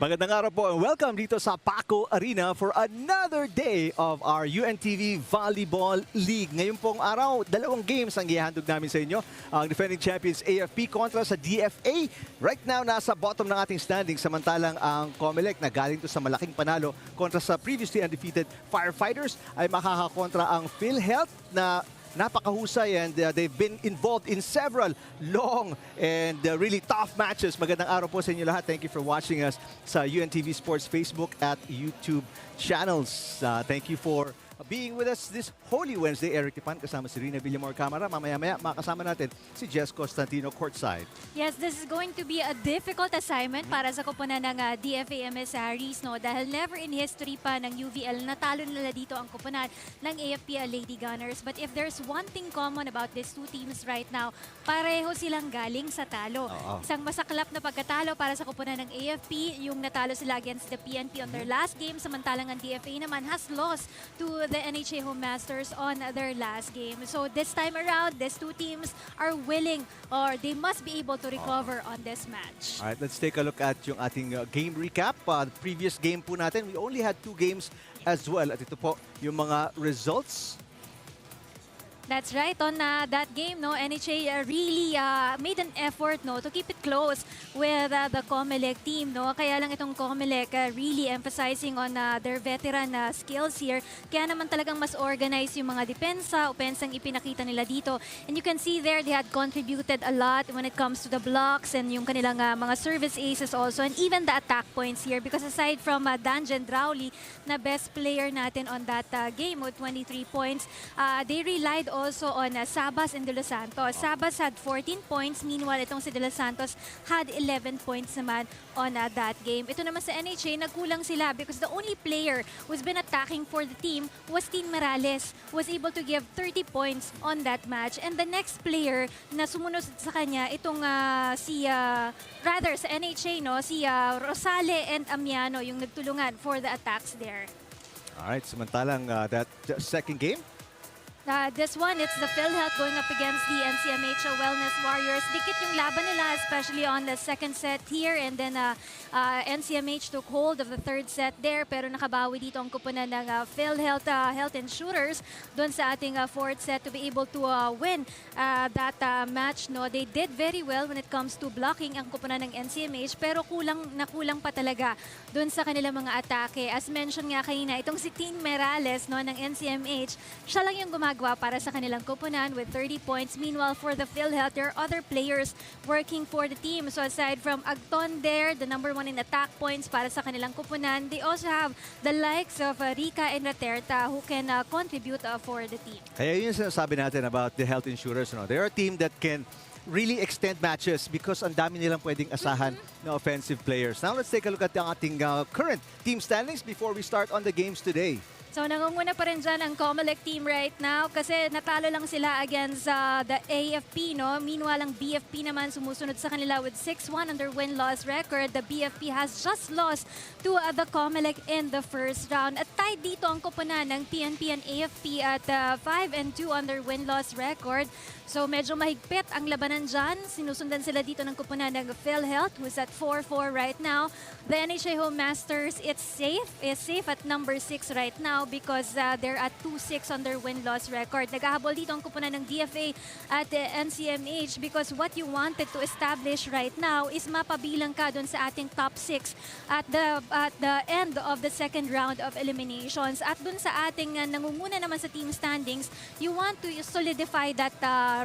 Magandang araw po and welcome dito sa Paco Arena for another day of our UNTV Volleyball League. Ngayon pong araw, dalawang games ang ihandog namin sa inyo. Ang defending champions AFP kontra sa DFA. Right now, nasa bottom ng ating standing. Samantalang ang COMELEC na galing to sa malaking panalo kontra sa previously undefeated Firefighters ay makakakontra ang PhilHealth na napakahusay and they've been involved in several long and really tough matches. Magandang araw po sa inyo lahat. Thank you for watching us sa UNTV Sports Facebook at YouTube channels. Thank you for being with us this Holy Wednesday. Eric Tipan kasama si Rina Villamor Camara. Mamaya-maya makasama natin si Jess Constantino courtside. Yes, this is going to be a difficult assignment para sa koponan ng DFA Emissaries, no? Dahil never in history pa ng UVL natalo nila dito ang koponan ng AFP Lady Gunners. But if there's one thing common about these two teams right now, pareho silang galing sa talo. Isang masaklap na pagkatalo para sa koponan ng AFP, yung natalo sila against the PNP on their last game, samantalang ang DFA naman has lost to the NHA Home Masters on their last game. So this time around, these two teams are willing or they must be able to recover on this match. Alright, let's take a look at yung ating game recap. Previous game po natin, we only had 2 games as well. At ito po yung mga results. That's right. On that game, no, NHA really made an effort, no, to keep it close with the COMELEC team, no. Kaya lang itong COMELEC really emphasizing on their veteran skills here. Kaya naman talagang mas organized yung mga opensang ipinakita nila dito. And you can see there they had contributed a lot when it comes to the blocks and yung kanilang mga service aces also, and even the attack points here. Because aside from Danjan Drowley, na best player natin on that game with 23 points, they relied also on Sabas and De Los Santos. Sabas had 14 points, meanwhile itong si De Los Santos had 11 points naman on that game. Ito naman sa NHA, nagkulang sila because the only player who's been attacking for the team was Tin Morales, was able to give 30 points on that match. And the next player na sumunod sa kanya, itong sa NHA, no, si Rosale and Amiano, yung nagtulungan for the attacks there. Alright, samantalang that second game. This one, it's the PhilHealth going up against the NCMH Wellness Warriors. Dikit yung laban nila, especially on the second set here. And then NCMH took hold of the third set there. Pero nakabawi dito ang kupunan ng PhilHealth Insurers doon sa ating fourth set to be able to win that match. No, they did very well when it comes to blocking ang kupunan ng NCMH. Pero kulang pa talaga doon sa kanilang mga atake. As mentioned nga kanina, itong si Tin Morales, no, ng NCMH, siya lang yung gumagawa para sa kanilang koponan with 30 points. Meanwhile, for the PhilHealth, there are other players working for the team. So aside from Agton there, the number 1 in attack points para sa kanilang koponan, they also have the likes of Rica and Raterta who can contribute for the team. Kaya yun yung sinasabi natin about the health insurers. No? They're a team that can really extend matches because ang dami nilang pwedeng asahan na offensive players. Now let's take a look at ang ating current team standings before we start on the games today. So nangunguna pa rin dyan ang COMELEC team right now kasi natalo lang sila against the AFP, no? Meanwhile, ang BFP naman sumusunod sa kanila with 6-1 on their win-loss record. The BFP has just lost to the COMELEC in the first round. At tied dito ang koponan ng PNP and AFP at 5-2 on their win-loss record. So medyo mahigpit ang labanan dyan. Sinusundan sila dito ng koponan ng PhilHealth who's at 4-4 right now. The NHA Home Masters, is safe at number 6 right now because they're at 2-6 on their win-loss record. Naghahabol dito ang kupunan ng DFA at NCMH because what you wanted to establish right now is mapabilang ka dun sa ating top 6 at the end of the second round of eliminations. At dun sa ating nangunguna naman sa team standings, you want to solidify that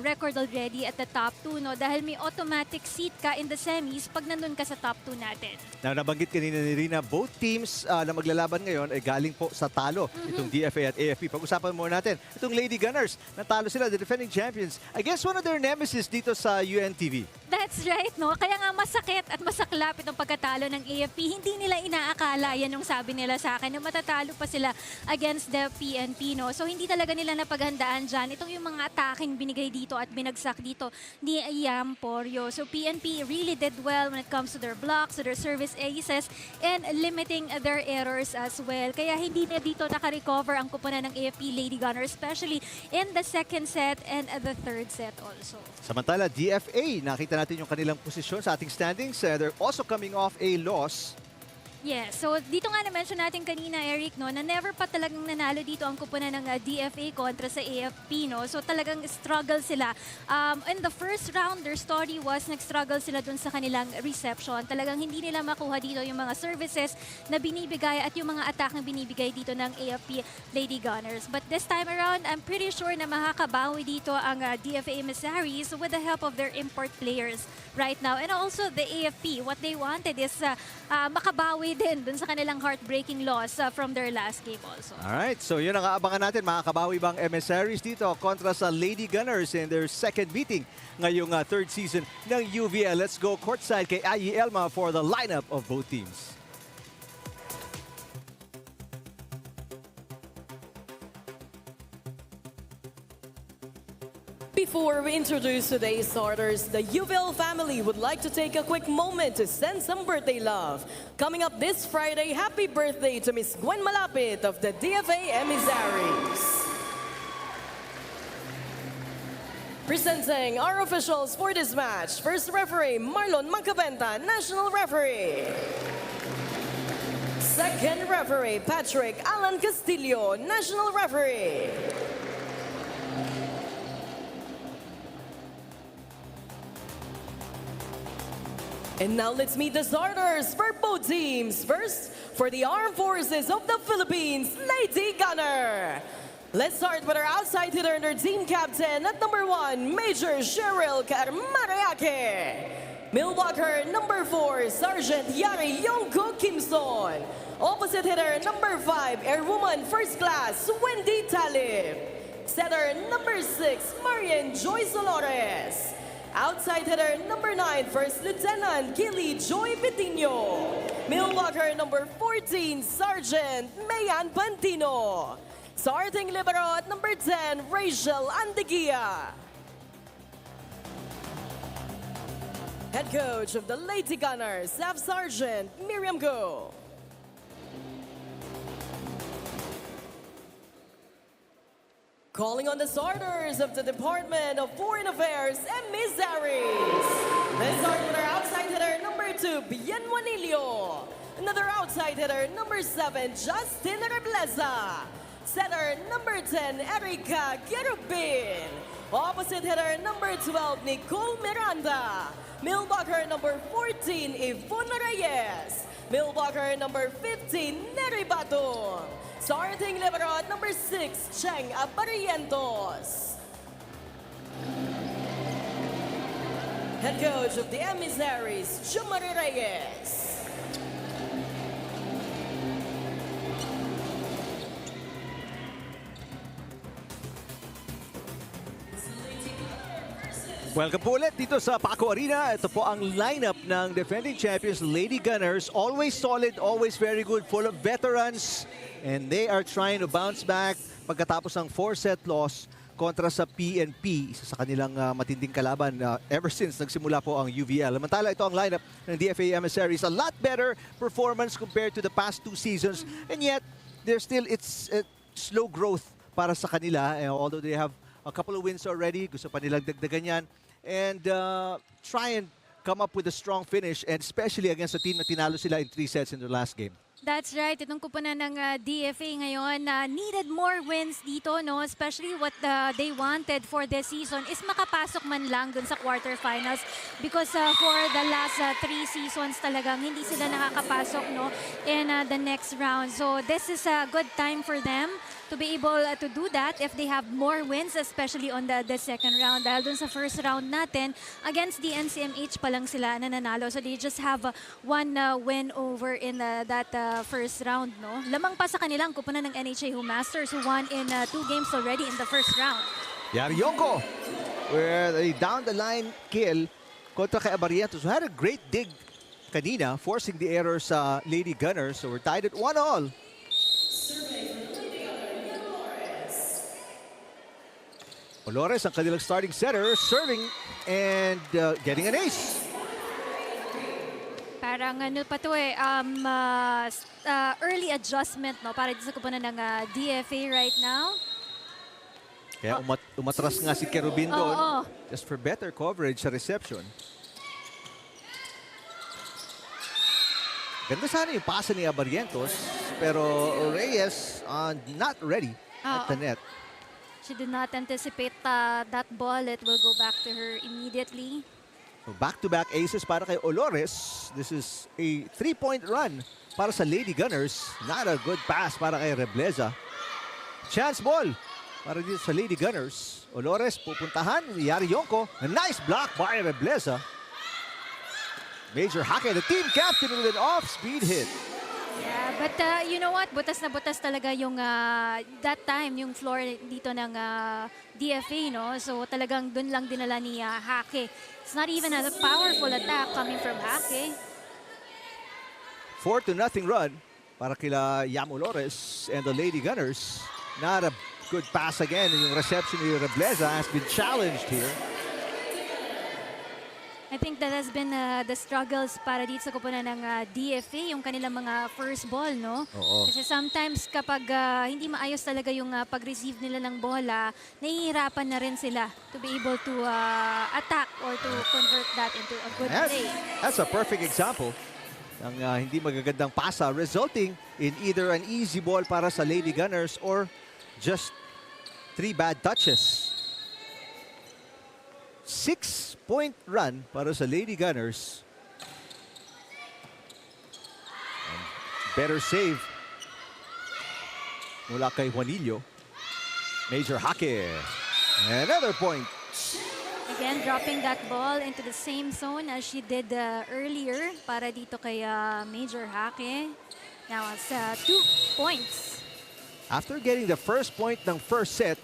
record already at the top 2, no? Dahil may automatic seat ka in the semis pag nandun ka sa top 2 natin. Now, nabanggit kanina ni Rina, both teams na maglalaban ngayon ay galing po sa talo. Itong DFA at AFP. Pag-usapan muna natin. Itong Lady Gunners, natalo sila, the defending champions. I guess one of their nemesis dito sa UNTV. That's right, no? Kaya nga masakit at masaklap itong pagkatalo ng AFP. Hindi nila inaakala, yan yung sabi nila sa akin, na matatalo pa sila against the PNP, no? So hindi talaga nila napaghandaan dyan. Itong yung mga ataking binigay dito at binagsak dito ni Iam Porio. So PNP really did well when it comes to their blocks, to their service aces, and limiting their errors as well. Kaya hindi na dito nakarecover ang kupunan ng AFP Lady Gunner, especially in the second set and the third set also. Samantala, DFA, nakita natin yung kanilang posisyon sa ating standings. They're also coming off a loss. Yes, so dito nga na-mention natin kanina, Eric, no, na never pa talagang nanalo dito ang kupunan ng DFA kontra sa AFP, no? So talagang struggle sila. In the first round, their story was nag-struggle sila dun sa kanilang reception. Talagang hindi nila makuha dito yung mga services na binibigay at yung mga attack na binibigay dito ng AFP Lady Gunners. But this time around, I'm pretty sure na makakabawi dito ang DFA Emissaries with the help of their import players right now. And also the AFP, what they wanted is makabawi din dun sa kanilang heartbreaking loss from their last game also. Alright, so yun ang aabangan natin. Makakabawi bang Emissaries dito kontra sa Lady Gunners in their second meeting ngayong third season ng UVL. Let's go courtside kay Ayi Elma for the lineup of both teams. Before we introduce today's starters, the UVL family would like to take a quick moment to send some birthday love. Coming up this Friday, happy birthday to Miss Gwen Malapit of the DFA Emissaries. Presenting our officials for this match, first referee Marlon Magcabenta, national referee. Second referee Patrick Alan Castillo, national referee. And now let's meet the starters for both teams. First, for the Armed Forces of the Philippines, Lady Gunner. Let's start with our outside hitter and our team captain at number 1, Major Cheryl Carmarayake. Milwaukee, number 4, Sergeant Yari Yongko Kimson. Opposite hitter, number 5, Airwoman First Class, Wendy Talib. Setter, number 6, Marian Joy Solores. Outside hitter, number 9, First Lieutenant Gilly Joy Betino. Milwaukee, number 14, Sergeant Mayan Pantino. Starting libero at number 10, Rachel Andeguia. Head coach of the Lady Gunners, Staff Sergeant Miriam Go. Calling on the starters of the Department of Foreign Affairs, Emissaries. Let's start with our outside hitter, number 2, Bien Juanillo. Another outside hitter, number 7, Justin Rebleza. Setter, number 10, Erica Gerubin. Opposite hitter, number 12, Nicole Miranda. Milwaukee, number 14, Yvonne Reyes. Milwaukee, number 15, Neri Baton. Starting libero at number 6, Cheng Abarientos. Head coach of the Emissaries, Jumari Reyes. Welcome po ulit dito sa Paco Arena. Ito po ang lineup ng defending champions Lady Gunners. Always solid, always very good, full of veterans. And they are trying to bounce back pagkatapos ng 4-set loss kontra sa PNP. Isa sa kanilang matinding kalaban ever since nagsimula po ang UVL. Samantala, ito ang lineup ng DFA Emissaries. A lot better performance compared to the past 2 seasons. And yet, it's slow growth para sa kanila. Although they have a couple of wins already, gusto pa nilang dagdagan yan. And try and come up with a strong finish, and especially against a team na tinalo sila in 3 sets in their last game. That's right. Itong kupunan ng DFA ngayon needed more wins dito, no? Especially what they wanted for this season is makapasok man lang dun sa quarterfinals, because for the last 3 seasons talagang hindi sila nakakapasok, no, in the next round. So this is a good time for them to be able to do that if they have more wins, especially on the second round. Dahil dun sa first round natin, against the NCMH pa lang sila nananalo. So they just have one win over in that first round. No? Lamang pa sa kanilang kupunan ng NHA Masters who won in 2 games already in the first round. Yarionko, where a down-the-line kill kontra kay Abarrientos, who had a great dig kanina, forcing the error sa Lady Gunners. So we're tied at 1-all. Olores, ang kanilang starting setter, serving and getting an ace. Parang ano pa to early adjustment no para dito sa kupunan ng DFA right now. Kaya umatras nga si Kerubin doon Oo. just for better coverage sa reception. Ganda sana yung pasa ni Abarrientos, pero Reyes not ready at the net. She did not anticipate that ball. It will go back to her immediately. So back-to-back aces para kay Olores. This is a 3-point run para sa Lady Gunners. Not a good pass para kay Rebleza. Chance ball para dito sa Lady Gunners. Olores pupuntahan. Yarionko. A nice block by Rebleza. Major Hake, the team captain, with an off-speed hit. Yeah, but you know what? Butas na butas talaga yung that time, yung floor dito ng DFA, no? So talagang dun lang dinala ni Hake. It's not even a powerful attack coming from Hake. 4-0 run para kila Yam Olores and the Lady Gunners. Not a good pass again. Yung reception ni Rebleza has been challenged here. I think that has been the struggles para dito sa kupunan ng DFA, yung kanilang mga first ball, no? Oo. Kasi sometimes kapag hindi maayos talaga yung pag-receive nila ng bola, nahihirapan na rin sila to be able to attack or to convert that into a good play. That's a perfect example ng hindi magagandang pasa resulting in either an easy ball para sa Lady Gunners or just 3 bad touches. 6-point run para sa Lady Gunners. And better save mula kay Juanillo. Major Hake. Another point. Again, dropping that ball into the same zone as she did earlier para dito kay Major Hake. Now it's 2 points. After getting the first point ng first set,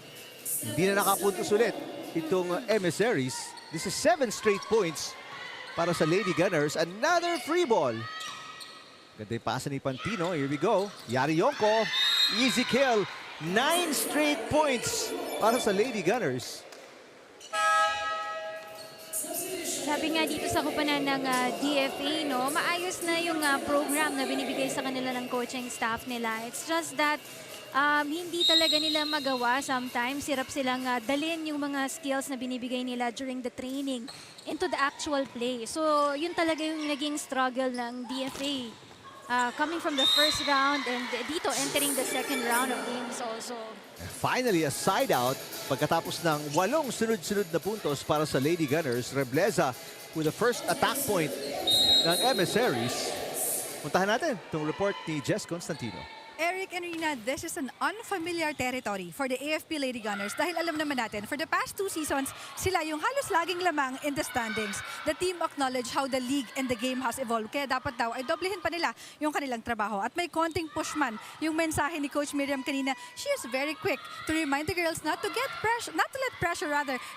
hindi na nakapuntos ulit itong Emissaries. This is 7 straight points para sa Lady Gunners. Another free ball. Ganda yung pasa ni Pantino. Here we go. Yarionko. Easy kill. 9 straight points para sa Lady Gunners. Sabi nga dito sa kupunan ng DFA, no, maayos na yung program na binibigay sa kanila ng coaching staff nila. It's just that hindi talaga nila magawa sometimes. Hirap silang dalhin yung mga skills na binibigay nila during the training into the actual play. So, yun talaga yung naging struggle ng DFA. Coming from the first round and dito entering the second round of games also. Finally, a side out pagkatapos ng 8 sunod-sunod na puntos para sa Lady Gunners. Rebleza with the first attack point ng Emissaries. Puntahan natin itong report ni Jess Constantino. Eric and Rina, this is an unfamiliar territory for the AFP Lady Gunners dahil alam naman natin, for the past 2 seasons, sila yung halos laging lamang in the standings. The team acknowledge how the league and the game has evolved. Kaya dapat daw ay doblehin pa nila yung kanilang trabaho. At may konting push man yung mensahe ni Coach Miriam kanina. She is very quick to remind the girls not to let pressure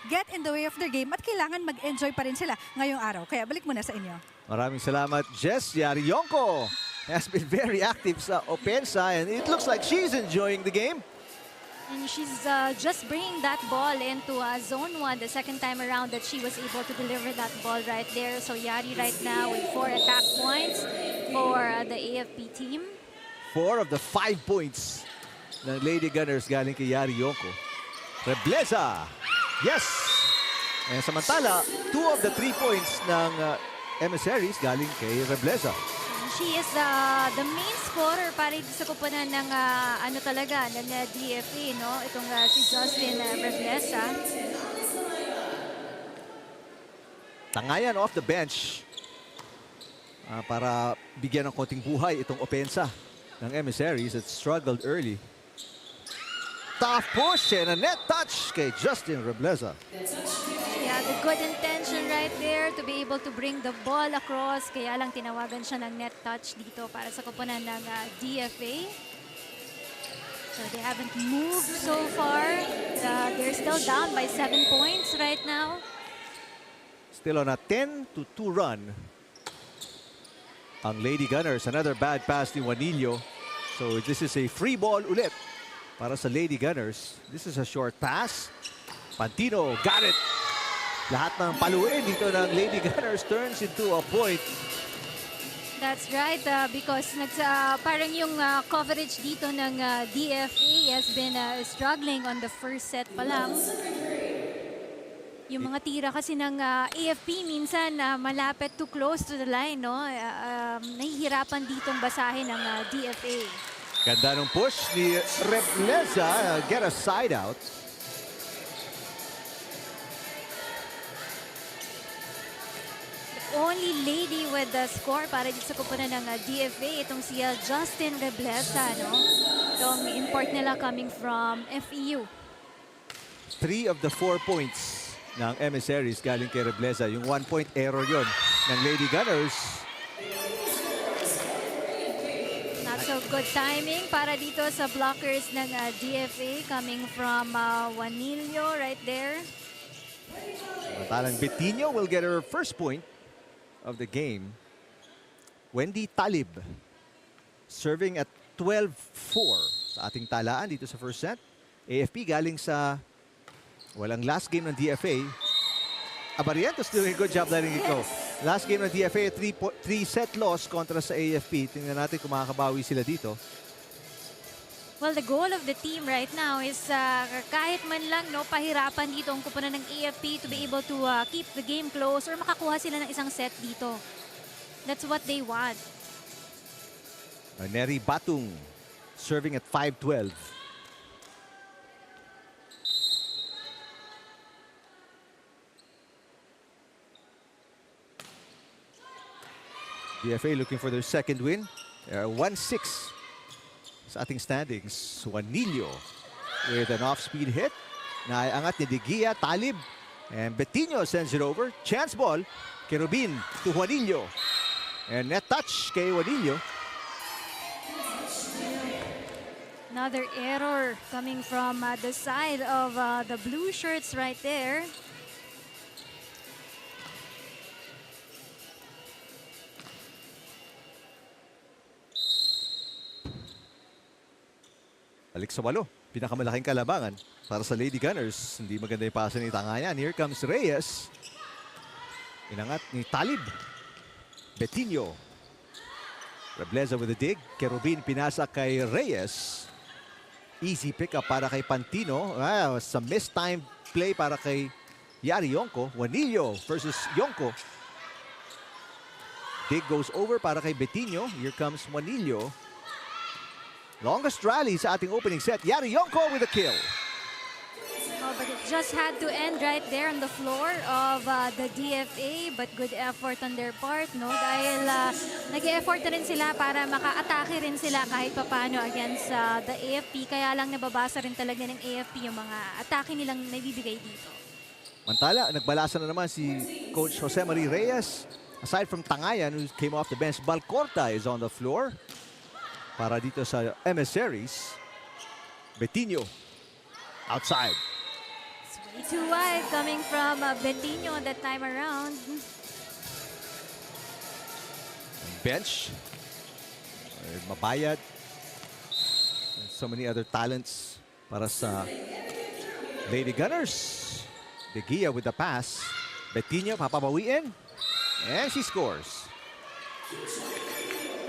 get in the way of their game at kailangan mag-enjoy pa rin sila ngayong araw. Kaya balik muna sa inyo. Maraming salamat, Jess. Yarionko has been very active sa opensa and it looks like she's enjoying the game. And she's just bringing that ball into zone 1 the second time around that she was able to deliver that ball right there. So Yari right now with 4 attack points for the AFP team. 4 of the 5 points ng Lady Gunners galing kay Yarionko. Rebleza. Yes! And samantala, 2 of the 3 points ng Emissaries galing kay Rebleza. She is the main scorer para sa kupunan ng ng DFA, no? Itong si Justin Rebleza. Tangayan off the bench para bigyan ng konting buhay itong opensa ng Emissaries that struggled early. left-off push and a net touch kay Justin Rebleza. Yeah, the good intention right there to be able to bring the ball across. Kaya lang tinawagan siya ng net touch dito para sa koponan ng DFA. So they haven't moved so far. They're still down by 7 points right now. Still on a 10-2 run. Ang Lady Gunners, another bad pass ni Juanillo. So this is a free ball ulit para sa Lady Gunners. This is a short pass. Pantino got it. Lahat ng paluin dito ng Lady Gunners turns into a point. That's right, because parang yung coverage dito ng DFA has been struggling on the first set pa lang. Yung mga tira kasi ng AFP minsan malapit to close to the line, no? Nahihirapan ditong basahin ng DFA. Ganda ng push ni Rebleza. Get a side out. Only lady with the score para dito sa kupunan ng DFA, itong si Justin Rebleza, no? Itong import nila coming from FEU. 3 of the 4 points ng Emissaries galing kay Rebleza. Yung 1-point error yon ng Lady Gunners. Not so good timing para dito sa blockers ng DFA coming from Juanillo right there. Samantalang Bettino will get her first point of the game. Wendy Talib serving at 12-4 sa ating talaan dito sa first set. AFP galing sa walang last game ng DFA. Abarientos doing a good job letting it go. Last game ng DFA, 3-set loss kontra sa AFP. Tingnan natin kung makakabawi sila dito. Well, the goal of the team right now is kahit man lang pahirapan dito ang kupunan ng AFP to be able to keep the game close or makakuha sila ng isang set dito. That's what they want. Neri Batung serving at 5-12. DFA looking for their second win. They are 1-6 sa ating standings. Juanillo with an off-speed hit. Naiangat ni De Gia, Talib. And Bettino sends it over. Chance ball. Kerubin to Juanillo. And net touch kay Juanillo. Another error coming from the side of the blue shirts right there. Balik sa 8. Pinakamalaking kalabangan para sa Lady Gunners. Hindi maganda yung pasa ni Tangayan. Here comes Reyes. Inangat ni Talib. Bettino. Rebleza with a dig. Kerubin pinasa kay Reyes. Easy pickup para kay Pantino. Sa mistimed play para kay Yari Yonko. Juanillo versus Yonko. Dig goes over para kay Bettino. Here comes Juanillo. Longest rally sa ating opening set. Yari Yonko with a kill. Oh, but it just had to end right there on the floor of the DFA. But good effort on their part, no? Dahil nag-e-effort na rin sila para maka-atake rin sila kahit papano against the AFP. Kaya lang nababasa rin talaga ng AFP yung mga atake nilang nabibigay dito. Mantala, nagbalasa na naman si Coach Jose Marie Reyes. Aside from Tangayan, who came off the bench, Balcorta is on the floor. Para dito sa Emissaries. Bettino outside. It's way too wide coming from Bettino that time around. Bench. Mabayad. So many other talents para sa Lady Gunners. De Gia with the pass. Bettino papabawiin. And she scores.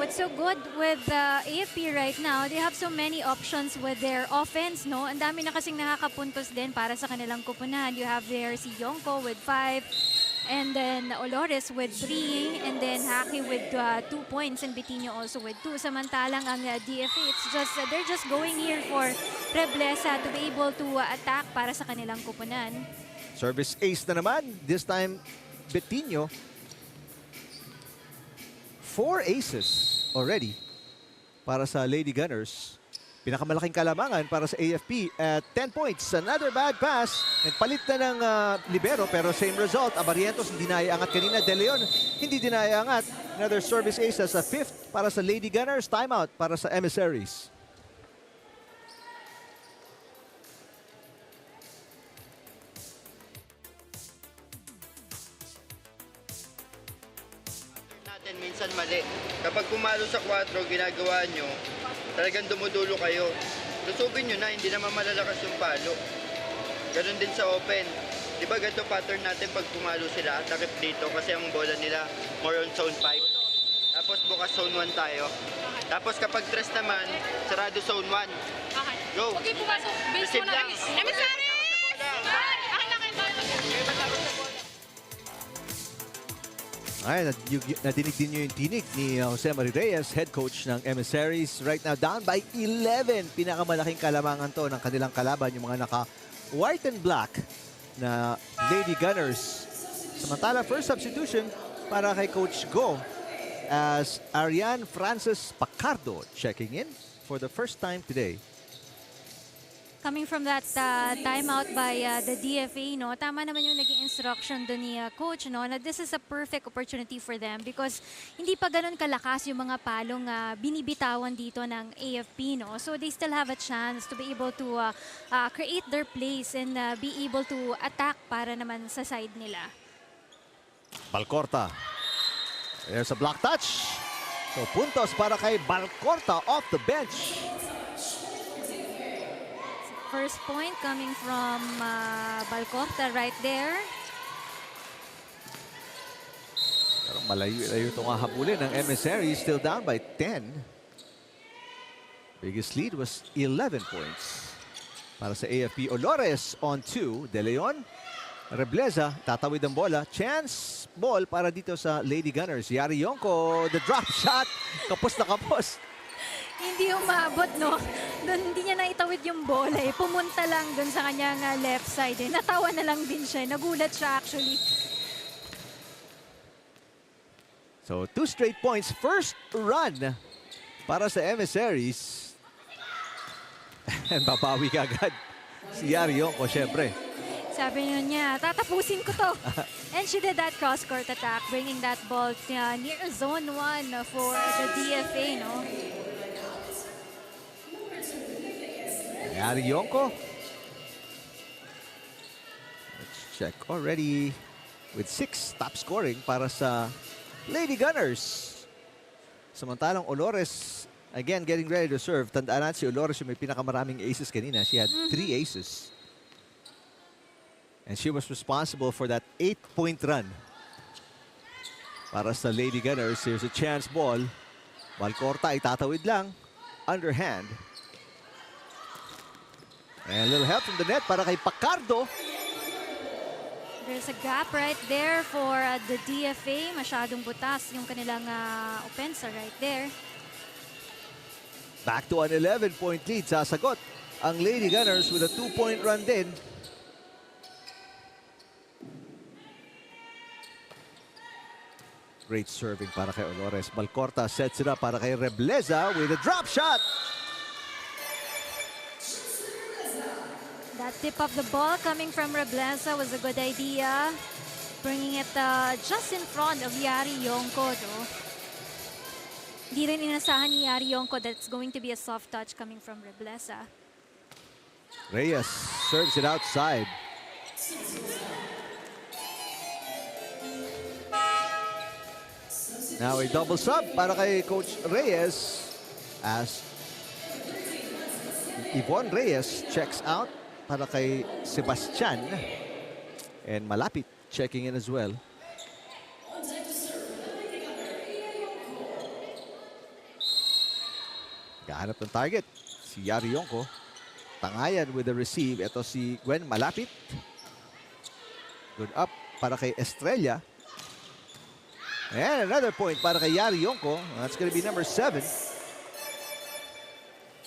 What's so good with AFP right now, they have so many options with their offense, no? Ang dami na kasing nakakapuntos din para sa kanilang kupunan. You have there si Yonko with 5, and then Olores with 3, and then Haki with 2 points, and Bettino also with 2. Samantalang ang DFA, it's just, they're just going here for Rebleza to be able to attack para sa kanilang kupunan. Service ace na naman. This time, Bettino. 4 aces already para sa Lady Gunners. Pinakamalaking kalamangan para sa AFP at 10 points. Another bad pass. Nagpalit na ng libero pero same result. Abarientos hindi naiangat kanina. De Leon hindi dinaiangat. Another service ace sa 5th para sa Lady Gunners. Timeout para sa Emissaries. Natin minsan mali. Kapag pumalo sa 4, ginagawa nyo, talagang dumudulo kayo. Lusubin nyo na, hindi naman malalakas yung palo. Ganon din sa open. Di ba ganito pattern natin pag pumalo sila, takip dito kasi ang bola nila more on zone 5. Tapos bukas zone 1 tayo. Tapos kapag tres naman, sarado zone 1. Go! Okay, pumasok. Base Receive mo na lang. kami. Emissaries! Akin na kayo tayo. Ay, nadinig din nyo yung tinig ni Jose Mari Reyes, head coach ng Emissaries. Right now, down by 11. Pinakamalaking kalamangan to ng kanilang kalaban, yung mga naka-white and black na Lady Gunners. Samantala, first substitution para kay Coach Go as Ariane Francis Pacardo checking in for the first time today. Coming from that timeout by the DFA, no, tama naman yung naging instruction doon ni Coach, no, na this is a perfect opportunity for them because hindi pa ganun kalakas yung mga palong binibitawan dito ng AFP, no. So they still have a chance to be able to create their plays and be able to attack para naman sa side nila. Balcorta. There's a block touch. So puntos para kay Balcorta off the bench. First point coming from Balcorta right there. Pero malayo-layo itong hahabulin ng Emissaries, still down by 10. Biggest lead was 11 points. Para sa AFP, Olores on 2. De Leon, Rebleza, tatawid ang bola. Chance ball para dito sa Lady Gunners. Yari Yonko, the drop shot. Kapos na kapos. Hindi umabot, no? Doon hindi niya naitawid yung bola, eh. Pumunta lang doon sa kanyang left side, eh. Natawa na lang din siya. Nagulat siya, actually. So, 2 straight points. First run para sa Emissaries. And babawi ka agad si Yari Yonko, syempre. Sabi niya, tatapusin ko to. And she did that cross-court attack, bringing that ball near zone 1 for the DFA, no? Yari Yonko. Let's check already with 6 top scoring para sa Lady Gunners. Samantalang Olores, again, getting ready to serve. Tandaan natin si Olores yung may pinakamaraming aces kanina. She had 3 aces. And she was responsible for that 8-point run. Para sa Lady Gunners, here's a chance ball. Balcorta itatawid lang. Underhand. And a little help from the net para kay Pacardo. There's a gap right there for the DFA. Masyadong butas yung kanilang opensa right there. Back to an 11-point lead. Sasagot ang Lady Gunners with a 2-point run din. Great serving para kay Olores. Balcorta sets it up para kay Rebleza with a drop shot. That tip of the ball coming from Rebleza was a good idea. Bringing it just in front of Yari Yonko, though. Di rin inasahan ni Yari Yonko that it's going to be a soft touch coming from Rebleza. Reyes serves it outside. Now a double sub para kay Coach Reyes as Yvonne Reyes checks out para kay Sebastian. And Malapit checking in as well. Gahanap ng target si Yari Yonko. Tangayan with the receive. Ito si Gwen Malapit. Good up para kay Estrella. And another point para kay Yari Yonko. That's going to be number 7.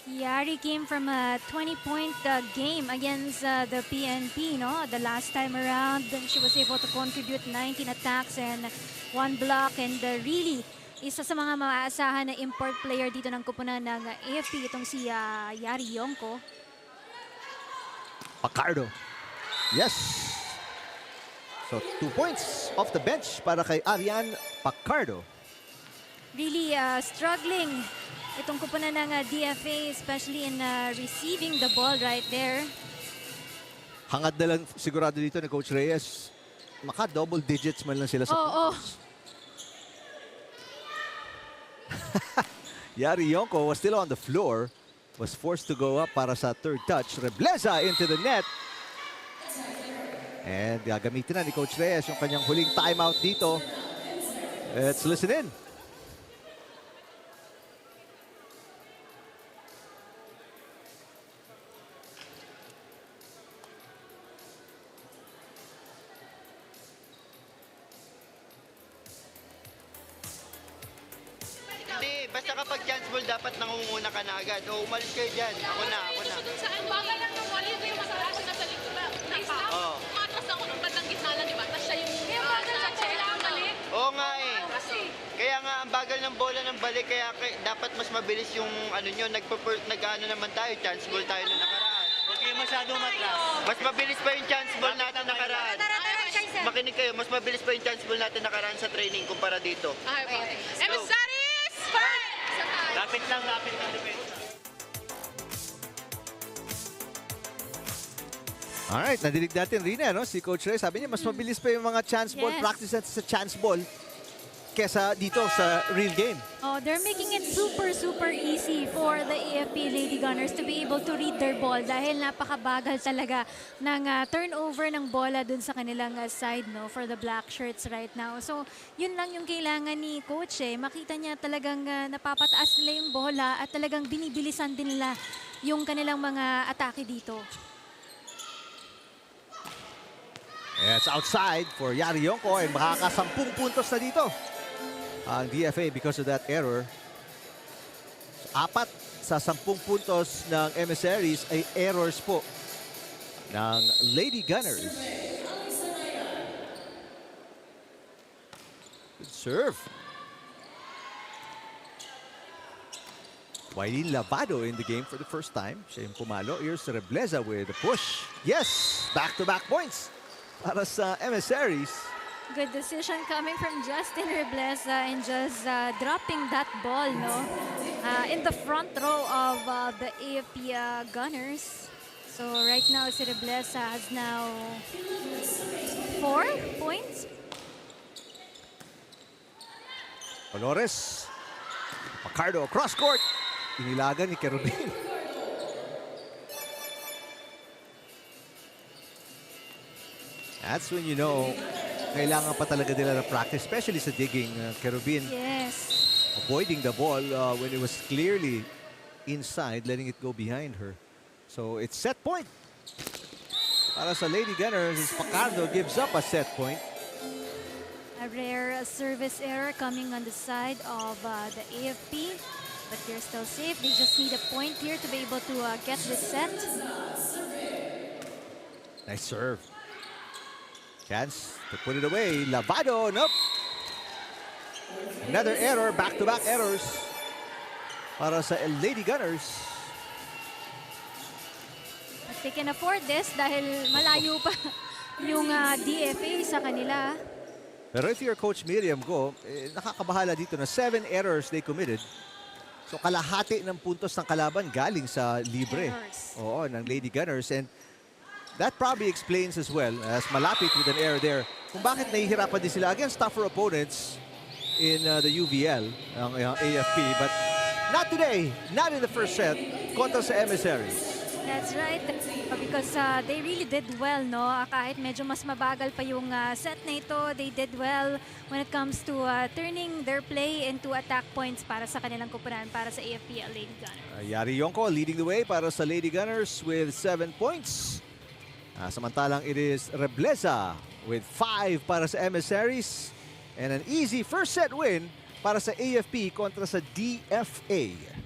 Yari came from a 20-point game against the PNP, no? The last time around, she was able to contribute 19 attacks and 1 block and really isa sa mga maaasahan na import player dito ng kupunan ng AFP, itong si Yari Yongko. Pacardo. Yes. So 2 points off the bench para kay Arian Pacardo. Really struggling itong kupunan ng DFA, especially in receiving the ball right there. Hangad na lang sigurado dito ni Coach Reyes. Maka double digits man lang sila sa puntos. Yari Yonko was still on the floor. Was forced to go up para sa third touch. Rebleza into the net. And gagamitin na ni Coach Reyes yung kanyang huling timeout dito. Let's listen in. Hindi, basta kapag chance ball, dapat nangunguna ka na agad. O, umalis kayo dyan. Ako na. Saan bagal lang ng volley ko yung masarap na sa likod na. Naka. Oo. Matras ako ng bandang gitna lang, di ba? Tapos siya yung... Kaya bagal lang kailangan balik. Oo nga eh. Kasi... Kaya nga, ang bagal ng bola ng balik, kaya dapat mas mabilis yung ano nyo. Nag-ano naman tayo, chance ball tayo na nakaraan. Huwag kayo masyadong matras. Mas mabilis pa yung chance ball natin nakaraan. Makinig kayo, mas mabilis pa yung chance ball natin nakaraan sa training kumpara dito. Okay. Emissaries! Fight! Lapit lang defense. Alright, nadinig natin Rina, no? Si Coach Reyes, sabi niya, mas mabilis pa yung mga chance ball, Yes. practice natin sa chance ball kesa dito sa real game. Oh, they're making it super easy for the AFP Lady Gunners to be able to read their ball dahil napakabagal talaga ng turnover ng bola dun sa kanilang side, no, for the black shirts right now. So, yun lang yung kailangan ni Coach eh. Makita niya talagang napapataas nila yung bola at talagang binibilisan din nila yung kanilang mga atake dito. It's outside for Yari Yonko and makaka-10 puntos na dito ang DFA because of that error. So, 4 sa 10 puntos ng Emissaries ay errors po ng Lady Gunners. Good serve. Wailin Lavado in the game for the first time. Siya yung pumalo. Here's Rebleza with a push. Yes! Back-to-back points para sa Emissaries. Good decision coming from Justin Rebleza and just dropping that ball, no, in the front row of the AFP Gunners. So right now, si Rebleza has now 4 points. Valores. Pacardo across court. Inilagan ni Kerubin. That's when you know kailangan pa talaga nila na practice, especially sa digging. Kerubin Yes. avoiding the ball when it was clearly inside, letting it go behind her. So it's set point. Para sa Lady Gunners, Pacardo gives up a set point. A rare service error coming on the side of the AFP. But they're still safe. They just need a point here to be able to get this set. Nice serve. Chance to put it away. Lavado, nope. Another error, back-to-back errors para sa Lady Gunners. But they can afford this dahil malayo pa yung DFA sa kanila. Pero if you're Coach Miriam Go, nakakabahala dito na 7 errors they committed. So kalahati ng puntos ng kalaban galing sa libre. Errors. Oo, ng Lady Gunners. And that probably explains as well, as malapit with an error there, kung bakit nahihirapan din sila against tougher opponents in the UVL, ang AFP. But not today, not in the first set, kontra sa Emissaries. That's right. Because they really did well, no? Kahit medyo mas mabagal pa yung set na ito, they did well when it comes to turning their play into attack points para sa kanilang kupunan, para sa AFP Lady Gunners. Yari Yonko leading the way para sa Lady Gunners with 7 points. Samantalang it is Rebleza with 5 para sa Emissaries. And an easy first set win para sa AFP kontra sa DFA.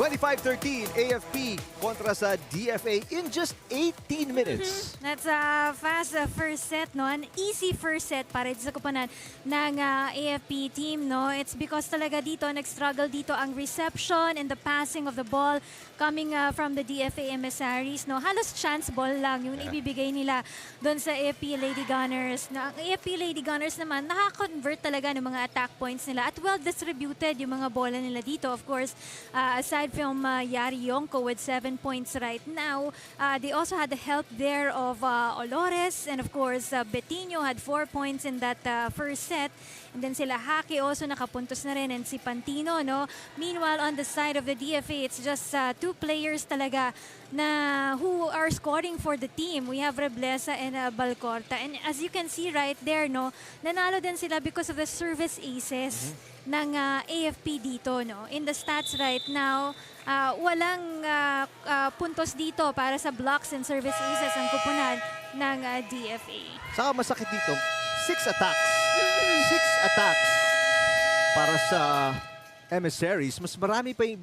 25-13 AFP kontra sa DFA in just 18 minutes. That's a fast first set, no? An easy first set para sa kupanan ng AFP team, no? It's because talaga dito, nag-struggle dito ang reception and the passing of the ball coming from the DFA Emissaries, no? Halos chance ball lang yung ibibigay nila doon sa AFP Lady Gunners. Na ang AFP Lady Gunners naman, nakaka-convert talaga ng mga attack points nila at well-distributed yung mga bola nila dito. Of course, aside from Yari Yonko with 7 points right now, they also had the help there of Olores, and of course, Betinho had 4 points in that first set. And then sila Haki also nakapuntos na rin, and si Pantino, no? Meanwhile, on the side of the DFA, it's just 2 players talaga na who are scoring for the team. We have Reblesa and Balcorta. And as you can see right there, no, nanalo din sila because of the service aces ng AFP dito, no? In the stats right now, walang puntos dito para sa blocks and service aces ang kupunan ng DFA. Saka masakit dito, 6 attacks. 6 attacks para sa Emissaries. Mas marami pa yung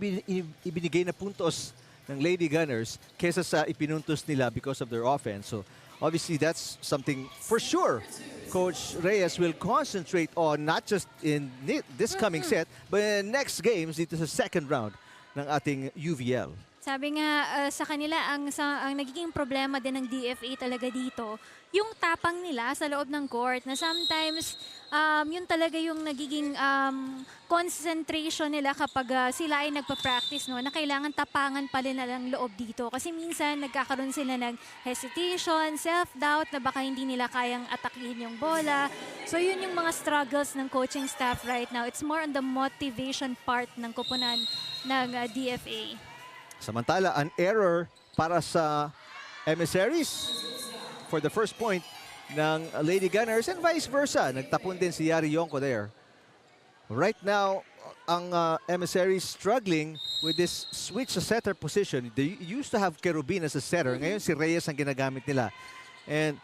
ibinigay na puntos ng Lady Gunners kesa sa ipinuntos nila because of their offense. So obviously that's something for sure Coach Reyes will concentrate on, not just in this coming set, but in next games dito sa second round ng ating UVL. Sabi nga sa kanila, ang nagiging problema din ng DFA talaga dito, yung tapang nila sa loob ng court, na sometimes yun talaga yung nagiging concentration nila kapag sila ay nagpa-practice, no, na kailangan tapangan pa rin ng loob dito. Kasi minsan nagkakaroon sila ng hesitation, self-doubt na baka hindi nila kayang atakihin yung bola. So yun yung mga struggles ng coaching staff right now. It's more on the motivation part ng kupunan ng DFA. Samantala, an error para sa Emissaries for the first point ng Lady Gunners and vice versa. Nagtapon din si Yari Yonko there. Right now, ang Emissaries struggling with this switch sa setter position. They used to have Kerubin as a setter. Ngayon si Reyes ang ginagamit nila. And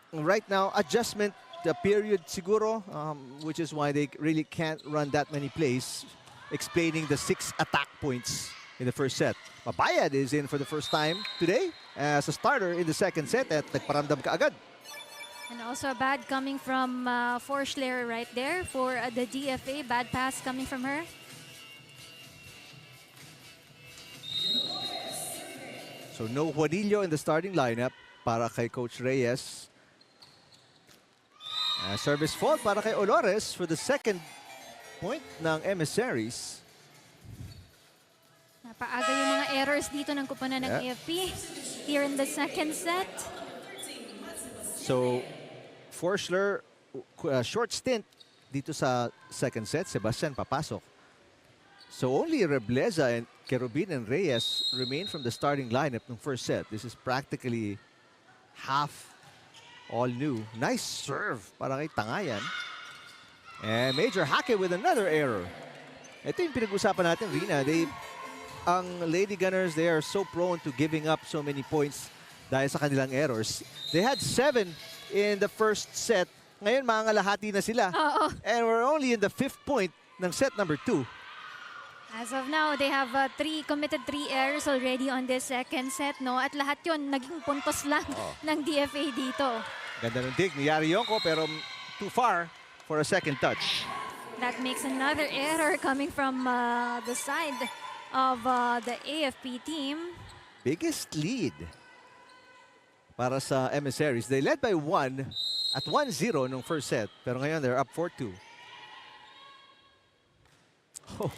right now, adjustment the period siguro, which is why they really can't run that many plays, explaining the 6 attack points in the first set. Papayad is in for the first time today as a starter in the second set at nagparamdam kaagad. And also a bad coming from Forschler right there for the DFA. Bad pass coming from her. So no Juanillo in the starting lineup para kay Coach Reyes. Service fault para kay Olores for the second point ng Emissaries. Napaaga yung mga errors dito ng kupunan ng AFP here in the second set. So, Forschler, short stint dito sa second set. Sebastian papasok. So, only Rebleza and Kerubin and Reyes remain from the starting lineup ng first set. This is practically half all new. Nice serve para kay Tangayan. And Major Hake with another error. Ito yung pinag-usapan natin, Rina. Ang Lady Gunners, they are so prone to giving up so many points dahil sa kanilang errors. They had 7 in the first set. Ngayon, mangalahati na sila. And we're only in the 5th point ng set number 2. As of now, they have committed 3 errors already on this second set, no? At lahat yon naging puntos lang ng DFA dito. Ganda ng dig ni Yari Yonko pero too far for a second touch. That makes another error coming from the side of the AFP team. Biggest lead para sa Emissaries. They led by 1 at 1-0 nung first set. Pero ngayon, they're up 4-2. Oh.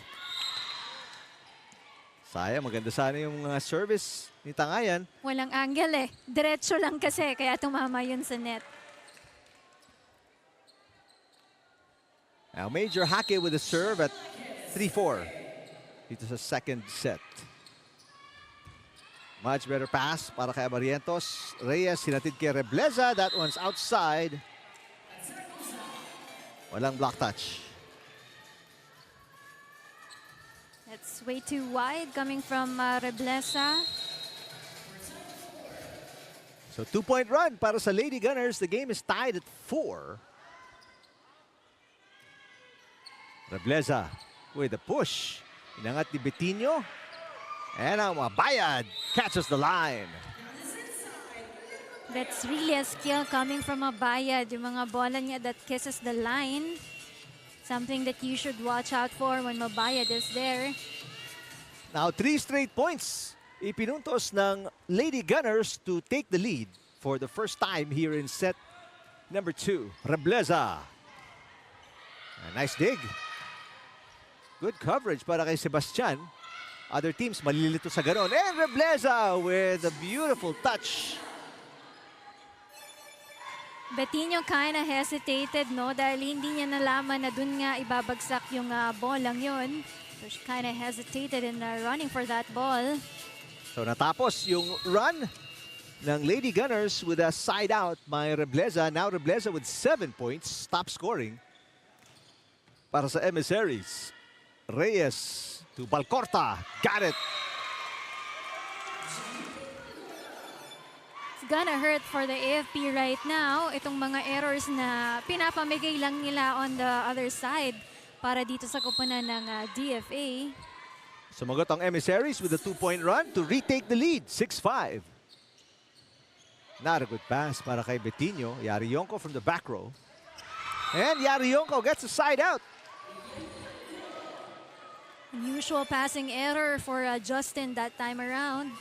Sayang, maganda sana yung service ni Tangayan. Walang angle eh. Diretso lang kasi, kaya tumama yun sa net. Now, Major Hake with a serve at 3-4. Dito sa second set. Much better pass para kay Barrientos. Reyes sinatid kay Rebleza. That one's outside. Walang block touch. That's way too wide coming from Rebleza. So 2-point run para sa Lady Gunners. The game is tied at 4. Rebleza with a push. Inangat ni Betinho. And ang Mabayad catches the line. That's really a skill coming from Mabayad. Yung mga bola niya that kisses the line. Something that you should watch out for when Mabayad is there. Now, 3 straight points. Ipinuntos ng Lady Gunners to take the lead for the first time here in set number 2. Rebleza. A nice dig. Good coverage para kay Sebastian. Other teams malilito sa ganon. And Rebleza with a beautiful touch. Betinho kind of hesitated, no? Dahil hindi niya nalaman na dun nga ibabagsak yung bolang yun. So she kind of hesitated in running for that ball. So natapos yung run ng Lady Gunners with a side out by Rebleza. Now Rebleza with 7 points. Top scoring para sa Emissaries. Reyes to Balcorta. Got it. It's gonna hurt for the AFP right now. Itong mga errors na pinapamigay lang nila on the other side para dito sa kupunan ng DFA. Sumagot ang Emissaries with a 2-point run to retake the lead. 6-5. Not a good pass para kay Betinho. Yarionko from the back row. And Yarionko gets a side out. Unusual passing error for Justin that time around.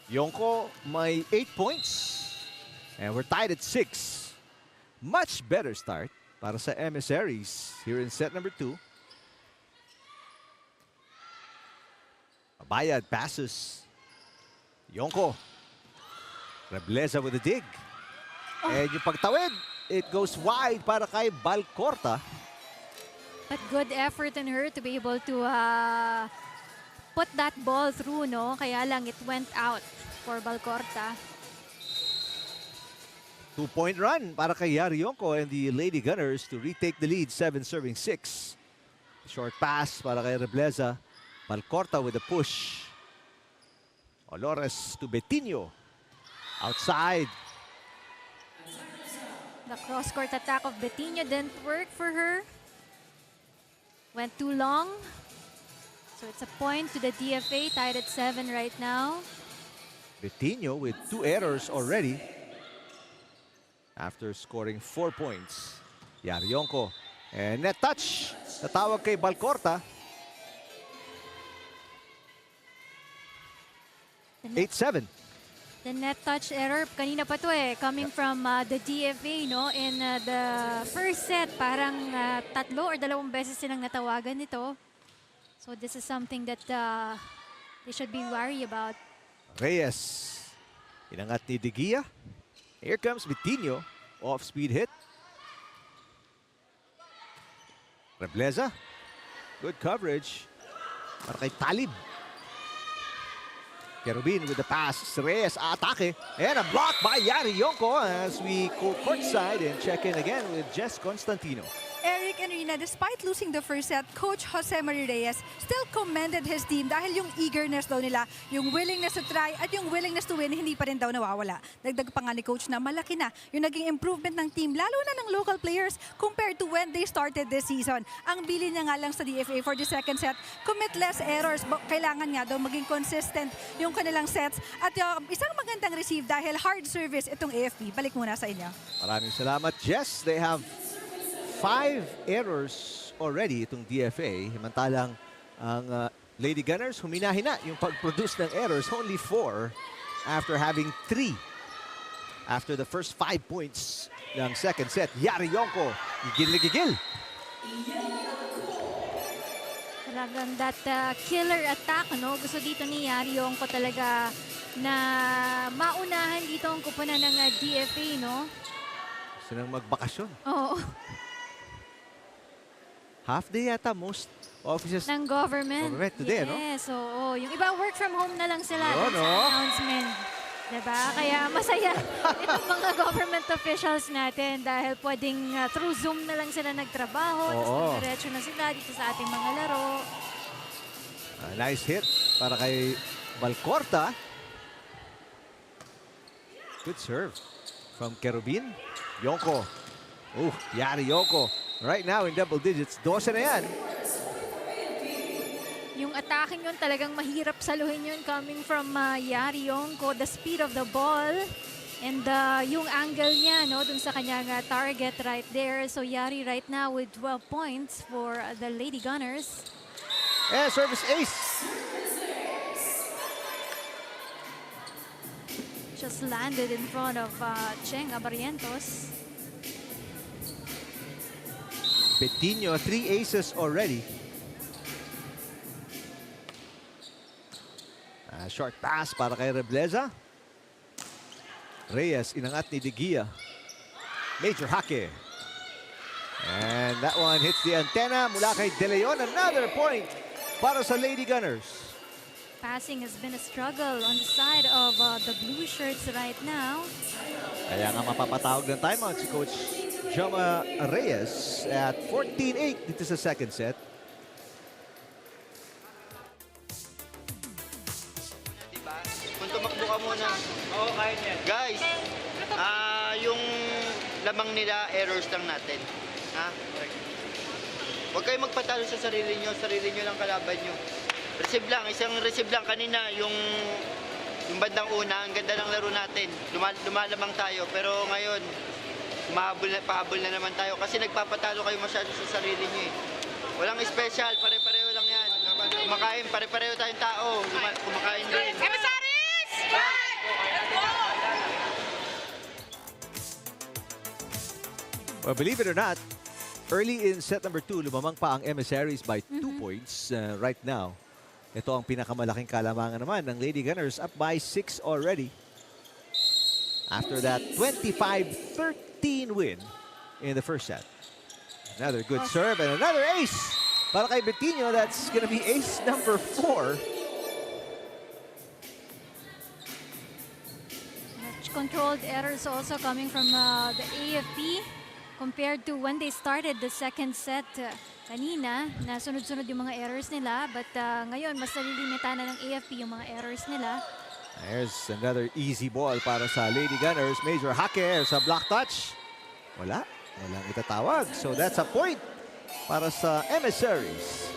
Yonko may 8 points. And we're tied at 6. Much better start para sa Emissaries here in set number 2. Mabayad passes. Yonko. Rebleza with a dig. And yung pagtawid, it goes wide para kay Balcorta. But good effort in her to be able to put that ball through, no? Kaya lang it went out for Balcorta. 2-point run para kay Yarionko and the Lady Gunners to retake the lead, 7-6. Short pass para kay Rebleza. Balcorta with a push. Olores to Betinho. Outside. The cross-court attack of Betinho didn't work for her. Went too long. So it's a point to the DFA, tied at 7 right now. Betinho with 2 errors already after scoring 4 points. Yarionko. And net touch. Natawag kay Balcorta. 8-7. The net touch error, kanina pa to coming from the DFA, no? In the first set, parang 3 or 2 beses silang natawagan nito. So this is something that they should be worried about. Reyes. Inangat ni De Gia. Here comes Betinho. Off-speed hit. Rebleza. Good coverage. Para kay Talib. Kerubin with the pass. Reyes atake. And a block by Yarionko as we go courtside and check in again with Jess Constantino. Eric and Rina, despite losing the first set, Coach Jose Marie Reyes still commended his team dahil yung eagerness daw nila, yung willingness to try at yung willingness to win, hindi pa rin daw nawawala. Dagdag pa nga ni Coach na malaki na yung naging improvement ng team, lalo na ng local players compared to when they started this season. Ang bili niya nga lang sa DFA for the second set, commit less errors. Kailangan nga daw maging consistent yung kanilang sets at isang magandang receive dahil hard service itong AFP. Balik muna sa inyo. Maraming salamat, Jess. They have 5 errors already itong DFA. Samantalang ang Lady Gunners humina-hina yung pag-produce ng errors. Only 4 after having 3 after the first 5 points ng second set. Yarionko, gigil na gigil. Talagang that killer attack, no? Gusto dito ni Yarionko talaga na maunahan dito ang kupunan ng DFA, no? Gusto nang magbakasyon. Oo. Half day yata most offices Ng government. today, no? Yes, oo. Yung iba work from home na lang sila. Yun, That's no? the announcement. Diba? Kaya masaya itong mga government officials natin dahil pwedeng through Zoom na lang sila nagtrabaho. Tapos diretso na sila dito sa ating mga laro. Nice hit para kay Balcorta. Good serve from Kerubin. Yonko. Yarionko. Right now in double digits. 12 na yan. Yung attacking yun, talagang mahirap saluhin yun coming from Yari Yonko. The speed of the ball and yung angle niya no, dun sa kanyang target right there. So Yari right now with 12 points for the Lady Gunners. And service ace. Just landed in front of Cheng Abarrientos. Betinho, 3 aces already. Short pass para kay Rebleza. Reyes, inangat ni De Gia. Major hake. And that one hits the antenna mula kay De Leon. Another point para sa Lady Gunners. Passing has been a struggle on the side of the blue shirts right now. Kaya nga mapapatawag ng timeout si Coach Joma Reyes at 14-8 dito sa second set. Diba? Kung tumakbo ka muna. Oo, kaya niyan. Guys, yung lamang nila, errors lang natin. Ha? Huwag kayong magpatalo sa sarili nyo lang kalaban nyo. Receive lang, isang receive lang kanina, yung bandang una, ang ganda ng laro natin. Lumalamang tayo, pero ngayon, pahabol na naman tayo kasi nagpapatalo kayo masyado sa sarili nyo eh. Walang special, pare-pareho lang yan. Kumakain, pare-pareho tayong tao. Kumakain din. Emissaries! Well, believe it or not, early in set number 2, lumamang pa ang Emissaries by 2 points right now. Ito ang pinakamalaking kalamangan naman ng Lady Gunners, up by 6 already. After that 25-13 win in the first set. Another good serve and another ace para kay Betinho. That's gonna be ace number 4. Much controlled errors also coming from the AFP compared to when they started the second set. Kanina, nasunod-sunod yung mga errors nila, but ngayon mas nalilimita na ng AFP yung mga errors nila. There's another easy ball para sa Lady Gunners. Major hake sa block touch. Walang itatawag. So that's a point para sa Emissaries.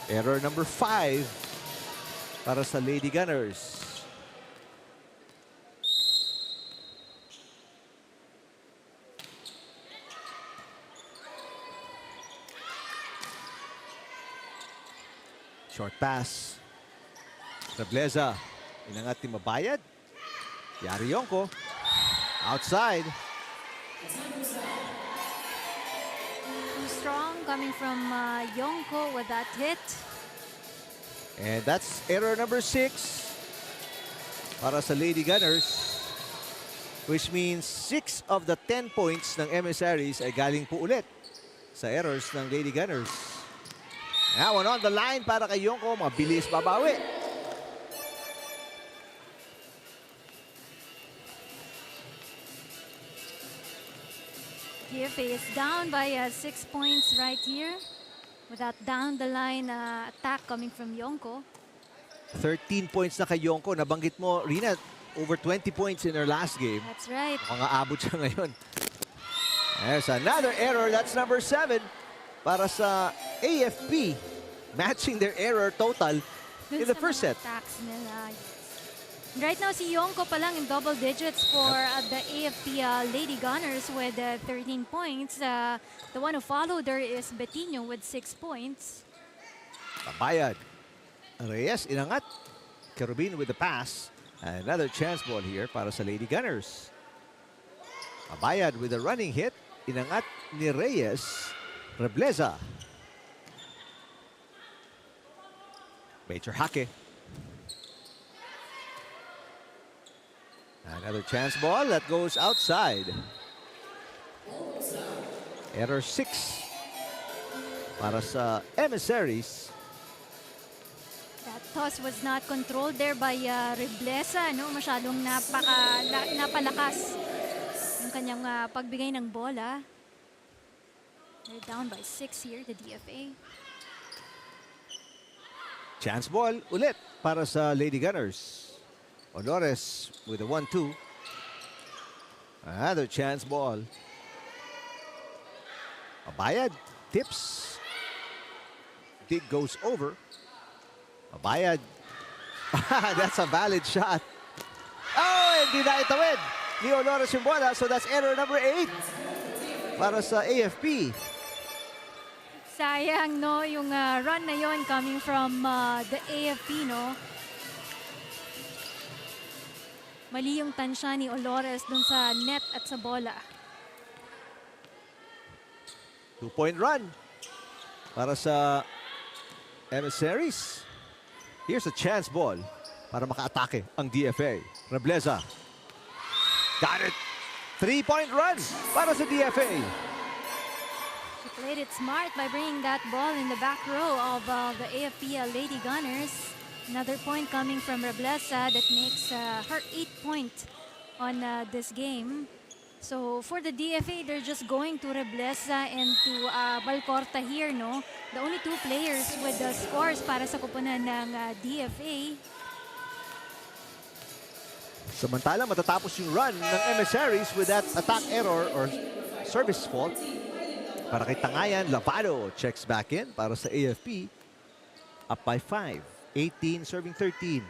Error number 5 para sa Lady Gunners. Short pass. Rebleza. Inangat ni Mabayad. Yari Yonko. Outside. Too strong coming from Yonko with that hit. And that's error number 6 para sa Lady Gunners. Which means 6 of the 10 points ng Emissaries ay galing po ulit sa errors ng Lady Gunners. That one on the line para kay Yonko. Mabilis babawi. DFA is down by 6 points right here with that down the line attack coming from Yonko. 13 points na kay Yonko. Nabanggit mo, Rina, over 20 points in her last game. That's right. Mukhang aabot siya ngayon. There's another error. That's number 7 para sa AFP. Matching their error total in the first set. Attacks nila. Right now, si Yonko pa lang in double digits for the AFP Lady Gunners with 13 points. The one who followed her is Betinho with 6 points. Pabayad. Reyes inangat. Kerubin with the pass. Another chance ball here para sa Lady Gunners. Pabayad with a running hit. Inangat ni Reyes. Rebleza. Major hake. Another chance ball that goes outside. Error 6 para sa Emissaries. That toss was not controlled there by Rebleza. No? Masyadong napalakas yung kanyang pagbigay ng bola. They're down by 6 here, the DFA. Chance ball ulit para sa Lady Gunners. Olores with a 1-2. Another chance ball. Pabayad. Tips. Dig goes over. Mabayad. That's a valid shot. Oh, hindi na itawid ni Olores yung bola. So that's error number 8 para sa AFP. Sayang, no, yung run na yon coming from the AFP, no? Mali yung tansya ni Olores dun sa net at sa bola. 2-point run para sa Emissaries. Here's a chance ball para maka-atake ang DFA. Rebleza. Got it. 3-point run para sa DFA. She played it smart by bringing that ball in the back row of the AFP Lady Gunners. Another point coming from Rebleza that makes her 8th point on this game. So for the DFA, they're just going to Rebleza and to Balcorta here, no? The only 2 players with the scores para sa kupunan ng DFA. Samantala, matatapos yung run ng Emissaries with that attack error or service fault. Para kay Tangayan, Lavado checks back in para sa AFP. Up by 5. 18 serving 13.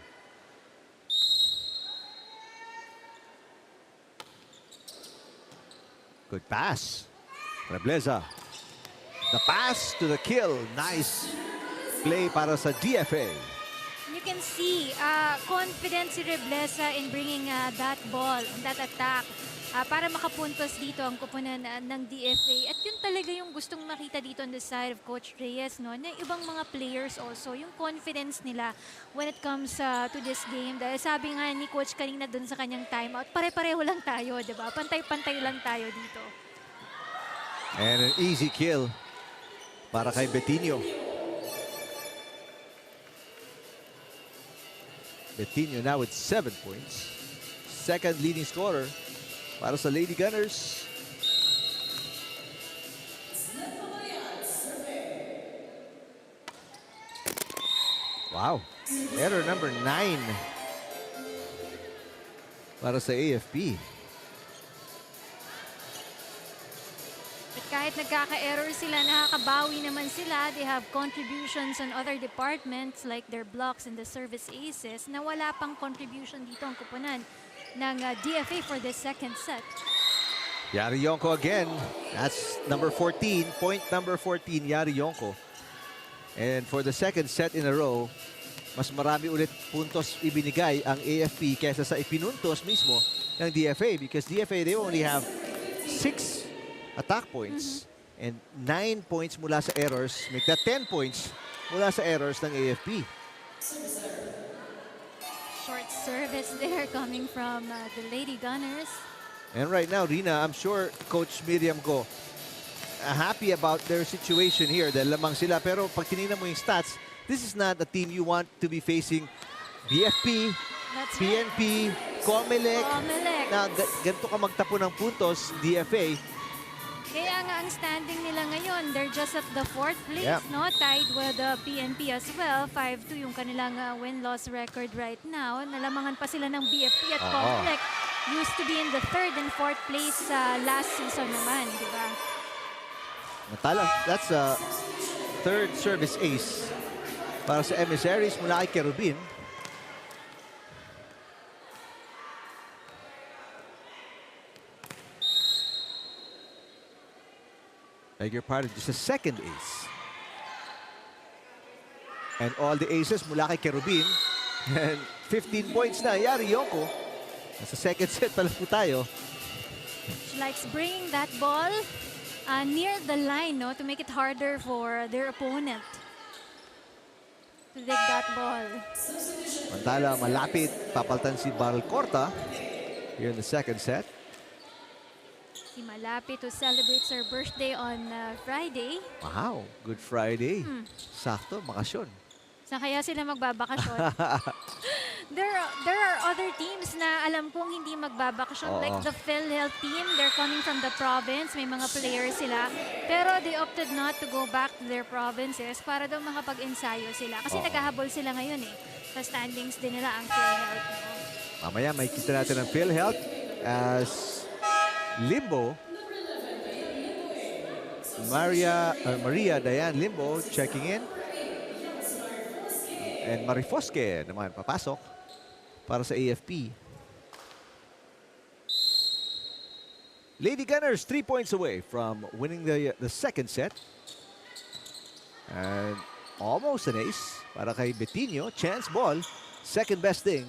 Good pass. Rebleza. The pass to the kill. Nice play para sa DFA. You can see confident si Rebleza in bringing that ball, that attack. Para makapuntos dito ang kupunan ng DFA. At yun talaga yung gustong makita dito on the side of Coach Reyes, no? Na ibang mga players also, yung confidence nila when it comes to this game. Dahil sabi nga ni Coach kanina dun sa kanyang timeout, pare-pareho lang tayo, di ba? Pantay-pantay lang tayo dito. And an easy kill para kay Betinho. Betinho now with 7 points. Second leading scorer para sa Lady Gunners. Wow. Error number 9 para sa AFP. At kahit nagkaka-error sila, nakakabawi naman sila. They have contributions on other departments like their blocks and the service aces na wala pang contribution dito ang kupunan ng DFA for the second set. Yari Yonko again. That's number 14. Point number 14, Yari Yonko. And for the second set in a row, mas marami ulit puntos ibinigay ang AFP kaysa sa ipinuntos mismo ng DFA because DFA, they only have 6 attack points and 9 points mula sa errors. Make that 10 points mula sa errors ng AFP. Short service there coming from the Lady Gunners. And right now, Rina, I'm sure Coach Miriam Go happy about their situation here dahil lamang sila. Pero pag tinignan mo yung stats, this is not a team you want to be facing. BFP, That's PNP, COMELEC. COMELEC. Na ganito ka magtapo ng puntos, DFA. Kaya nga ang standing nila ngayon, they're just at the 4th place, Yep. no? Tied with the PNP as well. 5-2 yung kanilang win-loss record right now. Nalamangan pa sila ng BFP at COMELEC. Used to be in the 3rd and 4th place last season naman, di ba? Natala, that's a 3rd service ace para sa Emissaries mula kay Kerubin. Beg your pardon, just a 2nd ace. And all the aces mula kay Kerubin. And 15 points na, Yari Yonko. Nasa 2nd set pala po tayo. She likes bringing that ball near the line, no? To make it harder for their opponent to dig that ball. Mantala, malapit. Papaltan si Balcorta here in the 2nd set. Si Malapit who celebrates her birthday on Friday. Wow, Good Friday. Sakto, bakasyon. Saan kaya sila magbabakasyon? There are other teams na alam kong hindi magbabakasyon. Oo. Like the PhilHealth team, they're coming from the province. May mga players sila. Pero they opted not to go back to their provinces para daw makapag-ensayo sila. Kasi naghahabol sila ngayon eh. Sa standings din nila ang PhilHealth. Mamaya may kita natin ang PhilHealth as Limbo. Maria Diane Limbo checking in. And Marifosque naman papasok para sa AFP. Lady Gunners 3 points away from winning the second set. And almost an ace para kay Betinho. Chance ball. Second best thing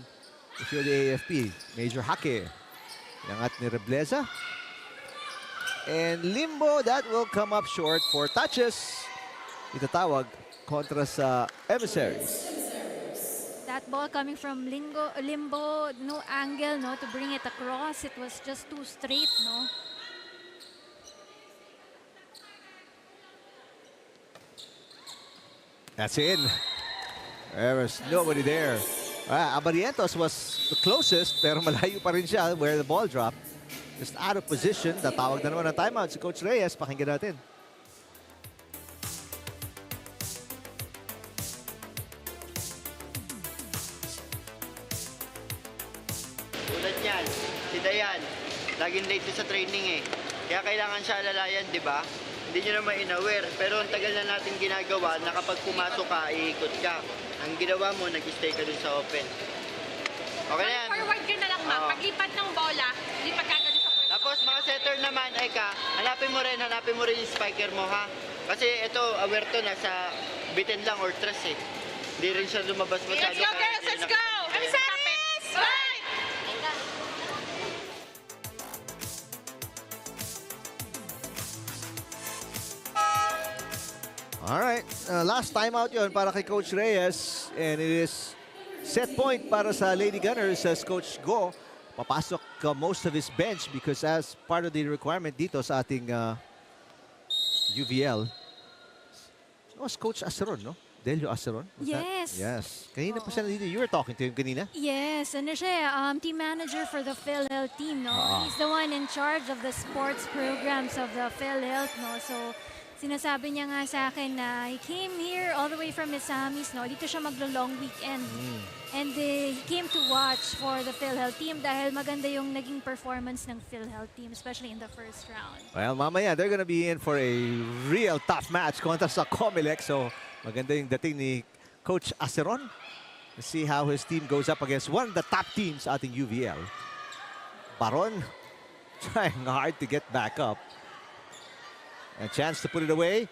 if you're the AFP. Major hake. Yangat ni Rebleza. And limbo, that will come up short for touches. Itatawag kontra sa Emissaries. That ball coming from limbo, no angle, no, to bring it across. It was just too straight, no. That's in. There was nobody there. Abarientos was the closest, pero malayo pa rin siya where the ball dropped. Just out of position. Tatawag na naman ng timeout si Coach Reyes. Pakinggan natin. Tulad niyan, si Dayan, laging late sa training eh. Kaya kailangan siya alalayan, di ba? Hindi nyo naman in-aware. Pero ang tagal na natin ginagawa na kapag pumasok ka, iikot ka. Ang ginawa mo, nag-stay ka dun sa open. Okay na yan. Forward ka na lang, ma'am. Oo. Paglipat ng bola, lipat ka agad sa first. Tapos mga setter naman, hanapin mo rin yung spiker mo, ha? Kasi ito, aware to, nasa bitin lang or stress eh. Hindi rin siya lumabas masyado. Let's go, girls! Let's go! Emissaries! Right! All right. Last timeout yon para kay Coach Reyes. And it is set point para sa Lady Gunners as Coach Go. Papasok most of his bench because as part of the requirement dito sa ating UVL, it was Coach Aceron, no? Delio Aceron? Was that? Yes. Yes. Kanina pa siya nandito. You were talking to him kanina? Yes, ano siya, team manager for the PhilHealth team, no? He's the one in charge of the sports programs of the PhilHealth, no? So, sinasabi niya nga sa akin na he came here all the way from Misamis, no? Dito siya maglo-long weekend. And he came to watch for the PhilHealth team dahil maganda yung naging performance ng PhilHealth team, especially in the first round. Well, mamaya, they're gonna be in for a real tough match kontra sa COMELEC. So, maganda yung dating ni Coach Aceron. Let's see how his team goes up against one of the top teams ating UVL. Baron trying hard to get back up. A chance to put it away.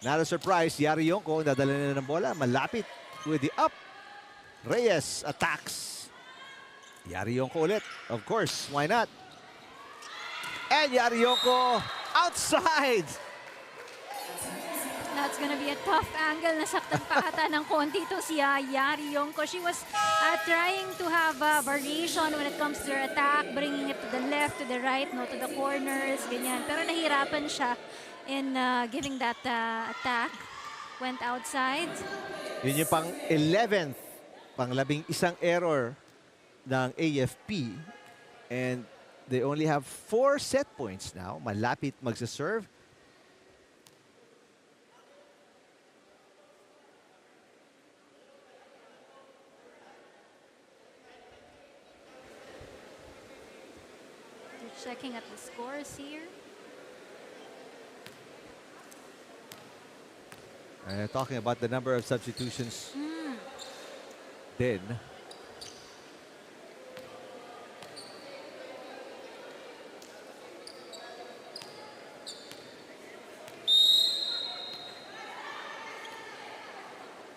Not a surprise. Yari Yonko, dadala na ng bola. Malapit with the up. Reyes attacks. Yari Yonko ulit. Of course, why not? And Yari Yonko outside. That's gonna be a tough angle. Nasaktan pa ata ng konti to si Yari Yonko. She was trying to have variation when it comes to her attack, bringing it to the left, to the right, no, to the corners, ganyan. Pero nahirapan siya in giving that attack. Went outside. Yun yung pang 11th, pang 11 error ng AFP. And they only have 4 set points now. Malapit magsaserve. Checking at the scores here. Talking about the number of substitutions. Then.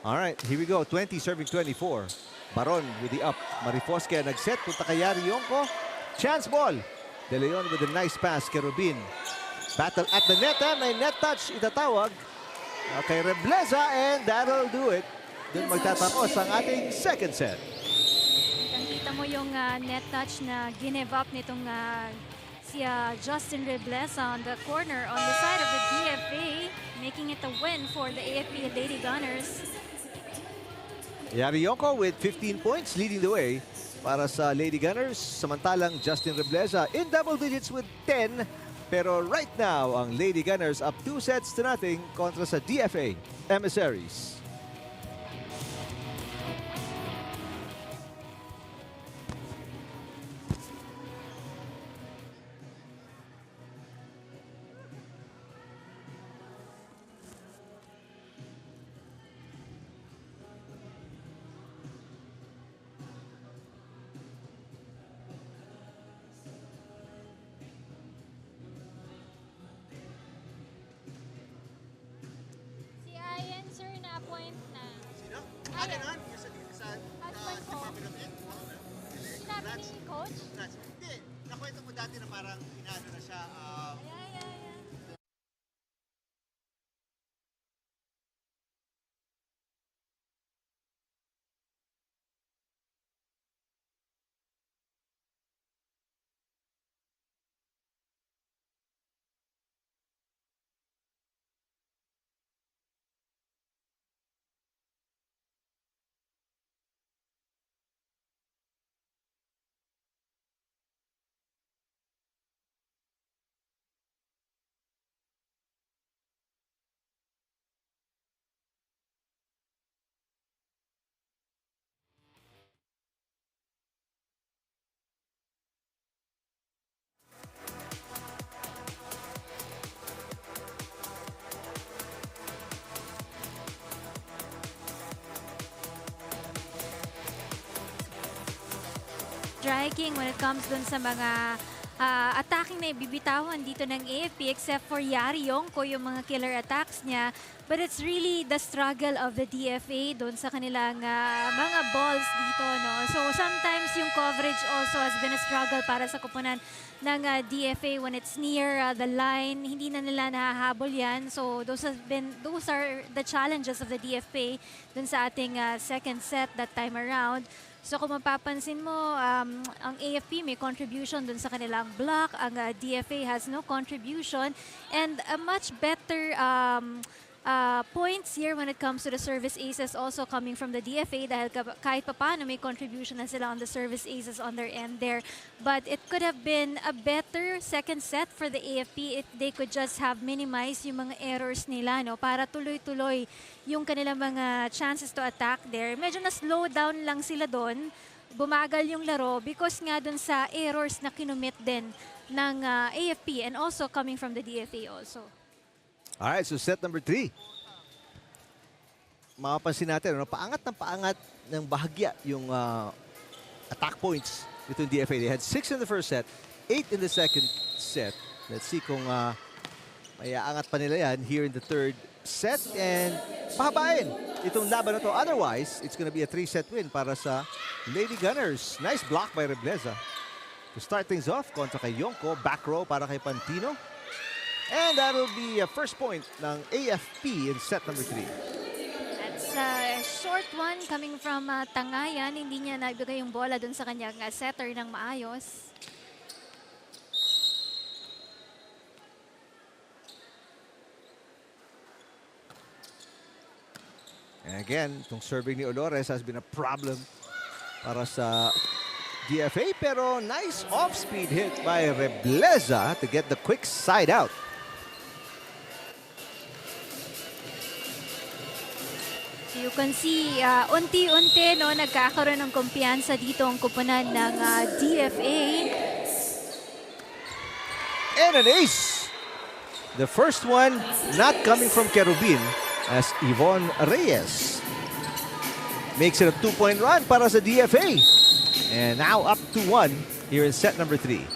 All right, here we go. 20 serving 24. Baron with the up. Marifosque nag-set. Punta kay Yari Yonko. Chance ball. De Leon with a nice pass kay Rubin. Battle at the net. May net touch itatawag. Okay, Rebleza, and that'll do it. Doon magtatapos ang ating second set. Kita mo yung net touch na give up nitong si Justin Rebleza on the corner on the side of the DFA, making it a win for the AFP Lady Gunners. Yari Yonko with 15 points leading the way para sa Lady Gunners. Samantalang Justin Rebleza in double digits with 10. Pero right now, ang Lady Gunners up 2-0 kontra sa DFA Emissaries. ganun? Sa Department of Ed? Sinabi ni Coach? Hindi. Nakwento mo dati na parang inaano na siya. Striking when it comes dun sa mga attacking na ibibitawan dito ng AFP except for Yari Yongko, yung mga killer attacks niya. But it's really the struggle of the DFA dun sa kanilang mga balls dito. No? So sometimes yung coverage also has been a struggle para sa kupunan ng DFA when it's near the line. Hindi na nila nahahabol yan. So those are the challenges of the DFA dun sa ating second set that time around. So kung mapapansin mo, ang AFP may contribution dun sa kanilang block. Ang DFA has no contribution. And a much better points here when it comes to the service aces also coming from the DFA dahil kahit papano may contribution na sila on the service aces on their end there. But it could have been a better second set for the AFP if they could just have minimized yung mga errors nila, no, para tuloy-tuloy yung kanilang mga chances to attack there. Medyo na-slow down lang sila doon, bumagal yung laro because nga doon sa errors na kinumit din ng AFP and also coming from the DFA also. Alright, so set number 3. Mapapansin natin, paangat ng bahagya yung attack points nitong DFA. They had 6 in the first set, 8 in the second set. Let's see kung may aangat pa nila yan here in the third set and pahabain itong laban na to. Otherwise, it's gonna be a 3-set win para sa Lady Gunners. Nice block by Rebleza. To start things off, kontra kay Yongko, back row para kay Pantino. And that'll be a first point ng AFP in set number 3. That's a short one coming from Tangayan. Hindi niya naibigay yung bola dun sa kanyang setter ng maayos. And again, itong serving ni Olores has been a problem para sa DFA. Pero nice off-speed hit by Rebleza to get the quick side out. You can see, unti-unti no, nagkakaroon ng kumpiyansa dito ang kupunan ng DFA. And an ace! The first one not coming from Kerubin as Yvonne Reyes makes it a 2-point run para sa DFA. And now up to 1 here in set number 3.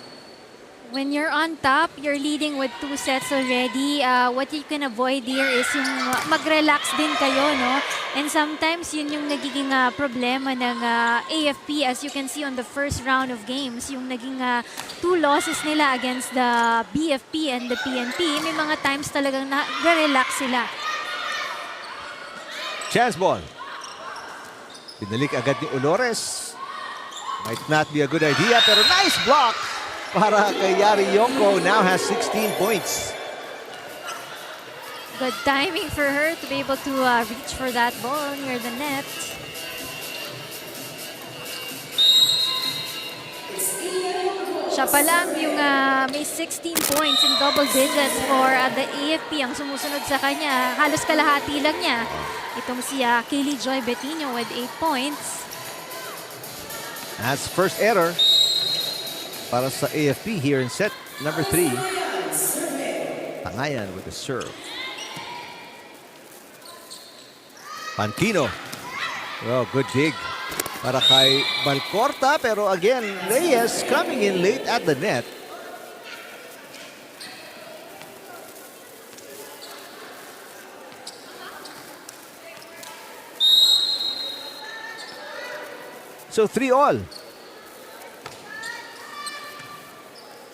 When you're on top, you're leading with 2 sets already. What you can avoid here is yung mag-relax din kayo, no? And sometimes yun yung nagiging problema ng AFP as you can see on the first round of games. Yung naging 2 losses nila against the BFP and the PNP. May mga times talagang nag-relax sila. Chance ball. Binalik agad ni Olores. Might not be a good idea, pero nice block para kay Yari Yongko. Now has 16 points. Good timing for her to be able to reach for that ball near the net. Siya pa lang yung may 16 points in double digits for the AFP. Ang sumusunod sa kanya, halos kalahati lang niya. Itong si Kaylee Joy Bettino with 8 points. That's first error para sa AFP here in set number 3. Tangayan with the serve. Pantino. Well, good dig para kay Malcorta. Pero again, Reyes coming in late at the net. So 3-all.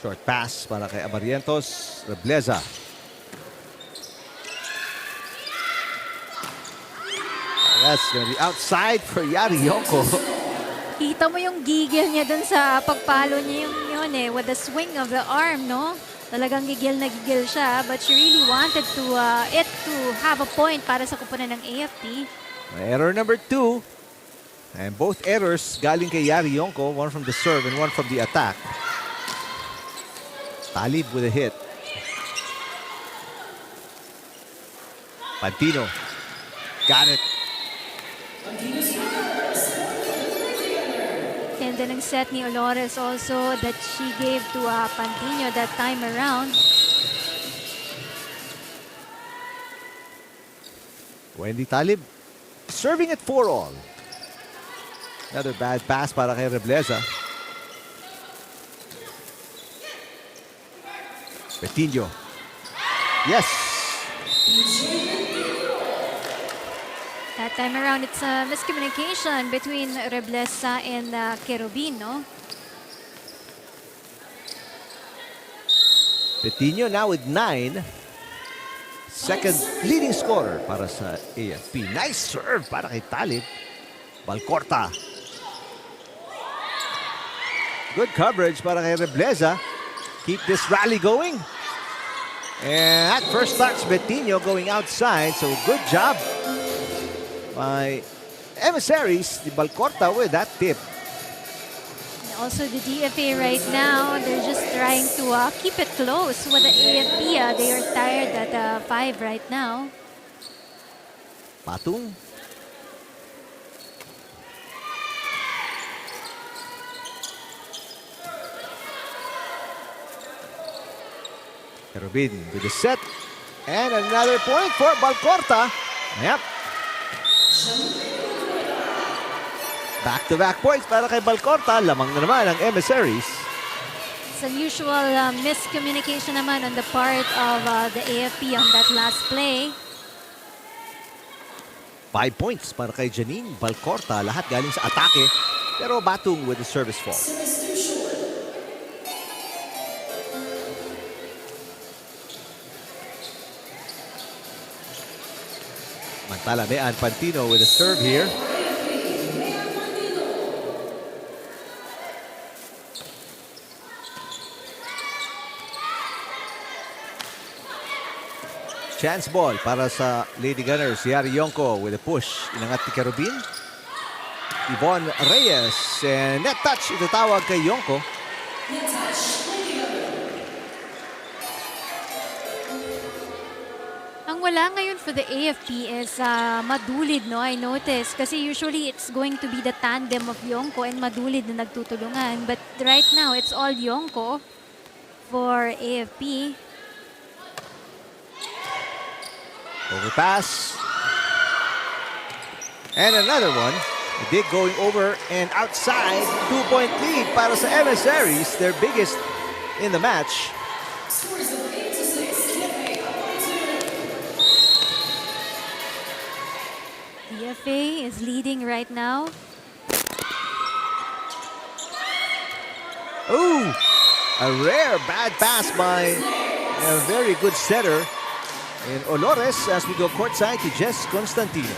Short pass para kay Abarientos. Rebleza. That's gonna be outside for Yari Yoko. Kita mo yung gigil niya dun sa pagpalo niya yun eh, with the swing of the arm, no? Talagang gigil na gigil siya, but she really wanted to it to have a point para sa kupunan ng AFP. Error number 2. And both errors galing kay Yari Yonko. One from the serve and one from the attack. Talib with a hit. Pantino. Got it. And then ang set ni Olores also that she gave to Pantino that time around. Wendy Talib serving at 4-all. Another bad pass para kay Rebleza. Betinho. Yes. That time around, it's a miscommunication between Rebleza and Kerubin, no? Betinho now with 9. Second leading scorer para sa AFP. Nice serve para kay Talib. Balcorta. Good coverage para kay Rebleza. Keep this rally going. And at first touch, Betinho going outside. So good job by Emissaries. The Balcorta with that tip. And also the DFA right now, they're just trying to keep it close with the AFP. They are tired at 5 right now. Patung. Kerubin with the set. And another point for Balcorta. Yep. Back-to-back points para kay Balcorta. Lamang na naman ang Emissaries. It's unusual miscommunication naman on the part of the AFP on that last play. 5 points para kay Janine Balcorta. Lahat galing sa atake. Pero Batung with the service fault. Mantala Mean Pantino with a serve here. Chance ball para sa Lady Gunners. Yari Yonko with a push. Inangat ni Kerubin. Yvonne Reyes. And net touch itatawag kay Yonko. Ang wala ngayon for the AFP is Madulid, no? I noticed. Kasi usually it's going to be the tandem of Yonko and Madulid na nagtutulungan. But right now, it's all Yonko for AFP. Overpass. And another one. Dig going over and outside. 2-point lead para sa Emissaries. Their biggest in the match. DFA is leading right now. Ooh, a rare bad pass by a very good setter in Olores as we go courtside to Jess Constantino.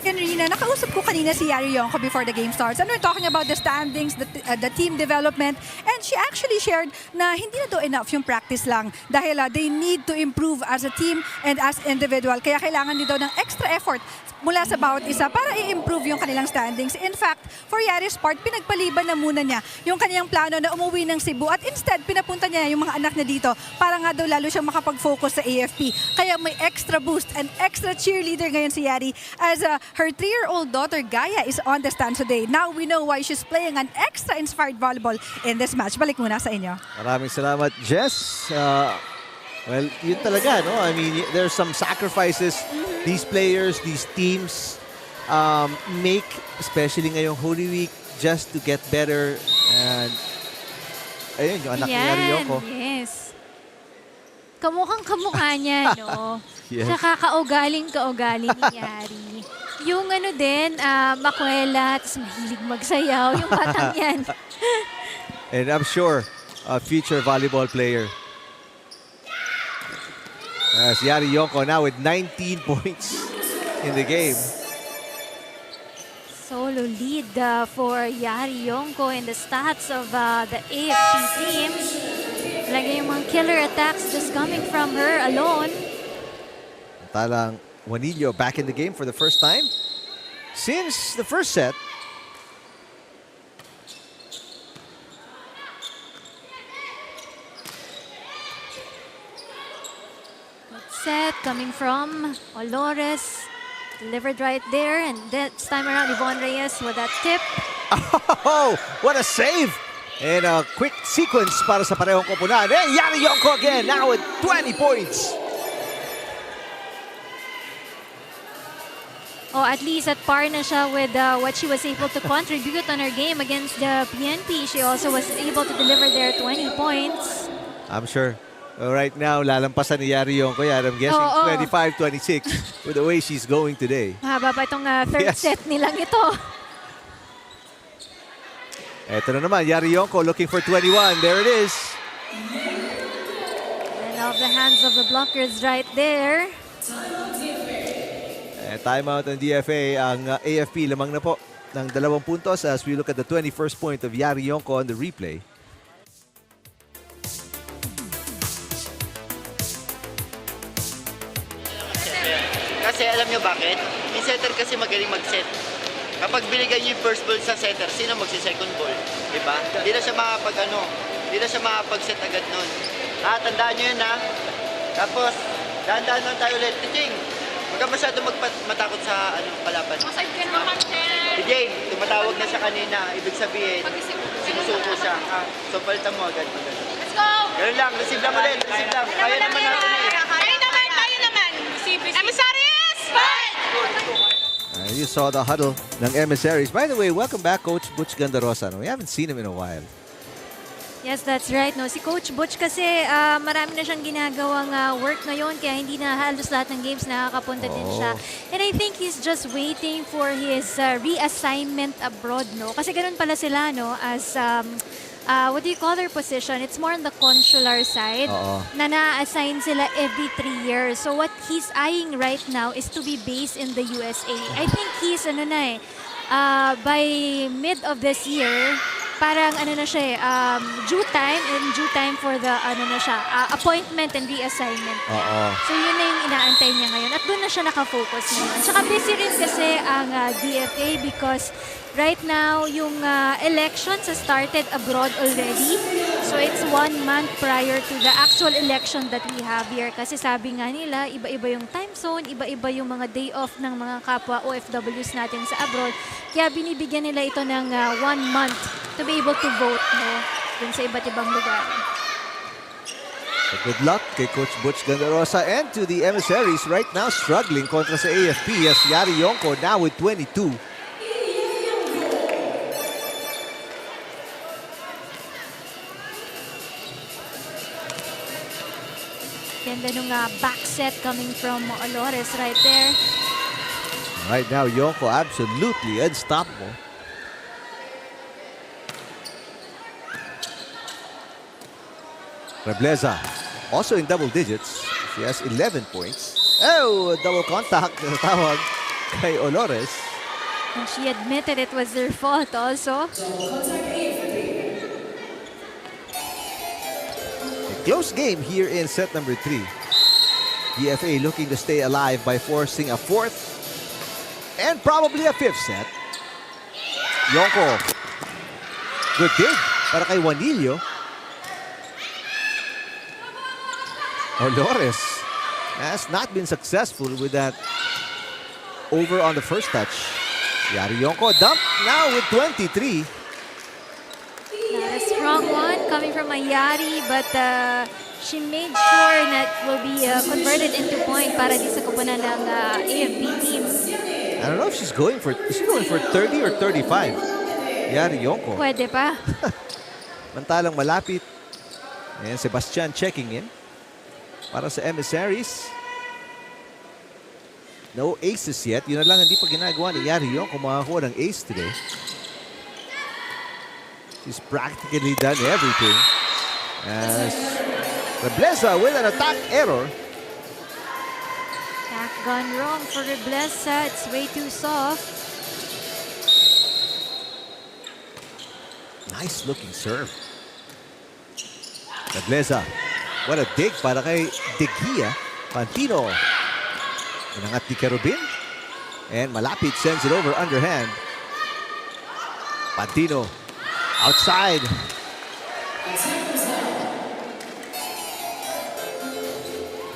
Rina, nakausap ko kanina si Yari Yonko before the game starts. And we're talking about the standings, the team development. And she actually shared na hindi na daw enough yung practice lang dahil they need to improve as a team and as individual. Kaya kailangan din daw ng extra effort mula sa bawat isa para i-improve yung kanilang standings. In fact, for Yari's part, pinagpaliban na muna niya yung kanyang plano na umuwi ng Cebu at instead pinapunta niya yung mga anak niya dito para nga daw lalo siyang makapag-focus sa AFP. Kaya may extra boost and extra cheerleader ngayon si Yari as her 3-year-old daughter Gaia is on the stand today. Now we know why she's playing an extra inspired volleyball in this match. Balik muna sa inyo. Maraming salamat, Jess. Well, yun talaga, no? I mean, there's some sacrifices these players, these teams make, especially ngayong Holy Week, just to get better. And ayun, yung anak ni Yari Yoko. Yes. Kamukhang kamukha niya, no? Yes. Saka kaugaling ni Yari. Yung ano din, makwela, tapos mahilig magsayaw. Yung batang yan. And I'm sure a future volleyball player. As Yari Yonko now with 19 points in the game. Solo lead for Yari Yonko in the stats of the AFP team. Lagay yung mga killer attacks just coming from her alone. Talang Juanillo back in the game for the first time since the first set. Set coming from Olores. Delivered right there. And this time around, Yvonne Reyes with that tip. Oh, what a save! And a quick sequence para sa parehong koponan. And Yari Yonko again now with 20 points. Oh, at least at par na siya with what she was able to contribute on her game against the PNP. She also was able to deliver there 20 points. I'm sure. Right now, lalampasan ni Yari Yonko yan. I'm guessing Oo. 25-26 with the way she's going today. Mahaba pa itong third Yes. set nilang ito. Eto na naman, Yari Yonko looking for 21. There it is. And off the hands of the blockers right there. Timeout ng DFA. Ang AFP lamang na po ng 2 puntos as we look at the 21st point of Yari Yonko on the replay. Kasi alam nyo bakit? Yung setter kasi magaling mag-set. Kapag binigay nyo yung first ball sa setter, sino magsi-second ball? Diba? Hindi na siya hindi na siya makapag-set agad nun. Tandaan nyo yun ha. Tapos, dahan-dahan lang tayo ulit. Tiching, huwag ka masyado matakot sa kalaban. Masayip ka naman, Chen. Si Jane, tumatawag na siya kanina. Ibig sabihin, sinusuko siya. So, palitan mo agad. Let's go! Ganun lang, receive lang ulit. Receive lang. Kaya naman natin eh. Tayo naman. Emissaries! Fight! You saw the huddle ng Emissaries. By the way, welcome back, Coach Butch Gandarosa. No, we haven't seen him in a while. Yes, that's right. No, si Coach Butch kasi marami na siyang ginagawang work ngayon kaya hindi na halos lahat ng games nakakapunta din siya. And I think he's just waiting for his reassignment abroad, no? Kasi ganun pala sila, no? As, what do you call their position? It's more on the consular side na na-assign sila every 3 years. So what he's eyeing right now is to be based in the USA. I think he's, by mid of this year, parang na siya due time for the appointment and reassignment. So yun na yung inaantay niya ngayon at doon na siya nakafocus ngayon. Tsaka busy rin kasi ang DFA because right now yung elections has started abroad already. So it's 1 month prior to the actual election that we have here. Kasi sabi nga nila, iba-iba yung time zone, iba-iba yung mga day off ng mga kapwa OFWs natin sa abroad. Kaya binibigyan nila ito ng 1 month to be able to vote, no, dun sa iba't ibang lugar. So good luck kay Coach Butch Gandarosa and to the Emissaries right now struggling kontra sa AFP as Yari Yonko now with 22. Ganda nung back set coming from Olores right there. Right now, Yonko absolutely unstoppable. Rebleza also in double digits. She has 11 points. Oh, double contact na tawag kay Olores. And she admitted it was their fault also. A close game here in set number 3. DFA looking to stay alive by forcing a 4th and probably a 5th set. Yonko. Good dig para kay Juanillo. Olores has not been successful with that over on the first touch. Yari Yonko dump now with 23. Not a strong one coming from Ayari, but she made sure that will be converted into point para di sa kupunan ng AFP team. I don't know if is she going for 30 or 35? Yari Yonko. Pwede pa. Mantalang malapit. And Sebastian checking in para sa Emissaries. No aces yet. Yun na lang hindi pa ginagawa ni Yari yung kumakakuha ng ace today. She's practically done everything. As Reblesa with an attack error. Attack gone wrong for Reblesa. It's way too soft. Nice looking serve. Reblesa. What a dig para kay De Gia. Pantino. Inangat ni Kerubin. And malapit sends it over underhand. Pantino. Outside.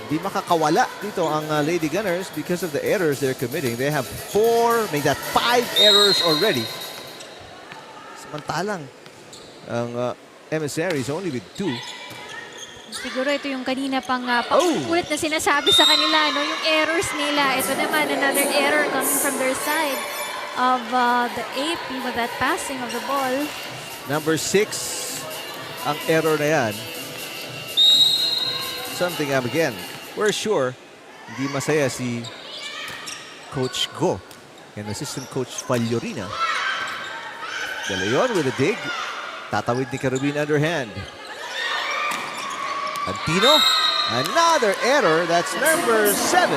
Di makakawala dito ang Lady Gunners because of the errors they're committing. They have 5 errors already. Samantalang ang Emissaries only with 2. Siguro ito yung kanina pang paulit na sinasabi sa kanila, no? Yung errors nila. Ito naman, another error coming from their side of the AP with that passing of the ball. Number 6 ang error na yan. Something again. We're sure hindi masaya si Coach Go and assistant coach Faliorina. De Leon with a dig. Tatawid ni Carabin underhand. Pantino, another error. That's number 7.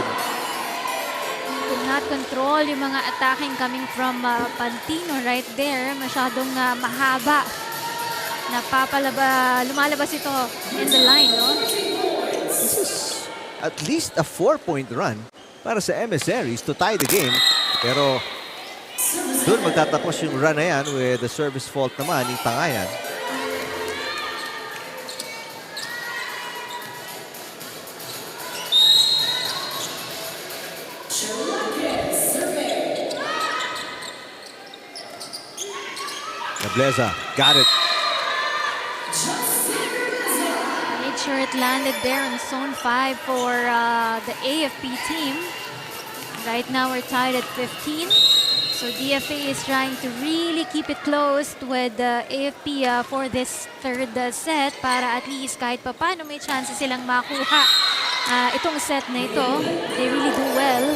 Could not control yung mga attacking coming from Pantino right there. Masyadong mahaba. Lumalabas ito in the line, no? This is at least a 4-point run para sa Emissaries to tie the game. Pero doon magtatapos yung run na yan with the service fault naman ni Tangayan. Reblesa got it. Made sure it landed there in zone 5 for the AFP team. Right now we're tied at 15. So DFA is trying to really keep it close with the AFP for this third set para at least kahit papano may chance silang makuha itong set na ito. They really do well.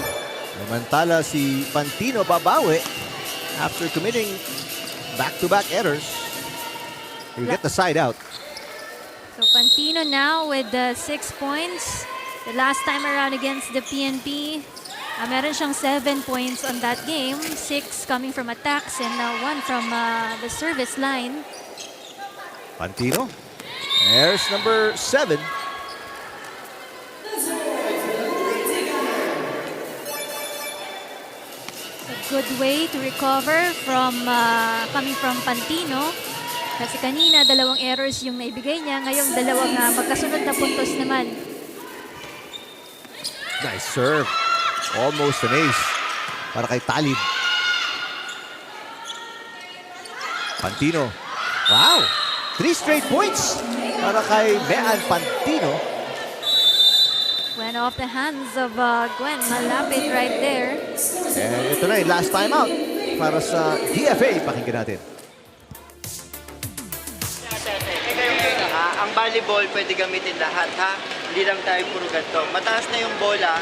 Samantala si Pantino babawi after committing back-to-back errors. He'll get the side out. So Pantino now with 6 points. The last time around against the PNP, meron siyang 7 points on that game. 6 coming from attacks and 1 from the service line. Pantino. There's number 7. Good way to recover from coming from Pantino. Kasi kanina, 2 errors yung naibigay niya. Ngayong 2 magkasunod na puntos naman. Nice serve. Almost an ace para kay Talib. Pantino. Wow! 3 straight points para kay Mean Pantino. Went off the hands of Gwen. Malapit right there. And ito na yung last time out para sa DFA. Pakinggan natin. Ang volleyball pwede gamitin lahat, ha? Hindi lang tayo puro ganito. Mataas na yung bola.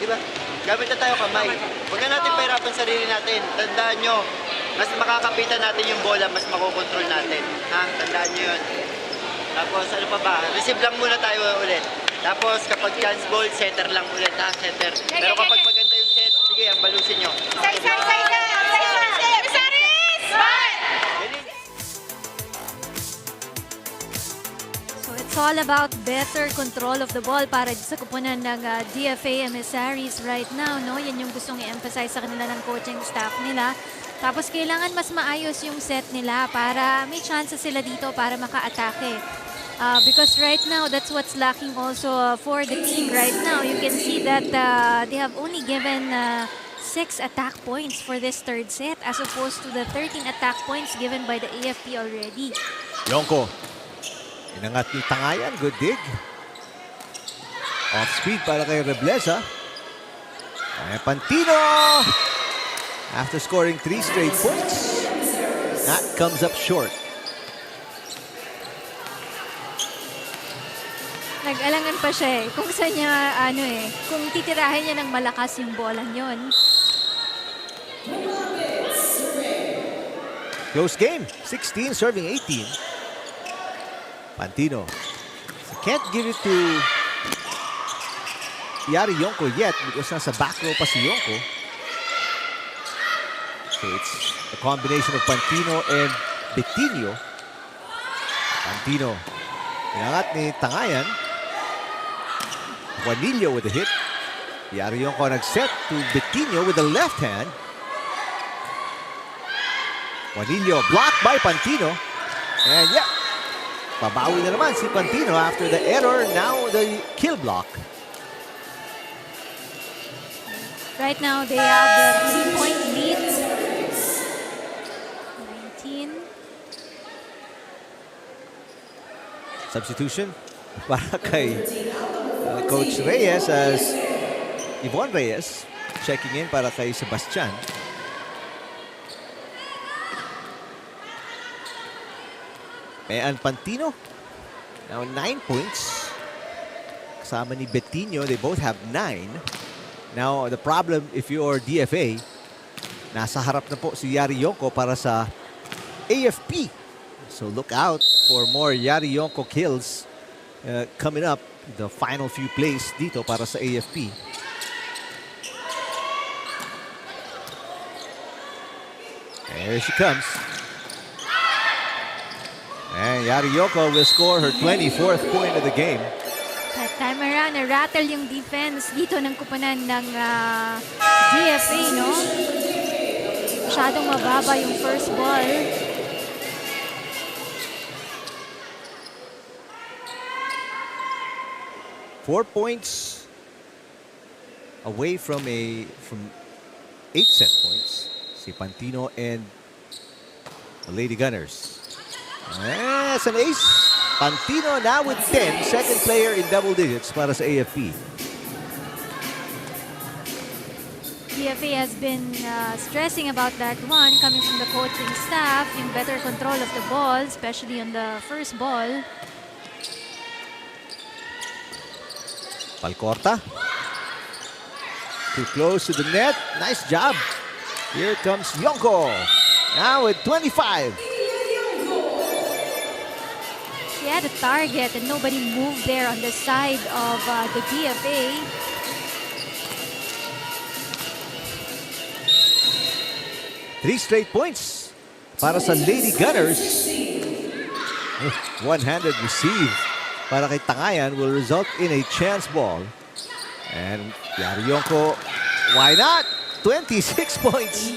Di ba? Gamit na tayo kamay. Huwag na natin pahirapan sarili natin. Tandaan nyo, mas makakapitan natin yung bola, mas makokontrol natin. Ha? Tandaan nyo yun. Tapos ano pa ba? Receive lang muna tayo ulit. Tapos kapag chance ball, setter lang ulit, ha? Setter. Pero kapag maganda yung set, sige, ang balusin nyo. Emissaries! Bye! So it's all about better control of the ball para sa kupunan ng DFA Emissaries right now, no? Yan yung gustong i-emphasize sa kanila ng coaching staff nila. Tapos kailangan mas maayos yung set nila para may chance sila dito para maka-atake. Because right now, that's what's lacking also for the team right now. You can see that they have only given 6 attack points for this third set as opposed to the 13 attack points given by the AFP already. Yonko. Inangat ni Tangayan. Good dig. Off speed para kay Reblesa. Pantino. After scoring 3 straight points, that comes up short. Nag-alangan pa siya kung saan niya, kung titirahin niya ng malakas yung bolang yon. Close game. 16 serving 18. Pantino. He can't give it to Yari Yonko yet because nasa back row pa si Yonko. So it's a combination of Pantino and Betinho. Pantino. Inangat ni Tangayan. Juanillo with a hit. Yari Yonko nag-set to Betinho with the left hand. Juanillo blocked by Pantino. And yeah, pabawi na naman si Pantino after the error. Now the kill block. Right now, they have the 3-point lead. 19. Substitution para kay Coach Reyes as Yvonne Reyes checking in para kay Sebastian. And Pantino, now 9 points. Kasama ni Betinho, they both have 9. Now, the problem if you're DFA, nasa harap na po si Yari Yonko para sa AFP. So look out for more Yari Yonko kills coming up. The final few plays dito para sa AFP. There she comes. And Yari Yonko will score her 24th point of the game. That time around, na-rattle yung defense dito ng kupunan ng DFA, no? Masyadong mababa yung first ball. Four points away from 8 set points. Si Pantino and the Lady Gunners. That's an ace. Pantino now with 10. Second player in double digits para sa AFP. DFA has been stressing about that one coming from the coaching staff, yung better control of the ball, especially on the first ball. Palcorta. Too close to the net. Nice job. Here comes Yonko. Now with 25. She had a target and nobody moved there on the side of the DFA. Three straight points para sa Lady Gunners. One-handed receive para kay Tangayan will result in a chance ball. And Yari Yonko, why not? 26 points.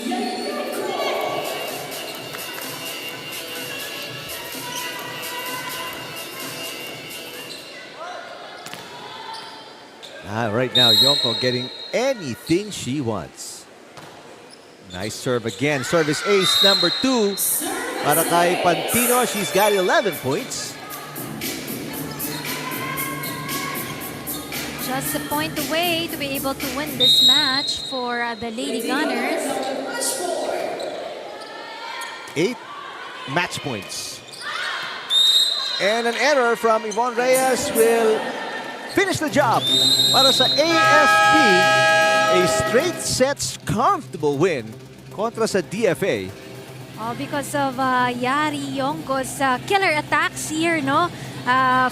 Right now, Yonko getting anything she wants. Nice serve again. Service ace number 2 para kay Pantino. She's got 11 points. Just a point away to be able to win this match for the Lady Gunners. 8 match points. And an error from Yvonne Reyes will finish the job para sa AFP. A straight sets comfortable win kontra sa DFA. Because of Yari Yonko's killer attacks here, no?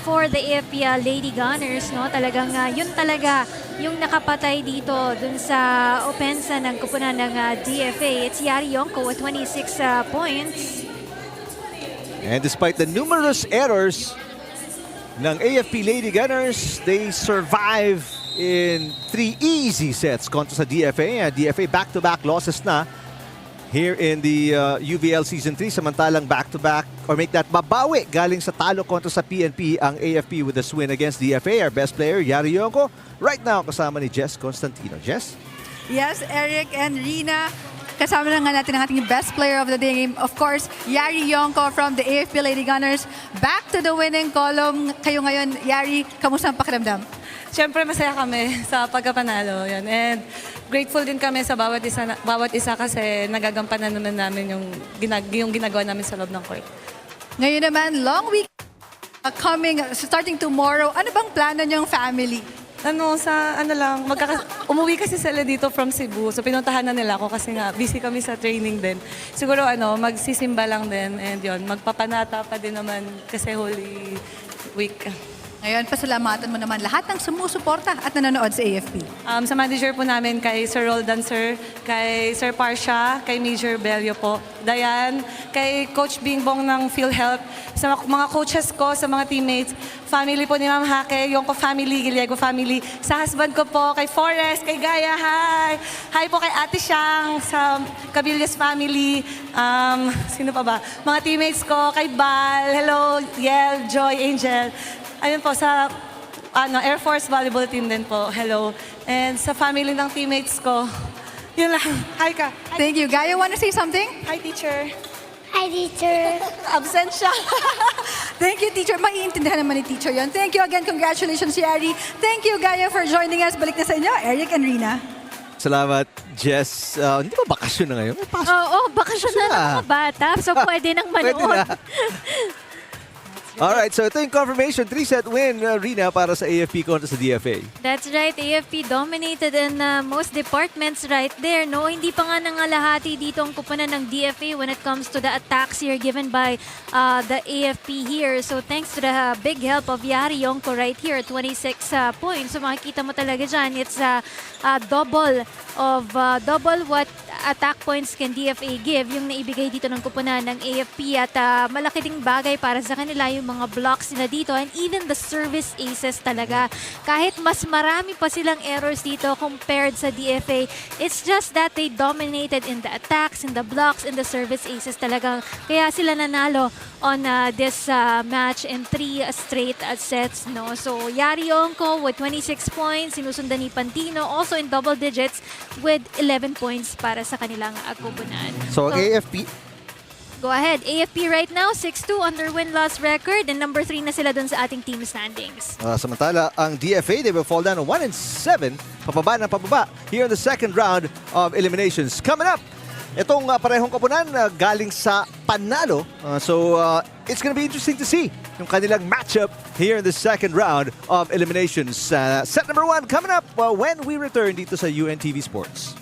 For the AFP Lady Gunners, no? Talagang yun talaga yung nakapatay dito dun sa opensa ng kupunan ng DFA. It's Yari Yonko with 26 points. And despite the numerous errors ng AFP Lady Gunners, they survive in 3 easy sets kontra sa DFA. DFA back-to-back losses na here in the UVL Season 3. Samantalang back-to-back or make that babawi galing sa talo kontra sa PNP ang AFP with this win against DFA. Our best player, Yari Yonko, right now kasama ni Jess Constantino. Jess? Yes, Eric and Rina. Kasama na nga natin ang ating best player of the game. Of course, Yari Yonko from the AFP Lady Gunners. Back to the winning column. Kayo ngayon, Yari, kamusta ang pakiramdam? Siyempre masaya kami sa pagkapanalo. Yun. And grateful din kami sa bawat isa kasi nagagampanan naman namin yung ginagawa namin sa loob ng court. Ngayon naman, long week. Starting tomorrow, ano bang plano niyong family? Umuwi kasi sila dito from Cebu. So pinuntahan na nila ako kasi nga busy kami sa training din. Siguro magsisimba lang din and yon magpapanata pa din naman kasi Holy Week. Ngayon, pasalamatan mo naman lahat ng sumusuporta at nanonood sa AFP. Sa manager po namin, kay Sir Roldan Sir, kay Sir Parsha, kay Major Bello po, Dayan, kay Coach Bingbong ng PhilHealth, sa mga coaches ko, sa mga teammates, family po ni Ma'am Hake, Yongko family, Giliego family, sa husband ko po, kay Forrest, kay Gaya, hi! Hi po kay Ate Siang, sa Cabillas family, sino pa ba? Mga teammates ko, kay Bal, hello, Yel, Joy, Angel, ayun po, sa Air Force Volleyball team din po. Hello. And sa family ng teammates ko, yun lang. Hi ka. Thank you. Gaya, wanna say something? Hi, teacher. Hi, teacher. Absent siya. Thank you, teacher. Maiintindihan naman ni teacher yon. Thank you again. Congratulations, Yari. Thank you, Gaya, for joining us. Balik na sa inyo, Eric and Rina. Salamat, Jess. Hindi ba bakasyon na ngayon? May pasok. Oo, bakasyon na ng mga bata. So pwede nang Pwede manood. na. Alright, so ito yung confirmation. 3-set win, Rina, para sa AFP kontra sa DFA. That's right. AFP dominated in most departments right there. No, hindi pa nga nangalahati dito ang kupunan ng DFA when it comes to the attacks here given by the AFP here. So thanks to the big help of Yari Yongko right here, 26 points. So makikita mo talaga dyan, it's double what attack points can DFA give yung naibigay dito ng kupunan ng AFP at malaki ding bagay para sa kanila yung mga blocks nila dito and even the service aces talaga. Kahit mas marami pa silang errors dito compared sa DFA, it's just that they dominated in the attacks, in the blocks, in the service aces talagang. Kaya sila nanalo on this match in 3 straight sets. No? So Yari Yongko with 26 points, sinusundan ni Pantino also in double digits with 11 points para sa kanilang kupunan. So, ang AFP, Go ahead. AFP right now, 6-2 on their win-loss record and number 3 na sila dun sa ating team standings. samantala, ang DFA, they will fall down to 1-7, pababa ng pababa here in the second round of eliminations. Coming up, itong parehong kapunan galing sa panalo. So, it's gonna be interesting to see yung kanilang matchup here in the second round of eliminations. Set number 1 coming up when we return dito sa UNTV Sports.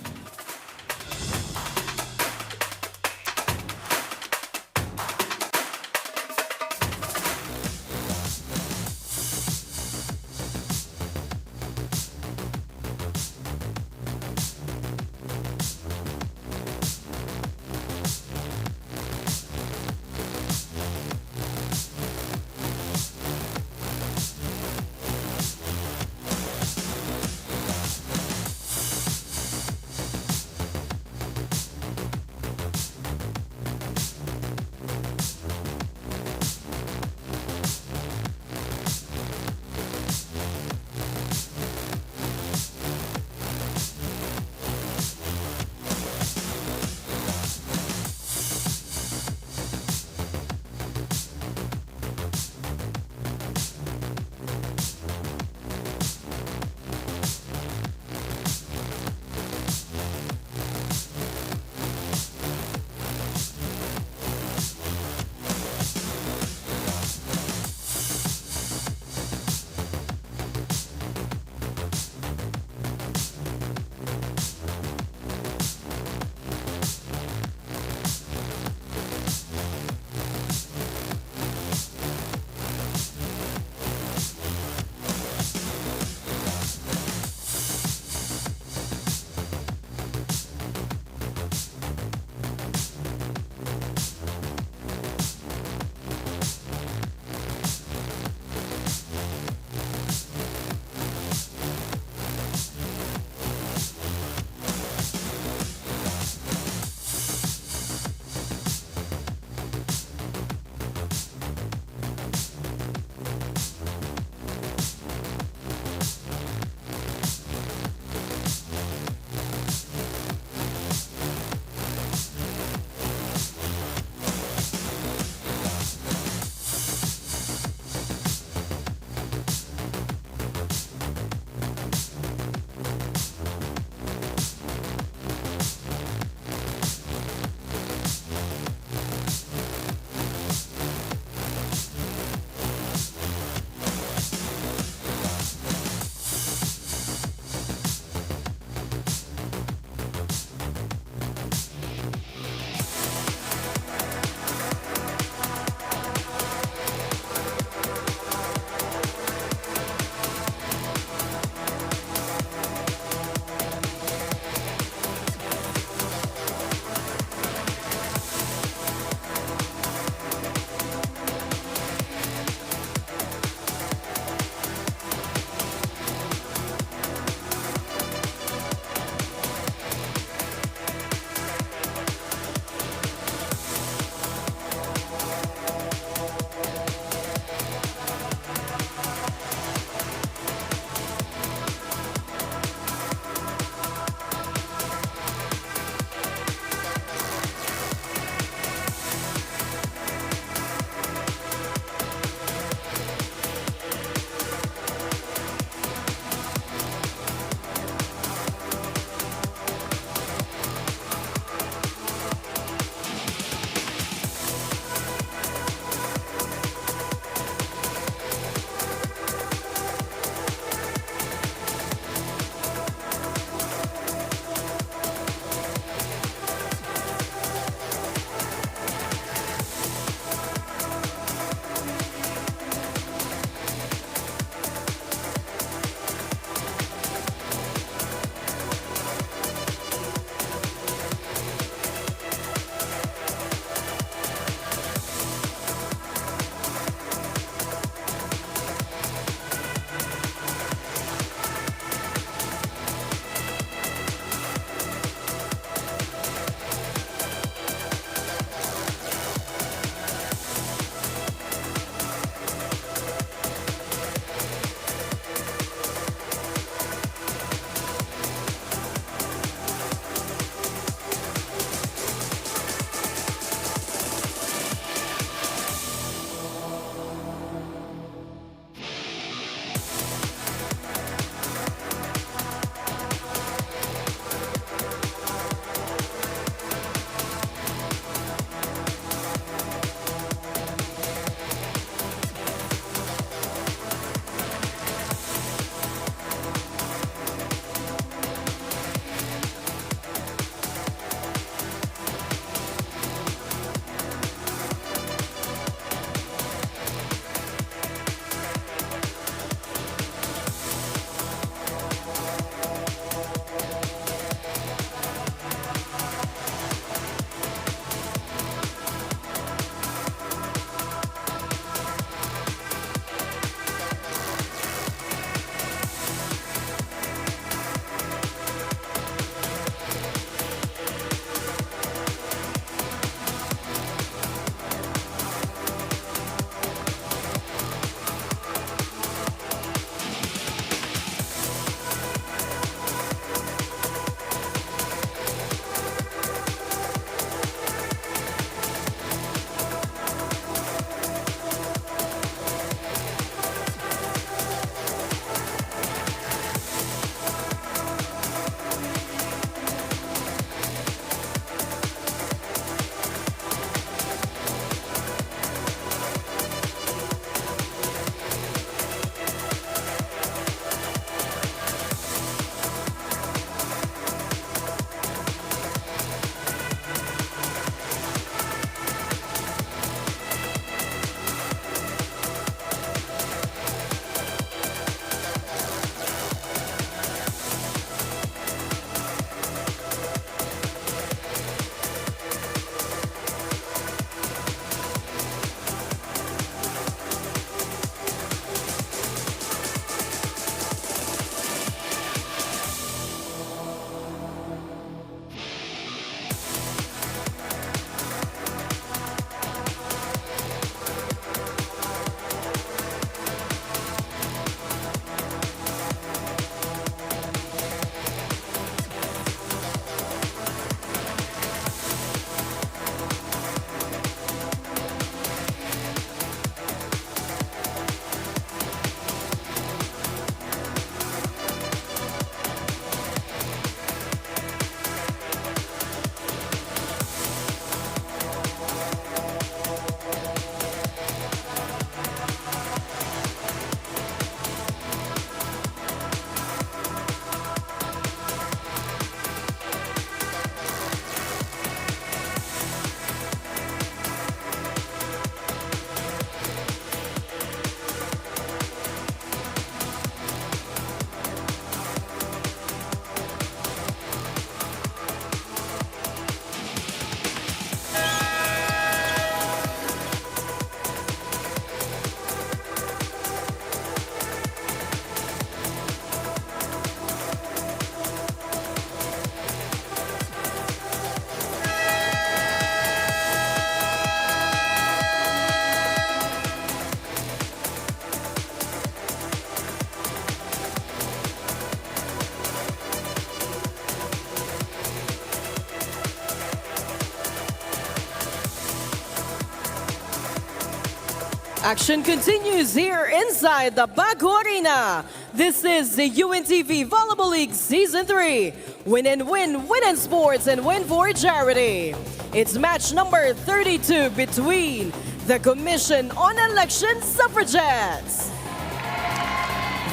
Action continues here inside the Paco Arena. This is the UNTV Volleyball League Season 3. Win and win, win in sports, and win for charity. It's match number 32 between the Commission on Election Suffragettes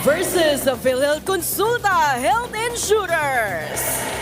versus the Philippine Konsulta Health Insurers.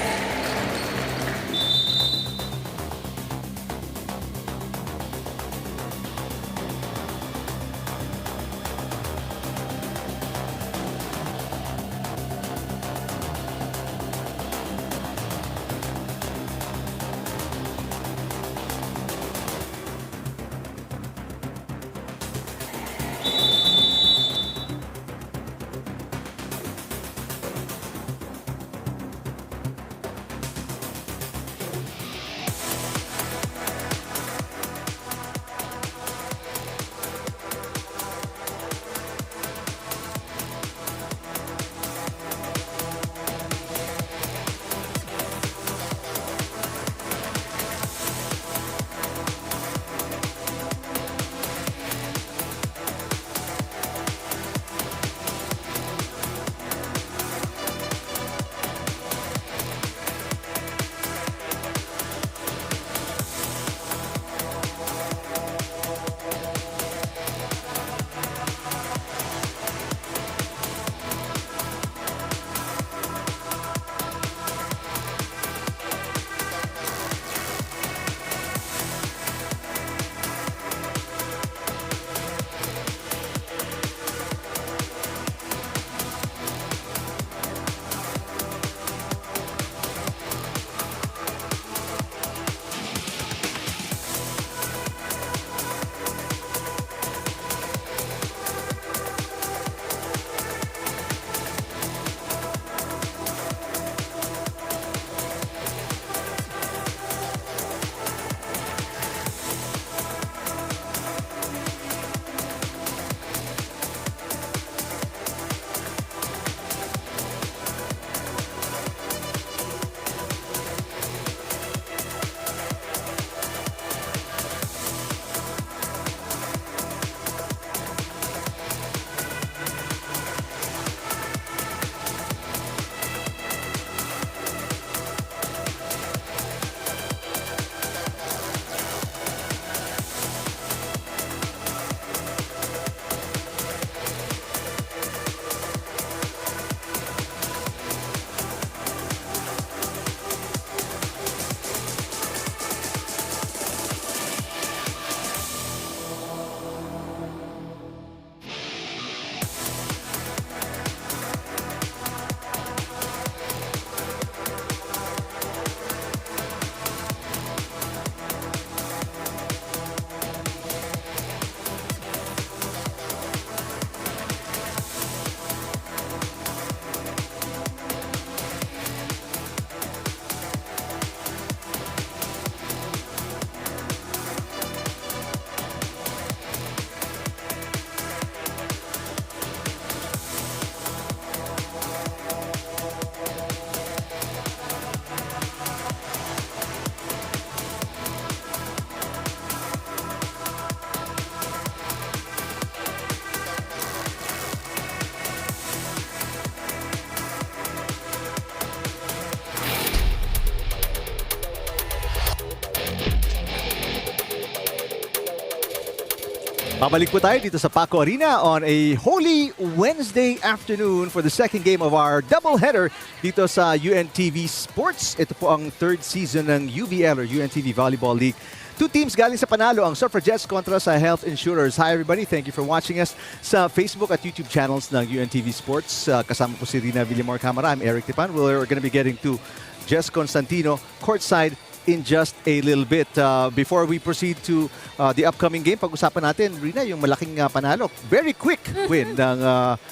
Babalik po tayo dito sa Paco Arena on a Holy Wednesday afternoon for the second game of our doubleheader dito sa UNTV Sports. Ito po ang third season ng UVL or UNTV Volleyball League. Two teams galing sa panalo, ang Suffragettes kontra sa Health Insurers. Hi everybody, thank you for watching us sa Facebook at YouTube channels ng UNTV Sports. Kasama po si Rina Villamor Camara. I'm Eric Tipan. We're going to be getting to Jess Constantino courtside in just a little bit. Before we proceed to the upcoming game, pag-usapan natin, Rina, yung malaking panalo. Very quick win ng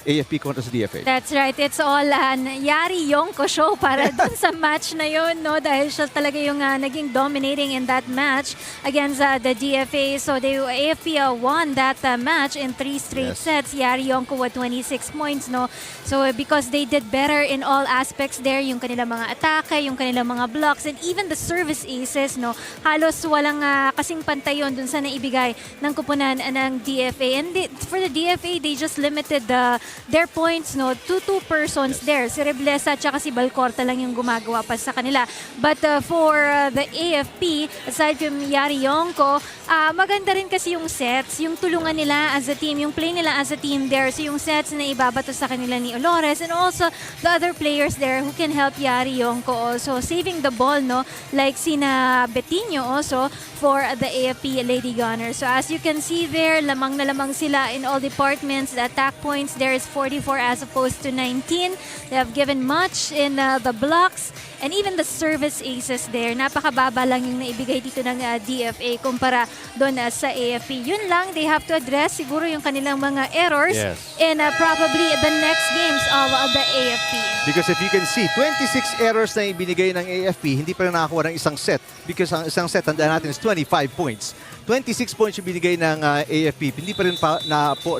AFP kontra sa DFA. That's right. It's all Yari Yonko show para dun sa match na yun, no? Dahil siya talaga yung naging dominating in that match against the DFA. So the AFP won that match in 3 straight sets. Yari Yonko with 26 points, no? So because they did better in all aspects there, yung kanilang mga atake, yung kanilang mga blocks, and even the services service aces, no? Halos walang kasing pantay yun dun sa naibigay ng kupunan ng DFA. And for the DFA, they just limited their points, no, to 2 persons there. Si Reblesa at saka si Balcorta lang yung gumagawa pa sa kanila. But for the AFP, aside from Yari Yonko, maganda rin kasi yung sets, yung tulungan nila as a team, yung play nila as a team there. So yung sets na ibabato sa kanila ni Olores, and also the other players there who can help Yari Yonko also saving the ball, no? Like sina Betinho also for the AFP Lady Gunner. So as you can see there, lamang na lamang sila in all departments. The attack points there is 44 as opposed to 19. They have given much in the blocks and even the service aces there. Napakababa lang yung naibigay dito ng DFA kumpara doon sa AFP. Yun lang, they have to address siguro yung kanilang mga errors in probably the next games of the AFP. Because if you can see, 26 errors na ibinigay ng AFP, hindi pa rin nakakuha ng isang set. Because ang isang set, tandaan natin, is 25 points. 26 points yung binigay ng AFP. Hindi pa rin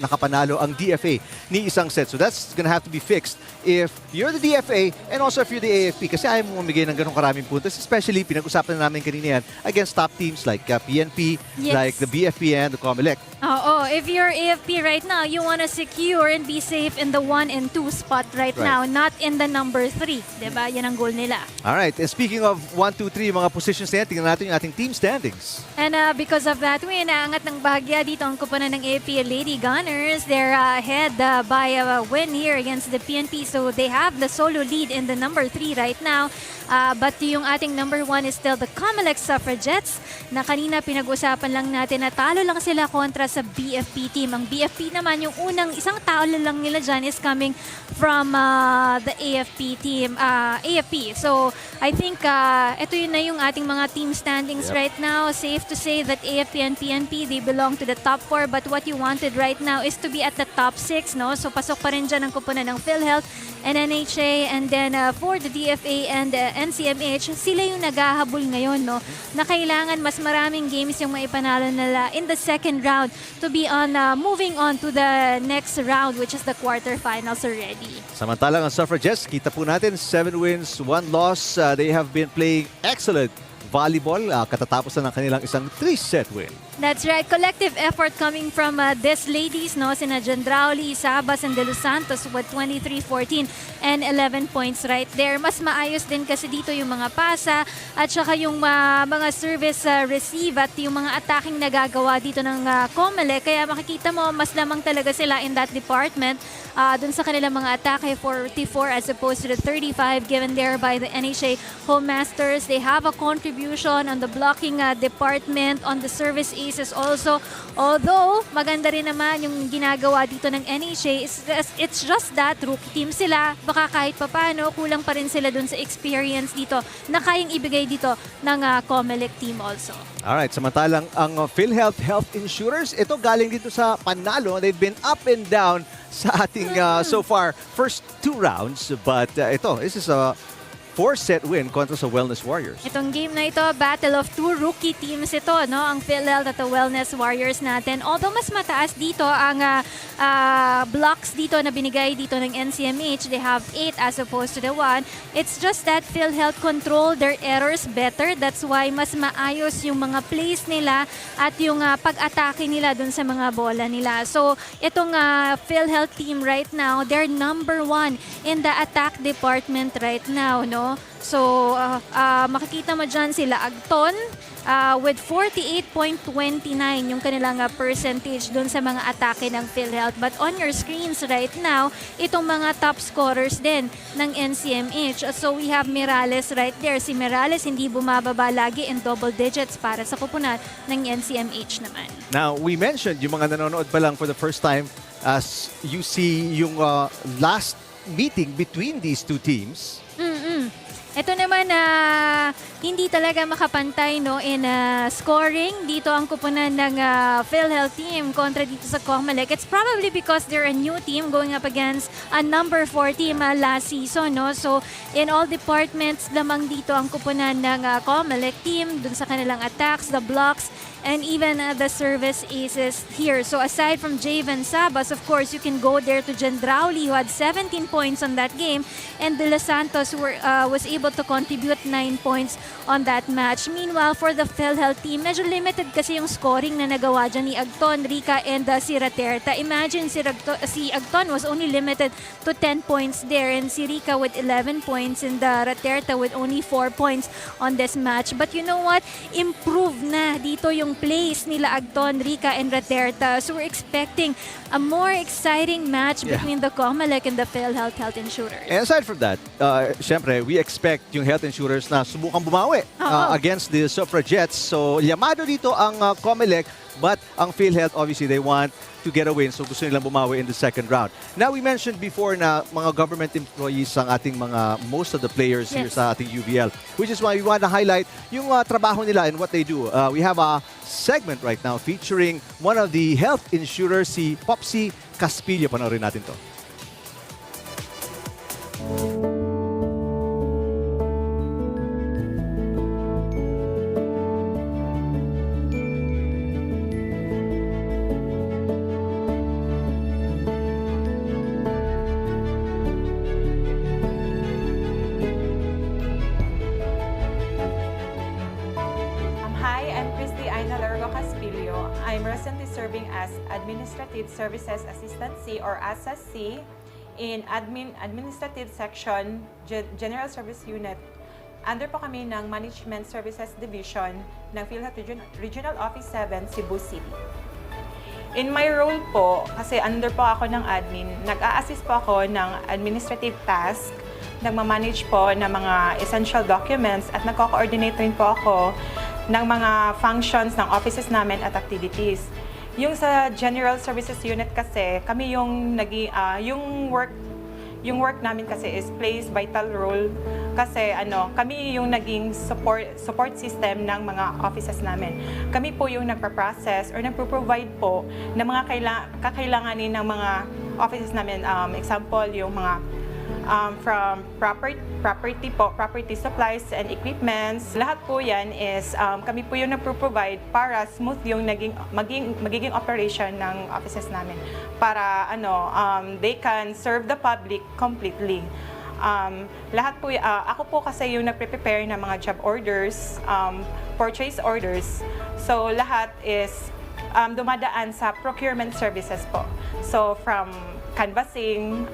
nakapanalo ang DFA ni isang set. So that's gonna have to be fixed if you're the DFA and also if you're the AFP. Kasi ayaw mo mamigay ng ganong karaming puntos. Especially, pinag-usapan na namin kanina yan, against top teams like PNP, like the BFP and the COMELEC. Oh, if you're AFP right now, you want to secure and be safe in the 1 and 2 spot right now, not in the number 3. Diba? Yan ang goal nila. Alright, and speaking of 1, 2, 3, mga positions na yan, tingnan natin yung ating team standings. And because of that win, naangat ng bahagya dito ang kupunan ng AFP Lady Gunners. They're ahead by a win here against the PNP. So they have the solo lead in the number 3 right now. But yung ating number 1 is still the COMELEC Suffragettes na kanina pinag-usapan lang natin na talo lang sila kontra sa BFP team. Ang BFP naman, yung unang isang talo lang nila dyan is coming from the AFP team. AFP. So I think ito yun na yung ating mga team standings right now. Safe to say that AFP and PNP, they belong to the top 4. But what you wanted right now is to be at the top 6. No? So pasok pa rin dyan ang kupunan ng PhilHealth and NHA. And then for the DFA and NCMH, sila yung naghahabol ngayon, no? Na kailangan mas maraming games yung maipanalo nila in the second round to be on moving on to the next round, which is the quarterfinals already. Samantalang ang Suffragettes, kita po natin, 7 wins, 1 loss. They have been playing excellent volleyball. Katatapos na ng kanilang isang 3-set win. That's right. Collective effort coming from these ladies, no? Sina Jandrauli, Sabas, and De Los Santos with 23-14 and 11 points right there. Mas maayos din kasi dito yung mga pasa at saka yung mga service receive at yung mga attacking nagagawa dito ng COMELEC. Kaya makikita mo, mas lamang talaga sila in that department. Dun sa kanilang mga atake, 44 as opposed to the 35 given there by the NHA Home Masters. They have a contribution on the blocking department, on the service aces also. Although, maganda rin naman yung ginagawa dito ng NHA. It's just that, rookie team sila. Baka kahit papano, kulang pa rin sila dun sa experience dito na kayang ibigay dito ng COMELEC team also. Alright, samantalang ang PhilHealth Health Insurers, ito galing dito sa panalo. They've been up and down sa ating so far first 2 rounds. But this is a 4-set win kontra sa Wellness Warriors. Itong game na ito, battle of 2 rookie teams ito, no? Ang PhilHealth at the Wellness Warriors natin. Although mas mataas dito ang blocks dito na binigay dito ng NCMH, they have 8 as opposed to the 1. It's just that PhilHealth control their errors better. That's why mas maayos yung mga plays nila at yung pag-atake nila dun sa mga bola nila. So, itong PhilHealth team right now, they're number 1 in the attack department right now, no? So, makikita mo dyan sila Agton with 48.29 yung kanilang percentage dun sa mga atake ng PhilHealth. But on your screens right now, itong mga top scorers din ng NCMH. So, we have Mirales right there. Si Mirales hindi bumababa lagi in double digits para sa kupunan ng NCMH naman. Now, we mentioned yung mga nanonood pa lang for the first time as you see yung last meeting between these 2 teams. Ito naman hindi talaga makapantay, no, in scoring. Dito ang kupunan ng PhilHealth team kontra dito sa COMELEC. It's probably because they're a new team going up against a number 4 team last season, no? So in all departments lamang dito ang kupunan ng COMELEC team dun sa kanilang attacks, the blocks, and even the service aces here. So aside from Javen Sabas, of course, you can go there to Jendrauli, who had 17 points on that game, and De Los Santos, who was able to contribute 9 points on that match. Meanwhile, for the PhilHealth team, medyo limited kasi yung scoring na nagawa dyan ni Agton, Rica, and si Raterta. Imagine si Agton was only limited to 10 points there, and si Rica with 11 points, and Raterta with only 4 points on this match. But you know what? Improve na dito yung plays nila Agton, Rica, and Raterta. So we're expecting a more exciting match between the COMELEC and the PhilHealth Health Insurers. And aside from that, syempre, we expect yung Health Insurers na subukang bumawi against the Suffragettes. So, llamado dito ang COMELEC, but ang PhilHealth, obviously, they want to get a win. So, gusto nilang bumawi in the second round. Now, we mentioned before na mga government employees ang ating most of the players here sa ating UVL, which is why we want to highlight yung trabaho nila and what they do. We have a segment right now featuring one of the health insurers, si Popsy Caspillo. Panoorin natin to. I'm recently serving as Administrative Services Assistant C or ASA C in Administrative Section, General Service Unit. Under po kami ng Management Services Division ng PhilHealth Regional Office 7, Cebu City. In my role po, kasi under po ako ng admin, nag-a-assist po ako ng administrative task, nagmamanage po ng mga essential documents at nagko-coordinate rin po ako ng mga functions ng offices namin at activities. Yung sa General Services Unit kasi, kami yung yung work namin kasi is plays vital role kasi kami yung naging support system ng mga offices namin. Kami po yung nagpa-process or nagpo-provide po ng mga kakailanganin ng mga offices namin. Example, yung mga from property supplies and equipments. Lahat po yan is kami po yung nagpo-provide para smooth yung magiging operation ng offices namin para they can serve the public completely. Lahat po, ako po kasi yung nagpe-prepare ng mga job orders, purchase orders. So lahat is dumadaan sa procurement services po. So from canvassing,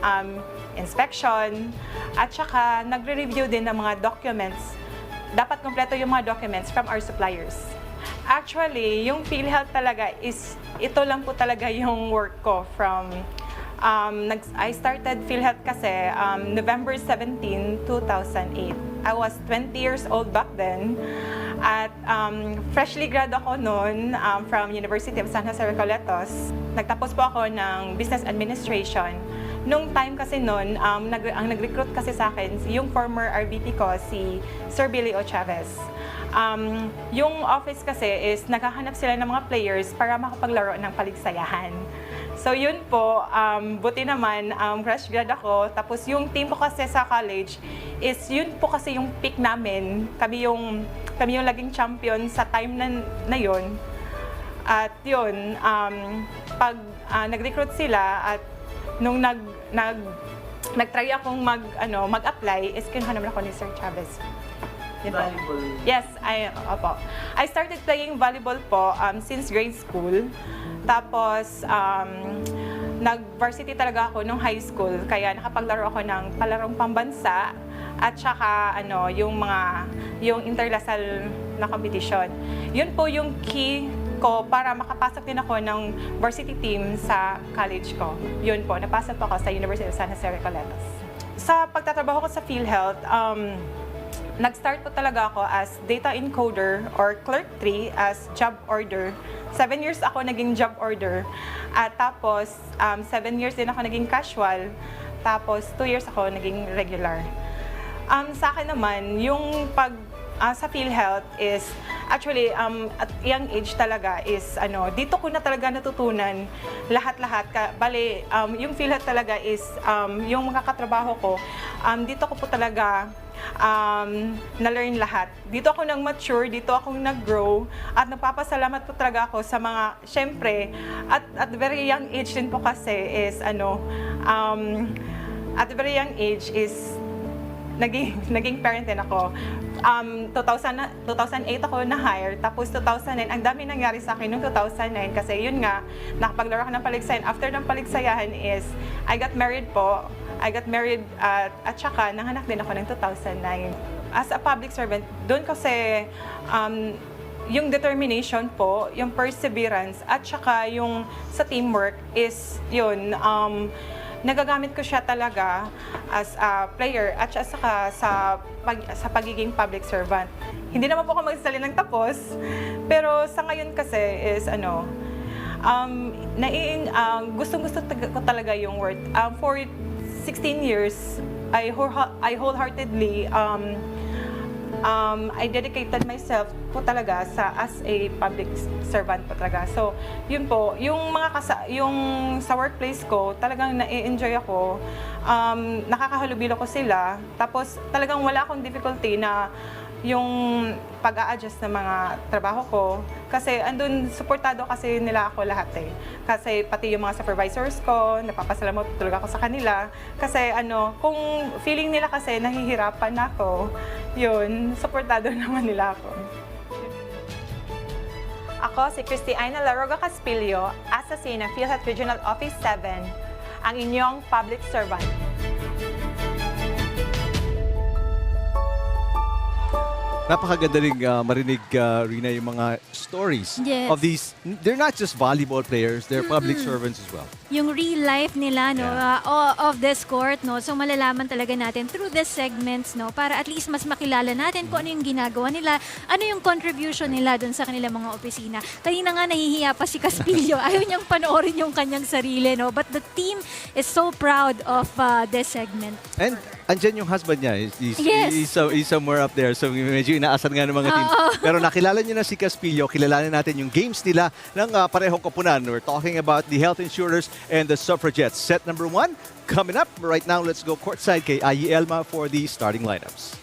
inspection, at saka nagre-review din ng mga documents. Dapat kompleto yung mga documents from our suppliers. Actually, yung PhilHealth talaga is, ito lang po talaga yung work ko from, I started PhilHealth kasi November 17, 2008. I was 20 years old back then. At freshly grad ako noon from University of San Jose Recoletos. Nagtapos po ako ng Business Administration. Nung time kasi noon, ang nag-recruit kasi sa akin, yung former RVP ko, si Sir Billy O. Chavez. Yung office kasi is naghahanap sila ng mga players para makapaglaro ng paligsayahan. So yun po, buti naman, fresh grad ako. Tapos yung team ko kasi sa college is yun po kasi yung peak namin. Kami yung laging champion sa time na yun. At yun, pag nag-recruit sila at nung nag-try akong mag-apply, is kinuha naman ako ni Sir Chavez. Volleyball? Yes, opo. I started playing volleyball po since grade school. Tapos, nag-varsity talaga ako nung high school. Kaya nakapaglaro ako ng palarong pambansa at saka yung interlasal na competition. Yun po yung key ko para makapasok din ako ng varsity team sa college ko. Yun po, napasok po ako sa University of San Jose Recoletos. Sa pagtatrabaho ko sa PhilHealth, nag-start po talaga ako as data encoder or clerk 3 as job order. 7 years ako naging job order. At tapos, 7 years din ako naging casual. Tapos, 2 years ako naging regular. Sa akin naman, yung sa PhilHealth is, actually, at young age talaga is, dito ko na talaga natutunan lahat-lahat. Bale, yung PhilHealth talaga is, yung mga katrabaho ko, dito ko po talaga na-learn lahat. Dito ako nag-mature, dito ako nag-grow, at nagpapasalamat po talaga ako sa mga, syempre, at very young age din po kasi is, at very young age is, naging parent din ako. 2008 ako na-hire, tapos 2009, ang dami nangyari sa akin noong 2009 kasi yun nga, nakapaglaro ako ng paligsayan. After ng paligsayahan is, I got married po. At saka nanganak din ako ng 2009. As a public servant, doon kasi yung determination po, yung perseverance, at saka yung sa teamwork is yun, nagagamit ko siya talaga as a player at saka sa pagiging public servant. Hindi naman po ako magsali ng tapos, pero sa ngayon kasi is gustong-gusto ko talaga yung work. For 16 years, I wholeheartedly I dedicated myself po talaga as a public servant po talaga. So, yun po, yung sa workplace ko, talagang na-enjoy ako. Nakakahalubilo ko sila. Tapos, talagang wala akong difficulty na yung pag-a-adjust ng mga trabaho ko. Kasi andun, suportado kasi nila ako lahat eh. Kasi pati yung mga supervisors ko, napapasalamat talaga ako sa kanila. Kasi kung feeling nila kasi nahihirapan ako, yun, suportado naman nila ako. Ako si Cristiana Laroga Caspilio, Assassin ng PhilHealth Regional Office 7, ang inyong public servant. Napakaganda rin marinig, Rina, yung mga stories Yes. of these. They're not just volleyball players, they're public servants as well. Yung real life nila no Yeah. of this court no, so malalaman talaga natin through the segments no, para at least mas makilala natin kung ano yung ginagawa nila, ano yung contribution nila dun sa kanilang mga opisina. Kanina nga nahihiya pa si Caspillo, ayaw niyang panoorin yung kanyang sarili no, but the team is so proud of this segment. And andyan yung husband niya. Yes. He's somewhere up there. So medyo inaasan nga ng mga teams. Pero nakilala niyo na si Caspillo. Kilalanin natin yung games nila ng parehong koponan. We're talking about the Health Insurers and the Suffragettes. Set number 1 coming up. Right now, let's go courtside kay Ayi Elma for the starting lineups.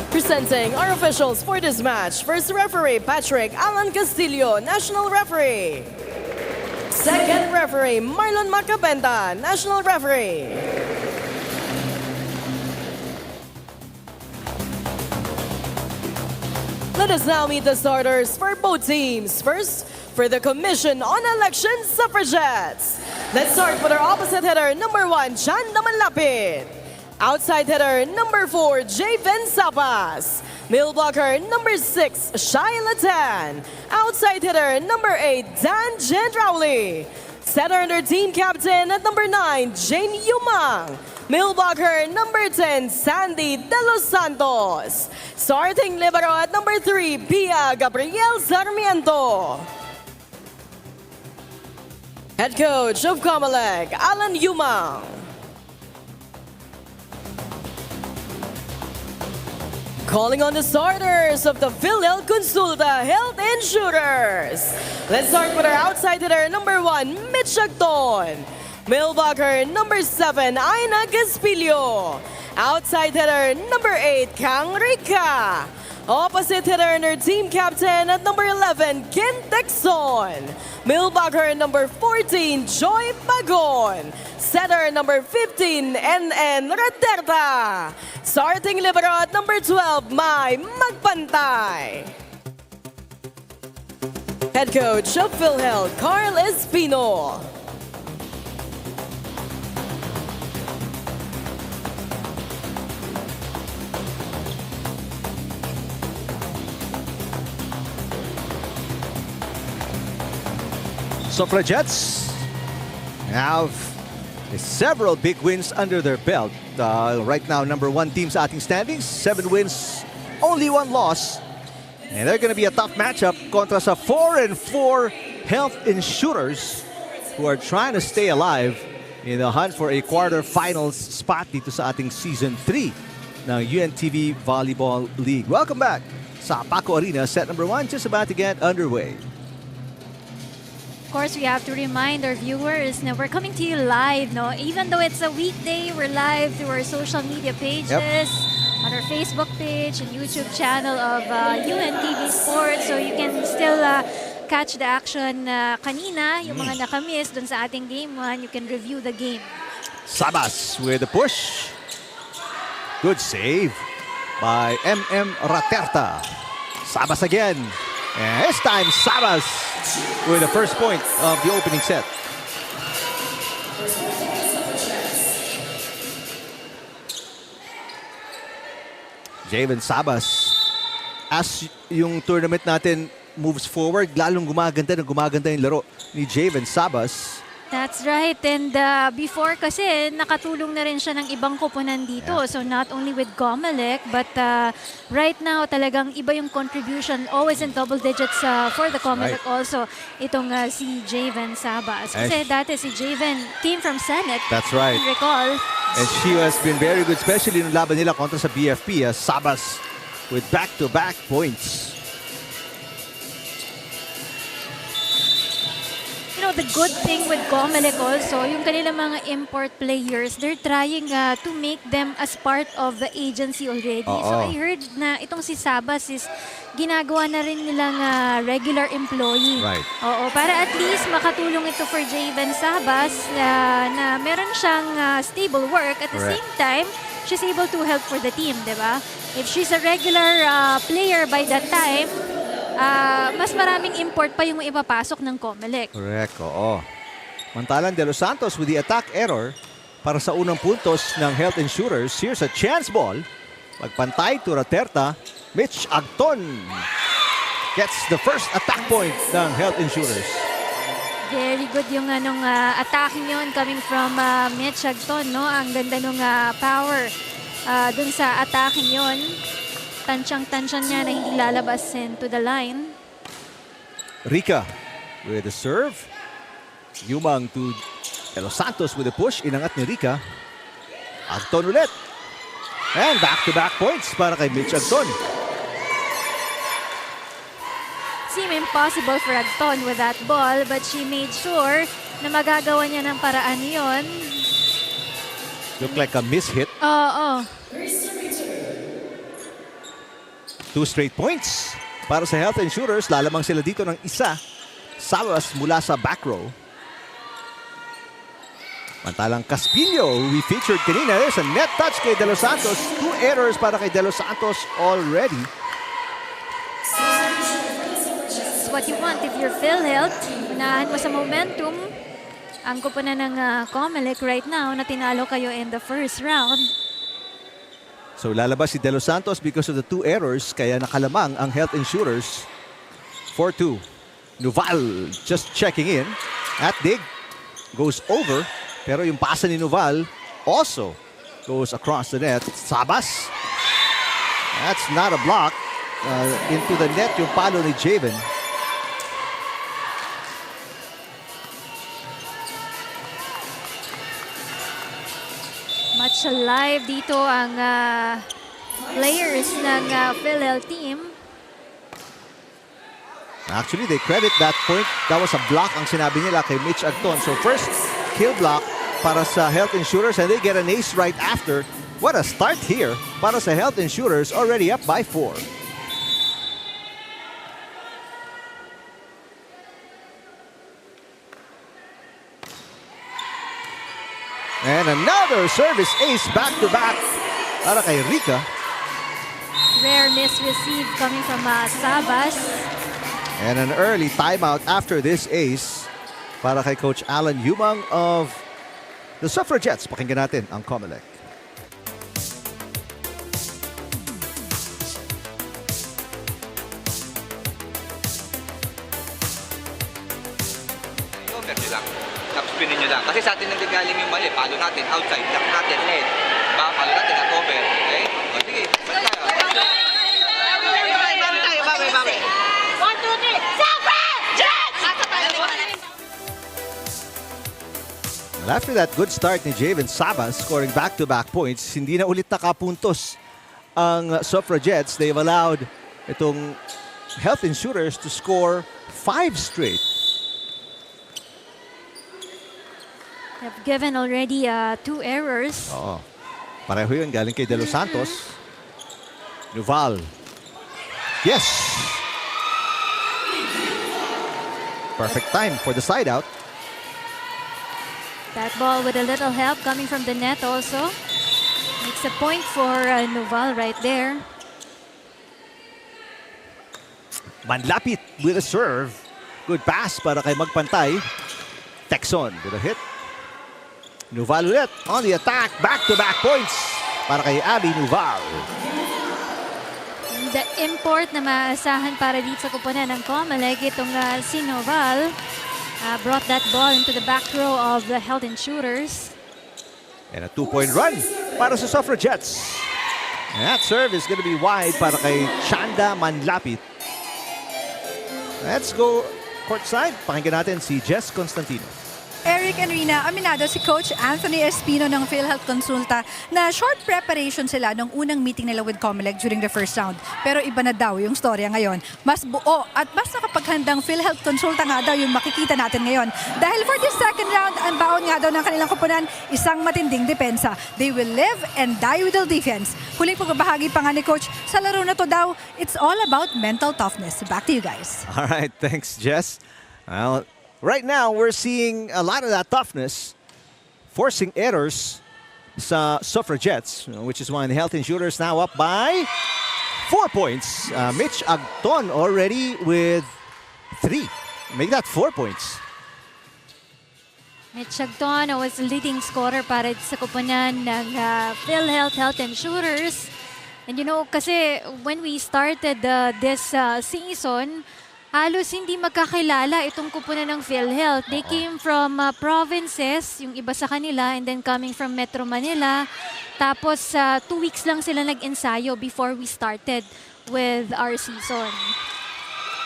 Presenting our officials for this match. First referee, Patrick Alan Castillo, National Referee. Second referee, Marlon Macabenda, National Referee. Let us now meet the starters for both teams. First, for the Commission on Elections, Suffragettes. Let's start with our opposite hitter, number 1, Jan Damanlapit. Outside hitter, number 4, Javen Sapas. Middle blocker, number 6, Shai Latan. Outside hitter, number 8, Dan Jendrauli. Setter under team captain at number 9, Jane Yumang. Middle blocker, number 10, Sandy De Los Santos. Starting libero at number 3, Pia Gabriel Sarmiento. Head coach of COMELEC, Alan Yumang. Calling on the starters of the PhilHealth Konsulta Health Insurers. Let's start with our outside hitter, number 1, Mitch Agton. Middle blocker, number 7, Aina Gaspilio. Outside hitter, number 8, Kang Rica. Opposite hitter and her team captain at number 11, Ken Texon. Middle blocker, number 14, Joy Pagon. Setter, number 15, NN Raterta. Starting libero at number 12, Mai Magpantay. Head coach of PhilHealth, Carl Espino. Suffragettes have several big wins under their belt. Right now, number 1 team sa ating standings, 7 wins, only 1 loss. And they're going to be a tough matchup kontra sa 4-4 Health Insurers who are trying to stay alive in the hunt for a quarterfinals spot dito sa ating Season 3 ng UNTV Volleyball League. Welcome back sa Paco Arena. Set number 1 just about to get underway. Of course, we have to remind our viewers na we're coming to you live, no? Even though it's a weekday, we're live through our social media pages, on our Facebook page and YouTube channel of UNTV Sports. So you can still catch the action kanina, yung mga nakamiss dun sa ating game 1. You can review the game. Sabas with the push. Good save by MM Raterta. Sabas again. And this time, Sabas with the first point of the opening set. Javen Sabas. As yung tournament natin moves forward, lalong gumaganda yung laro ni Javen Sabas. That's right. And before kasi, nakatulong na rin siya ng ibang koponan dito. Yeah. So not only with COMELEC, but right now talagang iba yung contribution. Always in double digits for the COMELEC also. Itong si Javen Sabas. Kasi dati si Javen came from Senate. That's right. If you recall. And she has been very good, especially nung laban nila kontra sa BFP. Sabas with back-to-back points. You know, the good thing with COMELEC also, yung kanilang mga import players, they're trying to make them as part of the agency already. So I heard na itong si Sabas is ginagawa na rin nilang regular employee. Right. Oo, para at least makatulong ito for Javen Sabas na meron siyang stable work. At the same time, she's able to help for the team, di ba? If she's a regular player by that time, mas maraming import pa yung ipapasok ng COMELEC. Correct, oo. Mantalan De Los Santos with the attack error para sa unang puntos ng Health Insurers. Here's a chance ball. Pagpantay to Raterta. Mitch Agton gets the first attack point ng Health Insurers. Very good yung attacking yun coming from Mitch Agton, no? Ang ganda nung power dun sa attacking yun. Tansyang-tansyan niya na hindi lalabas into the line. Rica with the serve. Yumang to De Los Santos with the push. Inangat ni Rica. Agton ulit. And back-to-back points para kay Mitch Agton. Seemed impossible for Agton with that ball, but she made sure na magagawa niya ng paraan yon. Look like a miss-hit. Oo. 2 straight points para sa Health Insurers. Lalamang sila dito ng isa. Sabas mula sa back row. Mantalang Caspillo, we featured kanina. There's a net touch kay De Los Santos. 2 errors para kay De Los Santos already. That's what you want if you're PhilHealth. Unahan mo sa momentum. Ang kupunan ng COMELEC right now na tinalo kayo in the first round. So lalabas si De Los Santos because of the 2 errors. Kaya nakalamang ang Health Insurers. 4-2. Nuval just checking in. At dig goes over. Pero yung pasa ni Nuval also goes across the net. Sabas. That's not a block. Into the net yung palo ni Javen. Much alive dito ang players ng PhilHealth team. Actually, they credit that point. That was a block ang sinabi nila kay Mitch Agton. So first kill block para sa Health Insurers and they get an ace right after. What a start here para sa Health Insurers, already up by 4. And another service ace back-to-back para kay Rica. Rare miss receive coming from Sabas. And an early timeout after this ace para kay Coach Alan Yumang of the Suffragettes. Pakinggan natin ang COMELEC. Tapos pinin nyo lang. Kasi sa atin nanggagaling yung mali. Palo natin outside, lock natin head. Palo natin na cover. Okay? O sige, balik tayo. Bawi. 1, 2, 3. Suffragettes! Well, after that good start ni Javen Sabas scoring back-to-back points, hindi na ulit nakapuntos ang Suffragettes. They've allowed itong Health Insurers to score 5 straight. They've given already 2 errors. Oo. Pareho yun, galing kay De Los Santos. Nuval. Yes! Perfect time for the side out. That ball with a little help coming from the net also. Makes a point for Nuval right there. Manlapit with a serve. Good pass para kay Magpantay. Texon with a hit. Nuval ulit on the attack. Back-to-back points para kay Abby Nuval. The import na maasahan para dito sa kupunan ng COMELEC, itong si Nuval, brought that ball into the back row of the Health Insurers. And a 2-point run para sa Suffragettes. And that serve is going to be wide para kay Chanda Manlapit. Let's go courtside. Pakinggan natin si Jess Constantino. Eric and Rina, aminado si Coach Anthony Espino ng PhilHealth Konsulta na short preparation sila nung unang meeting nila with COMELEC during the first round. Pero iba na daw yung storya ngayon. Mas buo at mas nakapaghandang PhilHealth Konsulta nga daw yung makikita natin ngayon. Dahil for this second round, ang baon nga daw ng kanilang kupunan, isang matinding depensa. They will live and die with the defense. Huling pagbabahagi pa nga ni Coach, sa laro na to daw, it's all about mental toughness. Back to you guys. All right, thanks, Jess. Well, right now, we're seeing a lot of that toughness, forcing errors sa Suffragettes, which is why the Health Insurers now up by 4 points. Mitch Agton already with 3. Make that 4 points. Mitch Agton was leading scorer para sa kupunan ng PhilHealth Health Insurers. And you know, kasi when we started this season, halos hindi magkakilala itong kupunan ng PhilHealth. They came from provinces, yung iba sa kanila, and then coming from Metro Manila. Tapos 2 weeks lang sila nag-ensayo before we started with our season.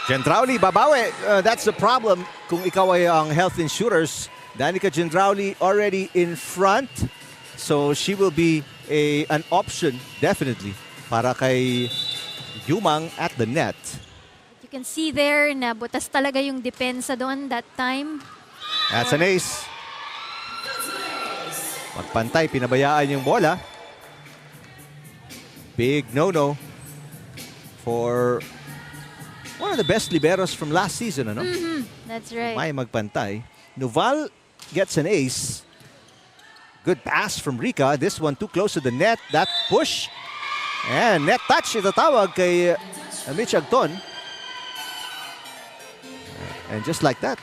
Gendrauli, babawi. That's the problem kung ikaw ay ang Health Insurers. Danica Gendrauli already in front. So she will be an option, definitely, para kay Yumang at the net. You can see there na butas talaga yung depensa doon that time. That's an ace. Magpantay, pinabayaan yung bola. Big no-no for one of the best liberos from last season, ano? That's right. May Magpantay. Nuval gets an ace. Good pass from Rica. This one too close to the net. That push. And net touch itatawag kay Mitch Agton. And just like that,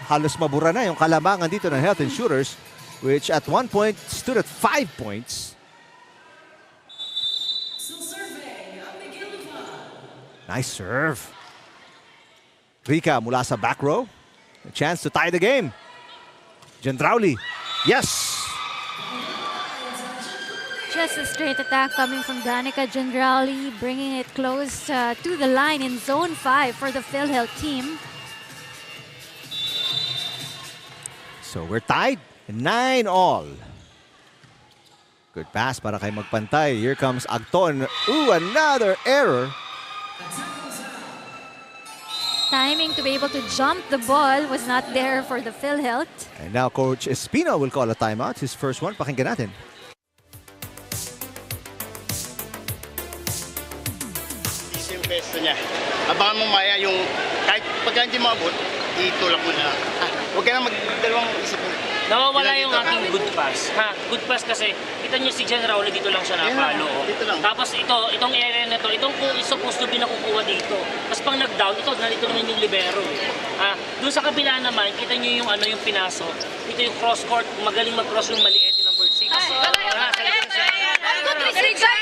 halos mabura na yung kalamangan dito ng Health Insurers, which at one point stood at 5 points. Nice serve. Rica mula sa back row. A chance to tie the game. Gendrauli. Yes! Just a straight attack coming from Danica Gendrauli, bringing it close to the line in Zone 5 for the PhilHealth team. So we're tied, 9-all. Good pass para kay Magpantay. Here comes Agton. Ooh, another error. Timing to be able to jump the ball was not there for the PhilHealth. And now Coach Espino will call a timeout. His first one, pakinggan natin. Easy yung pesto niya. Abangan mo maya yung kahit pagka hindi maabot, itulak mo na. Huwag ka na magdalawang isip mo. Nawawala yung aking good pass. Ha, good pass kasi kita niyo si Jen Raul dito lang siya napalo. Dito lang. Tapos itong area na to, itong supposed to be nakukuha dito. Tapos pang nag-down, nalito naman yung libero. Ha, doon sa kabila naman, kita niyo yung yung pinasok. Dito yung cross court, magaling mag-cross yung maliit, yung number 6. Kaya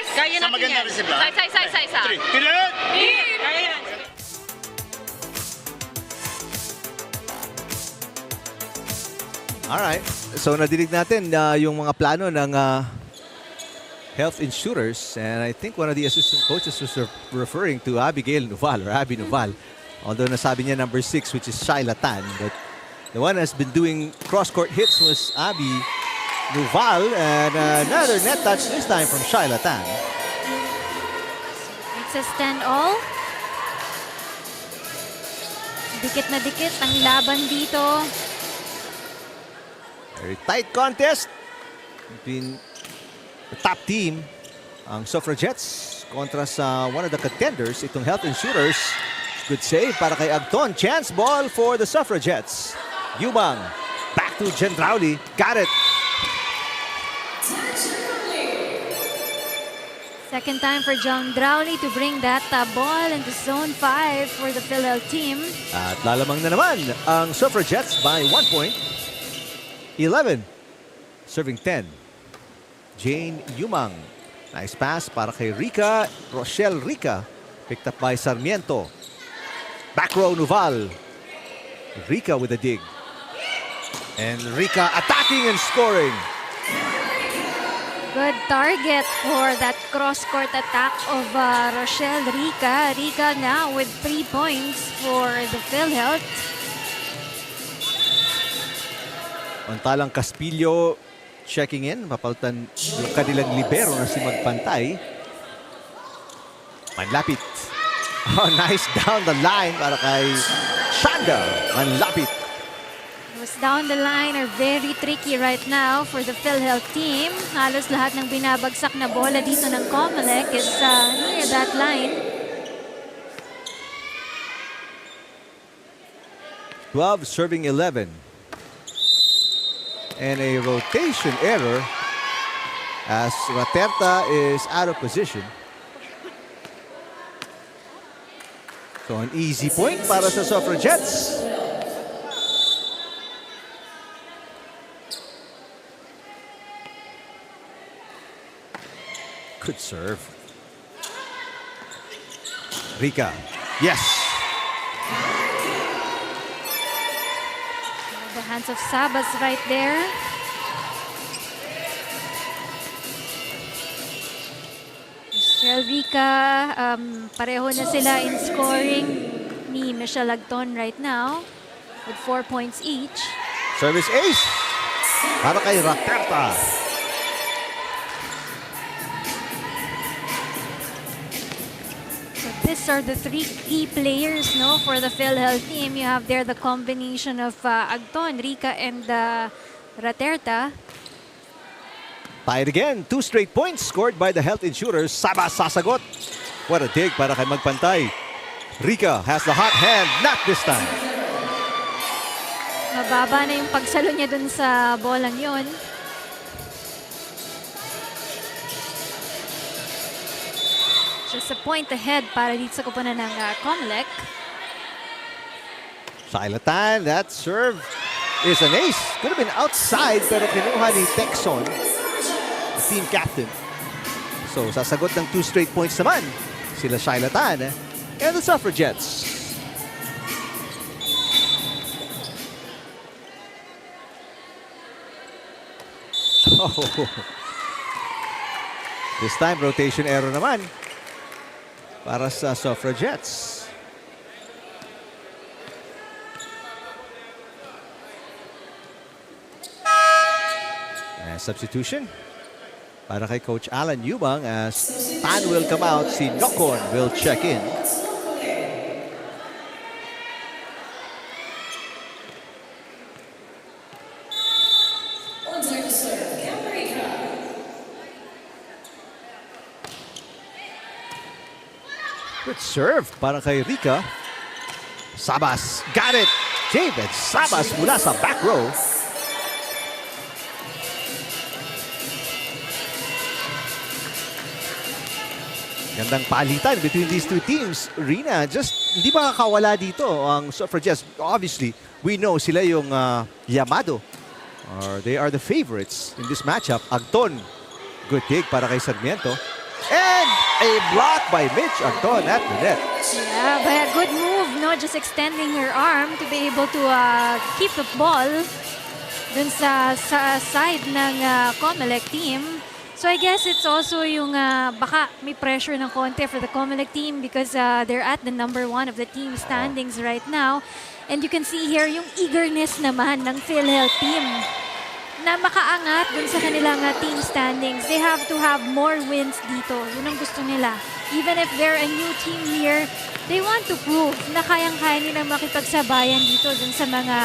Sa natin maganda yan. rin si Bla. Sa. 3. Pilit! Kaya yan. Alright. So nadinig natin yung mga plano ng Health Insurers. And I think one of the assistant coaches was referring to Abigail Nuval or Abby Nuval. Although nasabi niya number 6, which is Shyla Tan. But the one that's been doing cross-court hits was Abby Nuval. And another net touch this time from Shyla Tan. It's a stand all. Dikit na dikit ang laban dito. Very tight contest between the top team, ang Suffragettes, kontra sa one of the contenders, itong Health Insurers. Good save para kay Agton. Chance ball for the Suffragettes. Yumang, back to Gendrauli. Got it. Second time for John Drowley to bring that ball into zone 5 for the PhilHealth team. At lalamang na naman ang Suffragettes by 1 point. 11. Serving 10. Jane Yumang. Nice pass para kay Rica. Rochelle Rica. Picked up by Sarmiento. Back row Nuval. Rica with a dig. And Rica attacking and scoring. Good target for that cross-court attack of Rochelle Rica. Rica now with 3 points for the PhilHealth. Mantalang Caspillo checking in. Mapaltan yung kanilang libero na si Magpantay. Manlapit. Oh, nice down the line para kay Shanda. Manlapit. Those down the line are very tricky right now for the PhilHealth team. Halos lahat ng binabagsak na bola dito ng COMELEC is near that line. 12 serving 11. And a rotation error as Raterta is out of position. So an easy point para sa Suffragettes. Good serve. Rica. Yes. The hands of Sabas right there. Michelle Rica, pareho na sila in scoring ni Michelle Agton right now with 4 points each. Service ace para kay Raterta. These are the 3 key players, no, for the PhilHealth team. You have there the combination of Agton, Rica, and Raterta. Tied again. 2 straight points scored by the Health Insurers. Sabas sasagot. What a dig para kay Magpantay. Rica has the hot hand. Not this time. Mababa na yung pagsalo niya dun sa bolang yon. Just a point ahead para dito sa kupunan ng COMELEC. Silatan, that serve is an ace. Could have been outside pero kinuha ni Texon, the team captain. So sasagot ng 2 straight points naman sila Silatan and the Suffragettes. Oh. This time rotation error naman para sa Suffragettes. And substitution para kay Coach Alan Yubang as Tan will come out, si Nocon will check in. Good serve para kay Rica. Sabas, got it! David Sabas mula sa back row. Gandang palitan between these two teams. Rina, just hindi ba kakawala dito ang Suffragettes? Obviously, we know sila yung Yamado. Or they are the favorites in this matchup. Agton, good dig para kay Sarmiento. And a block by Mitch Agton at the net. Yeah, but a good move, no? Just extending her arm to be able to keep the ball dun sa side ng COMELEC team. So I guess it's also yung baka may pressure ng konti for the COMELEC team because they're at the #1 of the team standings right now. And you can see here yung eagerness naman ng PhilHealth team na makaangat dun sa kanilang team standings. They have to have more wins dito. Yun ang gusto nila. even if they're a new team here, they want to prove na kayang-kaya nilang makipagsabayan dito dun sa mga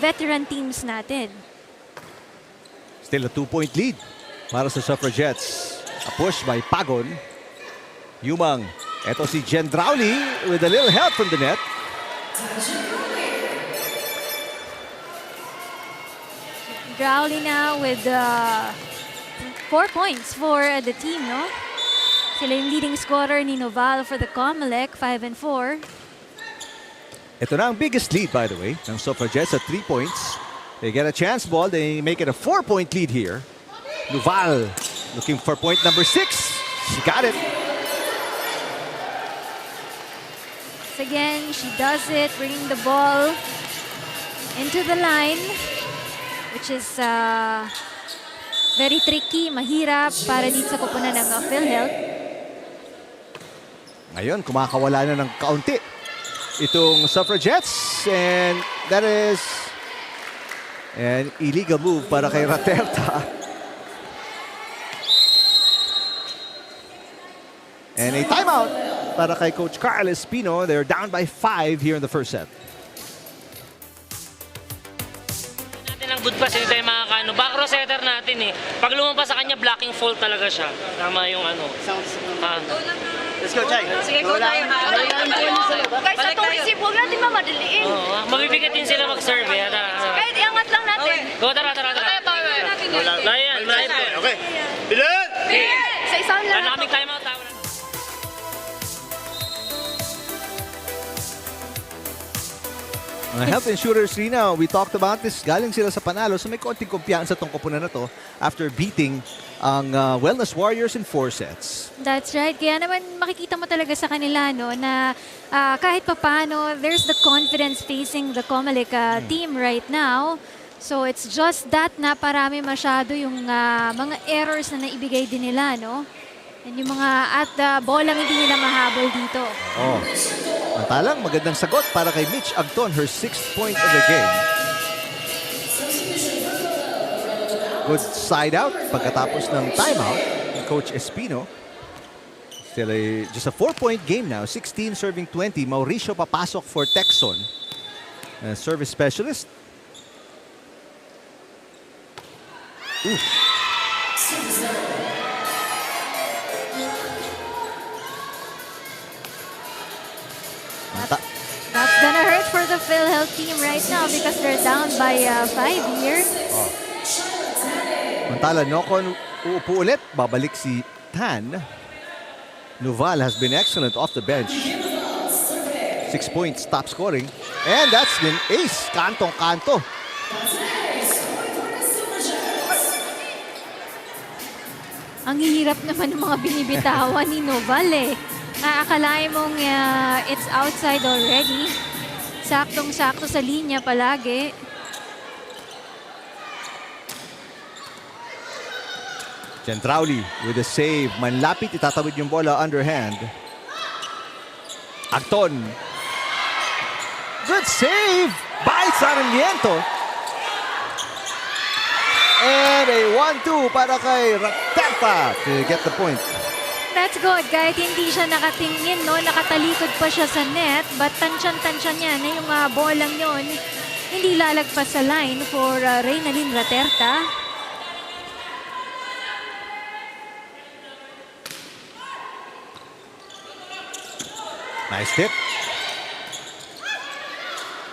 veteran teams natin. Still a 2-point lead para sa Suffragettes. A push by Pagon. Yumang. Eto si Gendrauli with a little help from the net. Gendrauli now with 4 points for the team, no? Sila yung leading scorer ni Noval for the COMELEC, 5 and 4. Ito na ang biggest lead, by the way, ng Suffragettes at 3 points. They get a chance ball. They make it a 4-point lead here. Noval looking for point number 6. She got it. Again, she does it, bringing the ball into the line, which is very tricky, mahirap para dito sa koponan ng PhilHealth. Ngayon, kumakawala na ng kaunti itong Suffragettes, and that is an illegal move para kay Raterta. And a timeout para kay Coach Carl Espino. They're down by 5 here in the first set. Natin ang good pass, hindi tayo makakano. Back row setter natin eh. Pag lumampas sa kanya, blocking fault talaga siya. Tama yung ano. Let's go, Chay. Sige, go tayo. Guys, sa itong receive, huwag natin mamadaliin. Mabibigat din sila mag-serve eh. Kahit iangat lang natin. Go, tara. Layan. Okay. Bilat! Sa isang lang. Ano kaming timeout? Mga health insurers, Rina, we talked about this. Galing sila sa panalo, so may konting kumpiyansa tong koponan na to after beating ang Wellness Warriors in 4 sets. That's right. Kaya naman makikita mo talaga sa kanila no, na kahit papano, there's the confidence facing the COMELEC team right now. So it's just that na parami masyado yung mga errors na naibigay din nila, no? And yung mga bolang hindi nila mahabol dito. Oh. Mantalang magandang sagot para kay Mitch Agton, her 6th point of the game. Good side out pagkatapos ng timeout ni Coach Espino. Still just a 4-point game now. 16 serving 20. Mauricio papasok for Texon. Service specialist. Ooh. That's gonna hurt for the PhilHealth team right now because they're down by 5 here. Oh. Mantala, Nokon uupo ulit. Babalik si Tan. Noval has been excellent off the bench. 6 points, top scoring. And that's been ace. Kantong-kanto. Ang hirap naman ng mga binibitawan ni Noval eh. Akalain mong it's outside already. Saktong-sakto sa linya palagi. Gendrauli with a save. Manlapit, itatawid yung bola underhand. Agton. Good save by Sarmiento. And a 1-2 para kay Raterta to get the point. That's good. Kahit hindi siya nakatingin, no? Nakatalikod pa siya sa net. But tansyan-tansyan niya na yung bolang yon hindi lalagpas sa line for Reynalyn Raterta. Nice tip.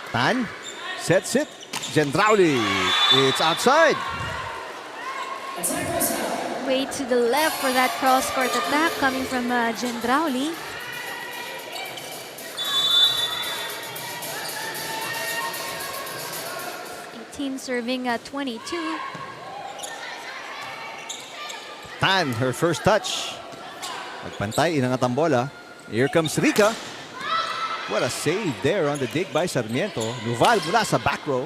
Tan sets it. Gendrauli. It's outside. Way to the left for that cross-court attack coming from Gendrauli. Team serving 22. Tan, her first touch. Magpantay, inangat ang bola. Here comes Rica. What a save there on the dig by Sarmiento. Noval mula sa back row.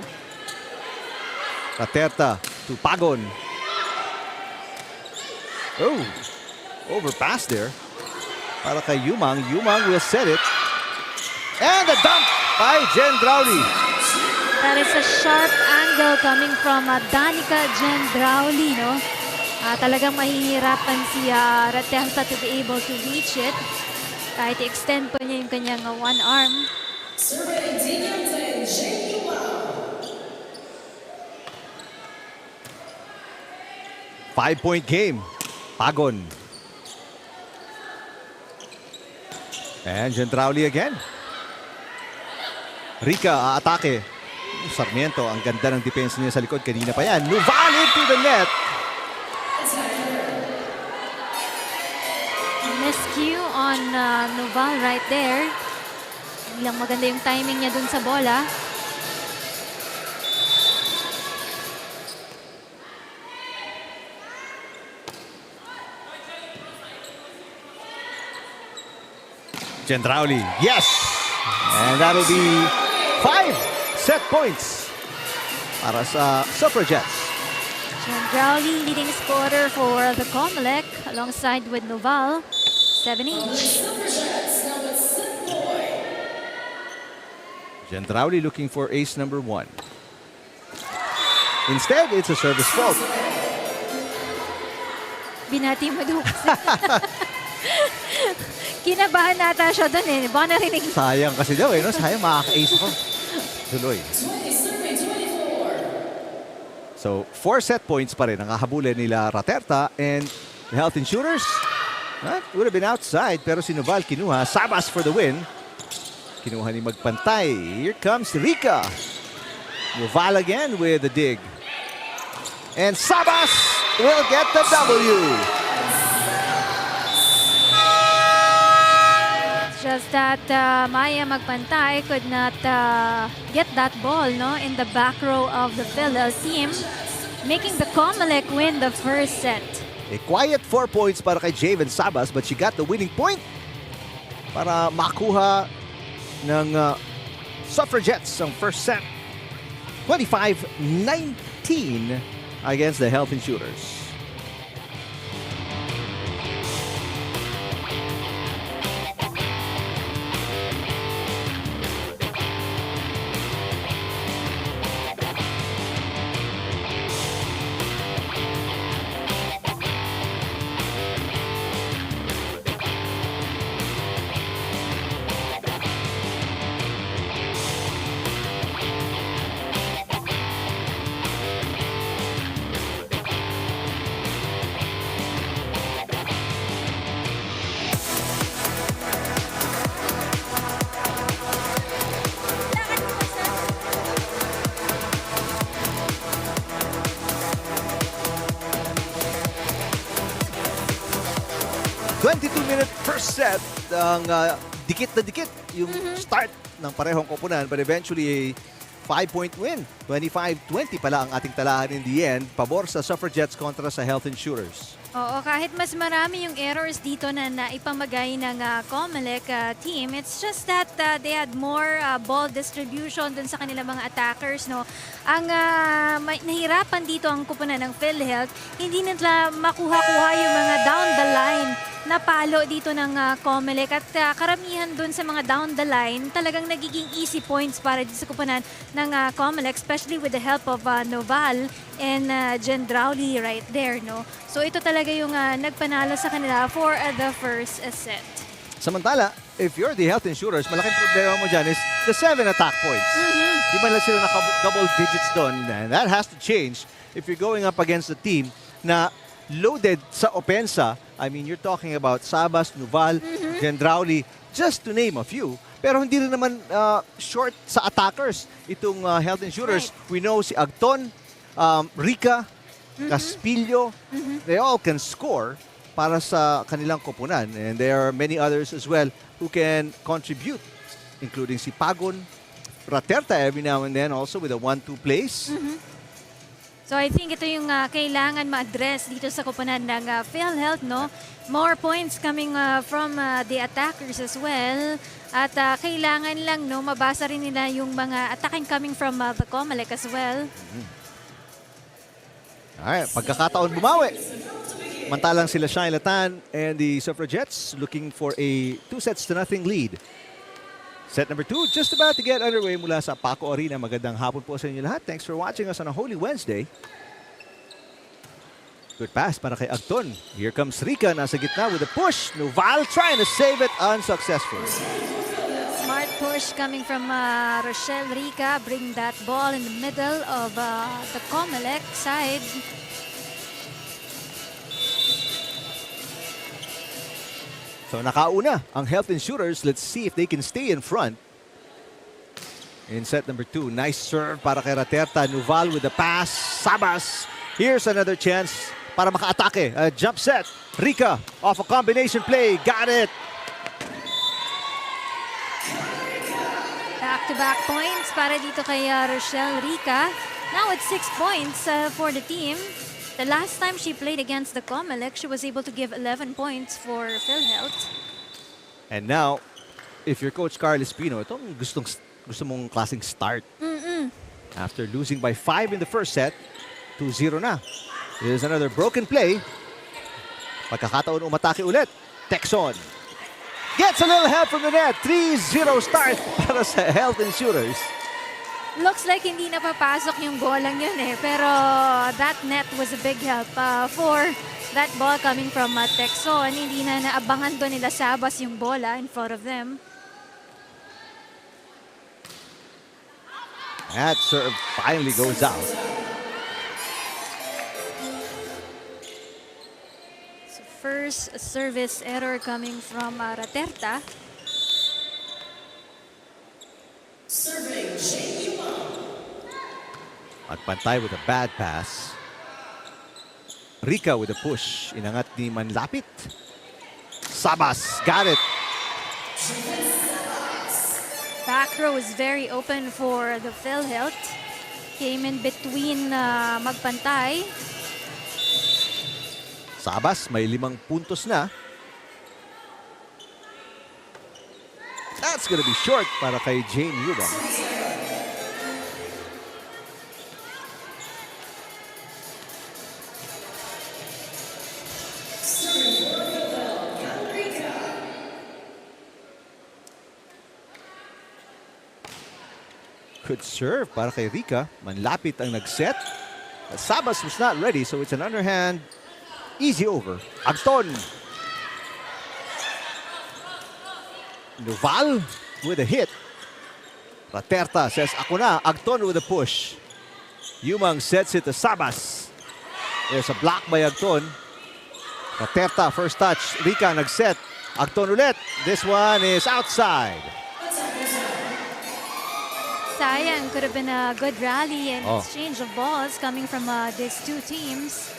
Raterta to Pagon. Oh, overpass there. Para kay Yumang. Yumang will set it. And a dunk by Gendrauli. That is a sharp angle coming from Danica Gendrauli, no? Talagang mahihirapan si Raterta to be able to reach it. Kahit i-extend pa niya yung kanyang one arm. 5-point game. Pagon. And Gendrauli again. Rica aatake. Sarmiento, ang ganda ng depensa niya sa likod. Kanina pa yan. Nuval into the net. Miscue on Nuval right there. Bilang maganda yung timing niya dun sa bola. Gendrauli, yes! And that'll be 5 set points para sa Suffragettes. Gendrauli leading scorer for the COMELEC alongside with Nuval, 7 each. Gendrauli looking for ace number 1. Instead, it's a service fault. Binati mo doon kasi. Kinabahan nata siya doon eh. Baka narinig. Sayang kasi daw eh, no? Sayang makaka-ace ko. Tuloy. So, 4 set points pa rin ang kahabulin nila Raterta and the Health Insurers. Would have been outside pero si Nuval kinuha. Sabas for the win. Kinuha ni Magpantay. Here comes Rica. Nuval again with the dig. And Sabas will get the W. Just that Maya Magpantay could not get that ball in the back row of the PhilHealth team, making the COMELEC win the first set. A quiet 4 points para kay Javen Sabas, but she got the winning point para makuha ng Suffragettes ang first set. 25-19 against the Health Insurers. First set, ang dikit na dikit yung start ng parehong koponan, but eventually a 5-point win. 25-20 pala ang ating talahan in the end. Pabor sa Suffragettes kontra sa Health Insurers. Oo, kahit mas marami yung errors dito na naipamagay ng COMELEC team, it's just that they had more ball distribution dun sa kanilang mga attackers. No? Ang nahirapan dito ang kupunan ng PhilHealth, hindi nila makuha-kuha yung mga down the line na palo dito ng COMELEC. At karamihan dun sa mga down the line, talagang nagiging easy points para dito sa kupunan ng COMELEC, especially with the help of Nuval and Gendrauli right there. No? So ito talaga yung nagpanalo sa kanila for the first set. Samantala, if you're the Health Insurers, malaking problema mo dyan is the 7 attack points. Di ba lang sila naka-double digits doon? And that has to change if you're going up against a team na loaded sa opensa. I mean, you're talking about Sabas, Nuval, Gendrauli, just to name a few. Pero hindi rin naman short sa attackers itong Health Insurers. Right. We know si Agton, Rica, Caspillo, they all can score para sa kanilang koponan. And there are many others as well who can contribute, including si Pagon, Raterta every now and then also with a 1-2 plays. So I think ito yung kailangan ma-address dito sa koponan ng PhilHealth, no? More points coming from the attackers as well. At kailangan lang, no, mabasa rin nila yung mga attacking coming from the COMELEC as well. Alright, pagkakataon bumawi. Mantalang sila Shine Latan and the Suffragettes looking for a 2-0 lead. Set number 2 just about to get underway mula sa Paco Arena. Magandang hapon po sa inyo lahat. Thanks for watching us on a Holy Wednesday. Good pass para kay Agton. Here comes Rica, nasa gitna with a push. Nuval trying to save it, unsuccessful. Smart push coming from Rochelle Rica. Bring that ball in the middle of the COMELEC side. So nakauna ang Health Insurers. Let's see if they can stay in front. In set number 2, nice serve para kay Raterta. Nuval with the pass. Sabas. Here's another chance para maka-atake. A jump set. Rica off a combination play. Got it. Back-to-back points para dito kay Rochelle Rica. Now it's 6 points for the team. The last time she played against the COMELEC, she was able to give 11 points for PhilHealth. And now, if you're Coach Carl Espino, itong gusto mong klaseng start. After losing by 5 in the first set, 2-0 na. Here's another broken play. Pagkakataon umatake ulit. Texon gets a little help from the net. 3-0 start para sa Health Insurers. Looks like hindi napapasok yung bolang yun eh. Pero that net was a big help for that ball coming from Texon. Hindi na naabangan doon nila Sabas yung bola in front of them. That serve finally goes out. So first service error coming from Raterta. At Pantay with a bad pass. Rica with a push. Inangat ni Manlapit. Sabas got it. Back row is very open for the PhilHealth. Came in between Magpantay. Sabas may 5 puntos na. That's gonna be short para kay Jane Yubang. Good serve para kay Rica. Manlapit ang nag-set. Sabas was not ready, so it's an underhand easy over. Agton. Nuval with a hit. Raterta says, ako na. Agton with a push. Yumang sets it to Sabas. There's a block by Agton. Raterta, first touch. Rica nag-set. Agton ulit. This one is outside. Sayang, could have been a good rally and exchange of balls coming from these two teams.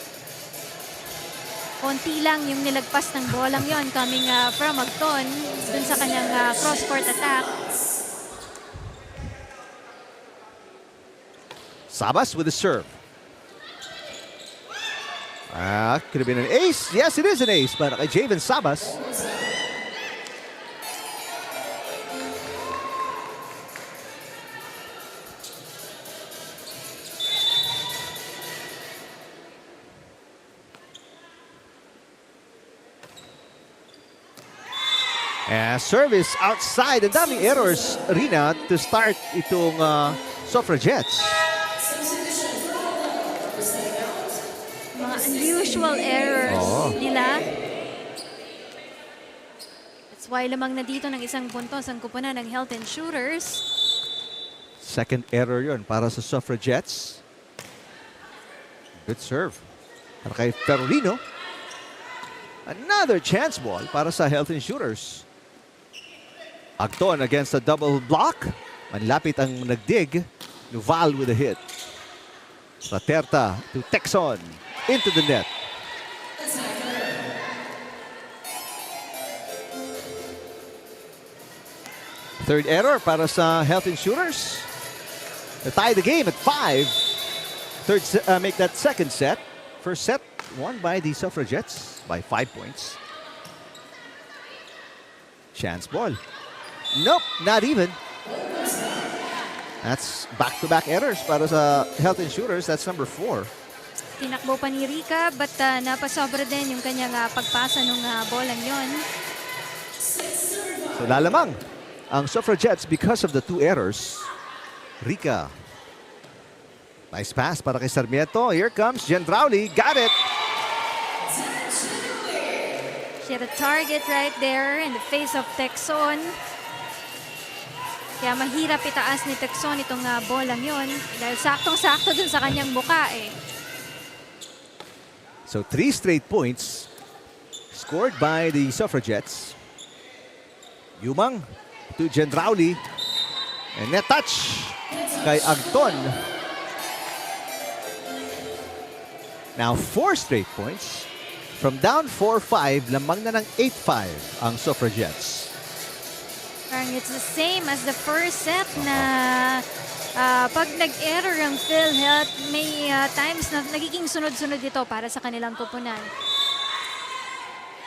Konti lang yung nilagpas ng bolang yon coming from Agton dun sa kanyang cross-court attack. Sabas with a serve. Could have been an ace. Yes, it is an ace para kay Javen Sabas. Service outside. Ang daming errors, Rina, to start itong Suffragettes. Mga unusual errors nila. That's why lamang na dito ng isang puntos ang kupunan ng Health Insurers. Second error yon para sa Suffragettes. Good serve para kay Ferolino. Another chance ball para sa Health Insurers. Agton against a double block. Manlapit ang nagdig. Nuval with a hit. Raterta to Texon. Into the net. Third error para sa Health Insurers. They tie the game at 5. Make that second set. First set won by the Suffragettes by 5 points. Chance ball. Nope, not even. That's back-to-back errors para sa Health Insurers. That's number 4. Tinakbo pa ni Rica but napasobra din yung kanyang pagpasa ng bolang yon. So lalamang ang Suffragettes because of the 2 errors. Rica. Nice pass para kay Sarmiento. Here comes Jen Rowley. Got it. She had a target right there in the face of Texon. Kaya mahirap itaas ni Texon itong bolang yon dahil saktong-sakto dun sa kanyang muka eh. So 3 straight points scored by the Suffragettes. Yumang to Gendrauli. And net touch kay Agton. Now 4 straight points. From down 4-5, lamang na ng 8-5 ang Suffragettes. Parang it's the same as the first set na pag nag-error ang PhilHealth, may times na nagiging sunod-sunod ito para sa kanilang kupunan.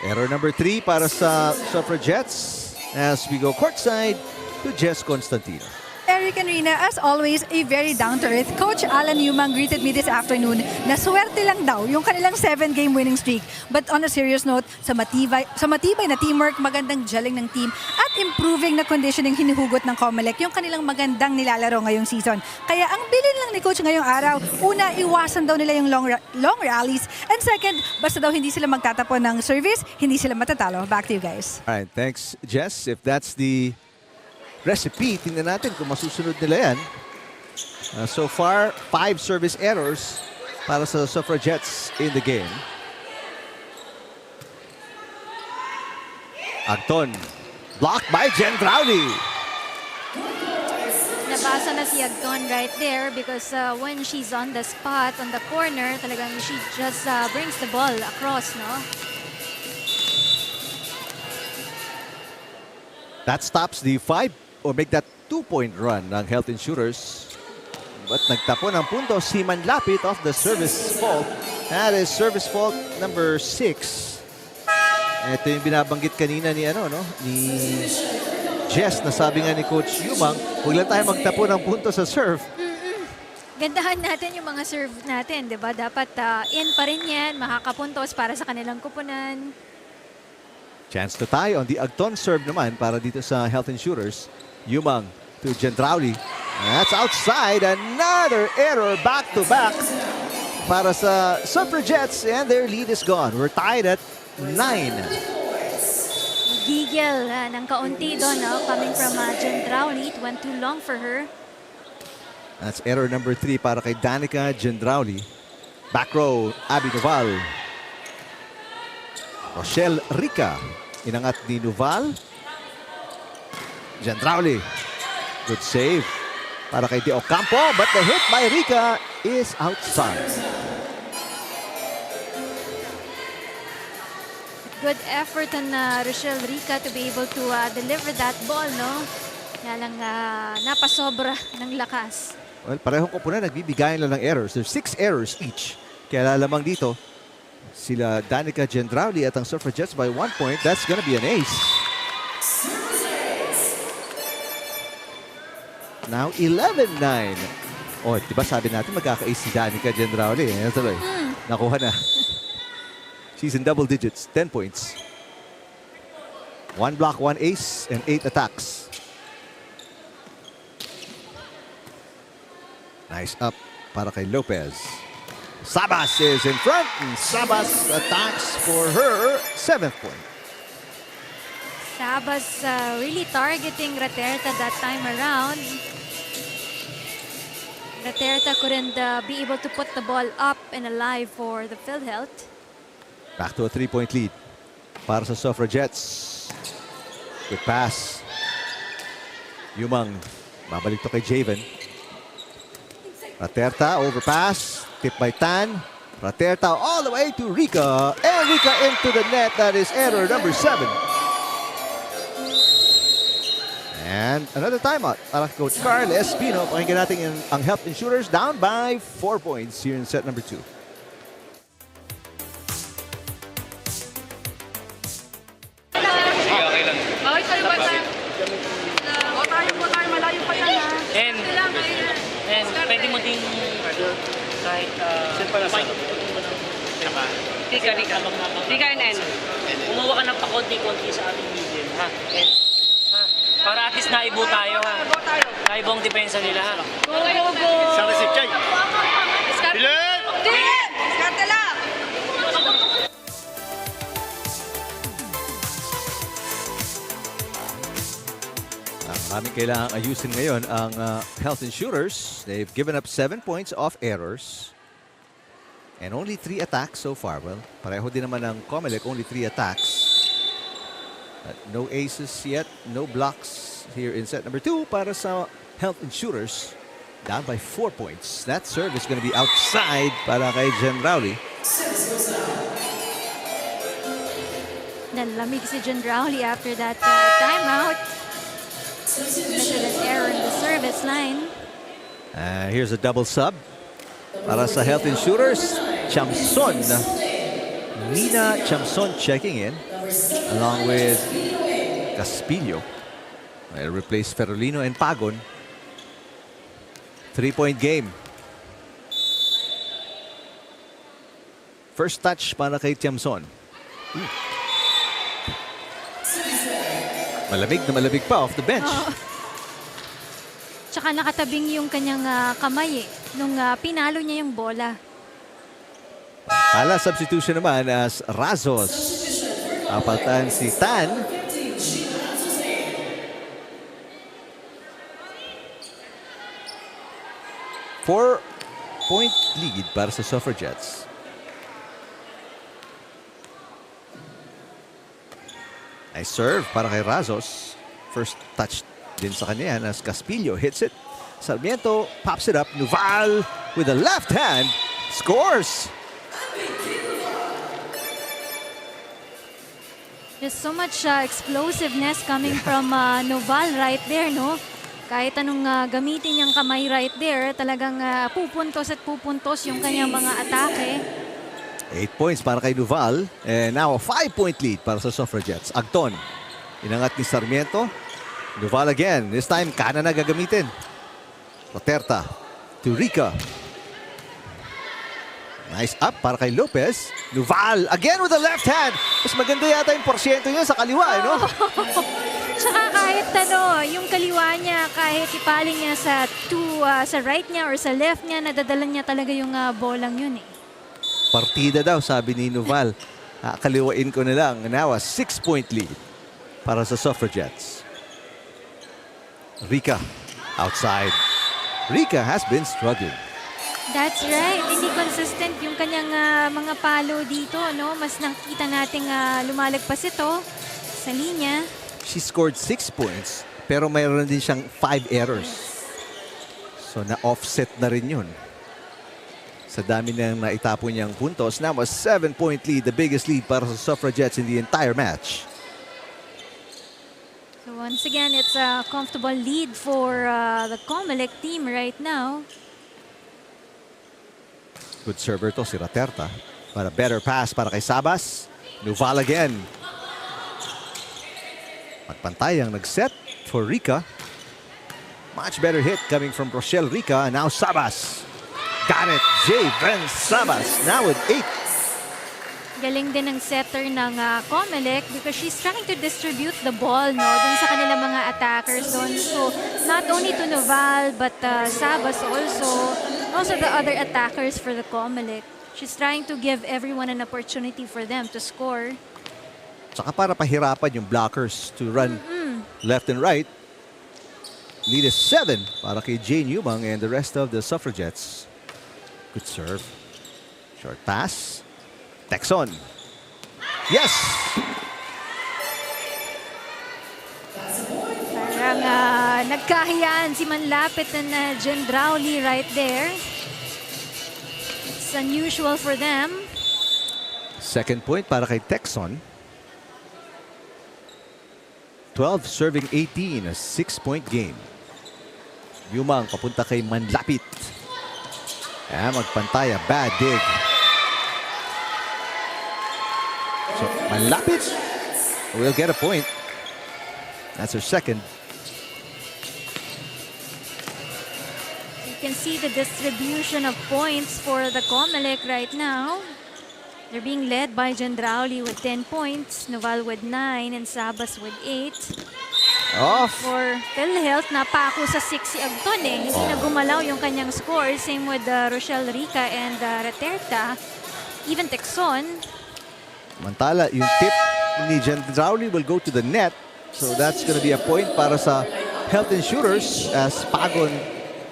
Error number 3 para sa Suffragettes as we go courtside to Jess Constantino. Eric and Rina, as always, a very down-to-earth. Coach Alan Yumang greeted me this afternoon na swerte lang daw yung kanilang 7-game winning streak. But on a serious note, sa matibay na teamwork, magandang gelling ng team at improving na conditioning hinuhugot ng COMELEC yung kanilang magandang nilalaro ngayong season. Kaya ang bilin lang ni Coach ngayong araw, una, iwasan daw nila yung long rallies. And second, basta daw hindi sila magtatapon ng service, hindi sila matatalo. Back to you guys. All right, thanks, Jess. If that's the recipe, tingnan natin kung masusunod nila yan. So far, 5 service errors para sa Suffragettes in the game. Agton, blocked by Gendrauli. Nabasa na si Agton right there because when she's on the spot, on the corner, talagang she just brings the ball across, no? That stops the 5 or make that 2-point run ng Health Insurers. But nagtapon ng punto si Manlapit off the service fault. That is service fault number 6. Ito yung binabanggit kanina ni Jess na sabi nga ni Coach Yumang, huwag lang tayo magtapon ng punto sa serve. Gandahan natin yung mga serve natin, di ba? Dapat in pa rin yan, makakapuntos para sa kanilang kupunan. Chance to tie on the Agton serve naman para dito sa Health Insurers. Yumang to Gendrauli. That's outside. Another error back-to-back para sa Suffragettes and their lead is gone. We're tied at 9. Gigil ng kaunti doon, no? Coming from Gendrauli. It went too long for her. That's error number 3 para kay Danica Gendrauli. Back row, Abby Noval. Rochelle Rica. Inangat ni Noval. Gendrauli. Good save para kay De Ocampo, but the hit by Rica is outside. Good effort on Rochelle Rica to be able to deliver that ball, no? Kaya lang napasobra ng lakas. Well, parehong kupunan nagbibigayan lang ng errors. There's 6 errors each. Kaya lamang dito, sila Danica Gendrauli at ang Suffragettes by 1 point. That's gonna be an ace. Now 11-9. Oh, diba sabi natin magkaka-ace si Danica Gendrauli. Tuloy. Nakuha na. She's in double digits, 10 points. 1 block, 1 ace, and 8 attacks. Nice up para kay Lopez. Sabas is in front, and Sabas attacks for her 7th point. Sabas really targeting Raterta that time around. Raterta couldn't be able to put the ball up and alive for the PhilHealth. Back to a 3-point lead para sa Suffragettes. Good pass. Yumang, babalik to kay Javen. Raterta, overpass. Tip by Tan. Raterta all the way to Rica. And Rica into the net. That is error number 7. And another timeout para kay Coach Carl Espino. Pakinggan natin ang Health Insurers down by 4 points here in set number 2. And pwede mo ding kahit Tika and N. Umuha ka ng pakonti-konti sa ating medium, ha? And, ha? Para at least naibo tayo, ha? Naibo ang depensa nila, ha? Go! Sa receipt, Chay! Bilen! Diskarte lang! Maraming kailangang ayusin ngayon ang Health Insurers. They've given up 7 points off errors. And only 3 attacks so far. Well, pareho din naman ng COMELEC, only 3 attacks. But no aces yet, no blocks here in set number 2 para sa Health Insurers. Down by 4 points. That serve is going to be outside para kay Jen Rowley. Nalamig si Jen Rowley after that timeout. Committed an error in the service line. Here's a double sub para sa Health Insurers. Chamson. Nina Chamson checking in along with Caspillo. I'll replace Ferolino and Pagon. 3-point game. First touch para kay Chamson. Malamig na malamig pa off the bench. Tsaka nakatabing yung kanyang kamay nung pinalo niya yung bola. Hala, substitution naman as Razos. Apaltan si Tan. Four-point lead para sa Suffragettes. Nice serve para kay Razos. First touch din sa kanya yan as Caspillo hits it. Sarmiento pops it up. Nuval with a left hand scores. There's so much explosiveness coming from Noval right there, no? Kahit anong gamitin niyang kamay right there, talagang pupuntos at pupuntos yung kanyang mga atake. 8 points para kay Nuval. And now a 5-point lead para sa Suffragettes. Agton. Inangat ni Sarmiento. Nuval again. This time, kanan na gagamitin. Roterta. To Rica. Nice up para kay Lopez. Nuval again with the left hand. Mas maganda yata yung porsyento niya sa kaliwa, no? Tsaka kahit yung kaliwa niya, kahit ipaling niya sa right niya or sa left niya, nadadala niya talaga yung bolang yun eh. Partida daw, sabi ni Nuval. Kaliwain ko na lang. Now a 6-point lead para sa Suffragettes. Rica outside. Rica has been struggling. That's right. Hindi consistent yung kanyang mga palo dito, no? Mas nakita nating lumalagpas ito sa linya. She scored 6 points, pero mayroon din siyang 5 errors. So na-offset na rin yun. Sa dami ng naitapon niyang puntos. Now a 7-point lead, the biggest lead para sa Suffragettes in the entire match. So once again, it's a comfortable lead for the COMELEC team right now. Good server to si Raterta. Para better pass para kay Sabas. Nuval again. Magpantay ang nag-set for Rica. Much better hit coming from Rochelle Rica. And now Sabas. Got it. J-Ben Sabas now with 8. Galing din ng setter ng COMELEC because she's trying to distribute the ball, no, dun sa kanilang mga attackers doon. So not only to Noval but Sabas also the other attackers for the COMELEC. She's trying to give everyone an opportunity for them to score. Saka para pahirapan yung blockers to run left and right. Lead is 7 para kay Jane Umang and the rest of the Suffragettes. Good serve. Short pass. Texon. Yes! Parang nagkahiyaan si Manlapit and Jen Rowley right there. It's unusual for them. Second point para kay Texon. 12 serving 18, a 6-point game. Umang papunta kay Manlapit. Magpantay, a bad dig. So Manlapit will get a point. That's her second. You can see the distribution of points for the COMELEC right now. They're being led by Jen Rowley with 10 points, Noval with 9, and Sabas with 8. Off. For PhilHealth, napako sa 6 si Agton eh. Hindi na gumalaw yung kanyang score. Same with Rochelle Rica and Raterta. Even Texon. Mantala, yung tip ni Jen Rowley will go to the net. So that's going to be a point para sa Health Insurers as Pagon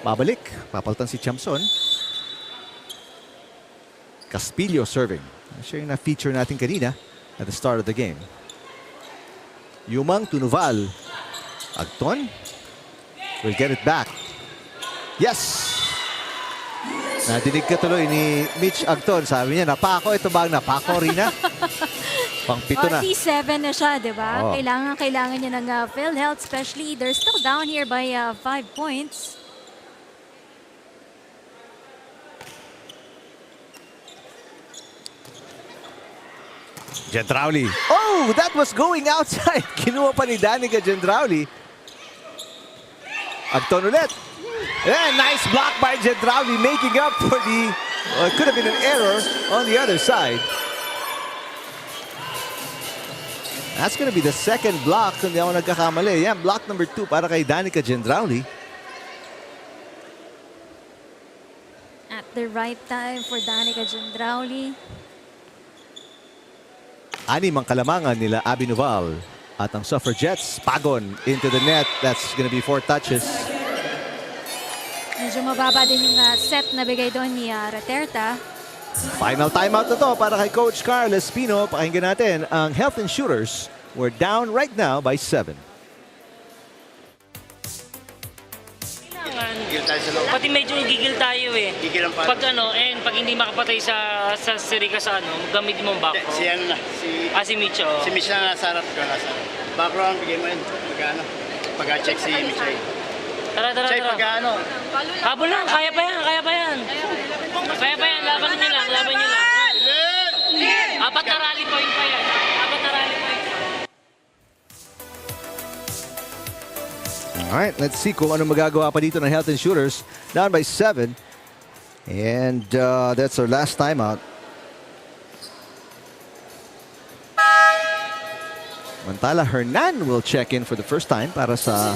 babalik. Papalitan si Chamson. Caspillo serving. Siya yung na-feature natin kanina at the start of the game. Yumang to Noval. Agton will get it back. Yes! Nadinig ka tuloy ni Mitch Agton. Sabi niya, napako. Ito ba ang napako, Rina? Pang-pito na. 47 na siya, di ba? Oo. Kailangan niya ng PhilHealth, especially they're still down here by 5 points. Gendrauli. Oh, that was going outside. Kinuha pa ni Danica Gendrauli. Agton ulit. Yeah, nice block by Gendrauli, making up for the... it could have been an error on the other side. That's going to be the second block kung di ako nagkakamali. Yeah, block number 2 para kay Danica Gendrauli. At the right time for Danica Gendrauli. 6 ang kalamangan nila Abby Noval at ang Suffragettes. Pagon into the net. That's going to be 4 touches. Medyo mababa din yung set na bigay doon ni Raterta. Final timeout na to para kay Coach Carl Espino. Pakinggan natin ang Health Insurers. We're down right now by 7. Gigil tayo sa loob. Pati medyo gigil tayo eh. Gigil ang palo. Pag hindi makapatay sa Sirica sa gamitin mo ang back. Si ano na, si Mitch, oh. si Mitch na nasa harap ko. Background, bigay mo yun. Pag-ano, pag-check si Mitch ay. Tara. Chay, pag-ano. Habol lang, kaya pa yan. Laban nyo lang. Apat na rally point pa yan. Alright, let's see kung ano magagawa pa dito ng Health Insurers. Down by 7. And that's our last timeout. Mantala Hernan will check in for the first time para sa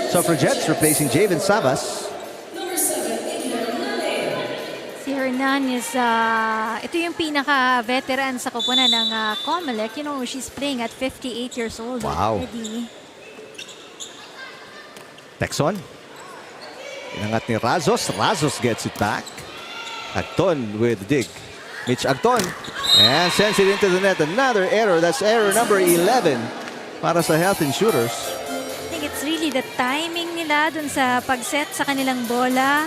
Suffragettes, replacing Javen Savas. Si Hernan is, ito yung pinaka-veteran sa koponan ng COMELEC. You know, she's playing at 58 years old. Wow. Already. Texon. Inangat ni Razos. Razos gets it back. Agton with the dig. Mitch Agton. And sends it into the net. Another error. That's error number 11 para sa Health Insurers. I think it's really the timing nila dun sa pag-set sa kanilang bola.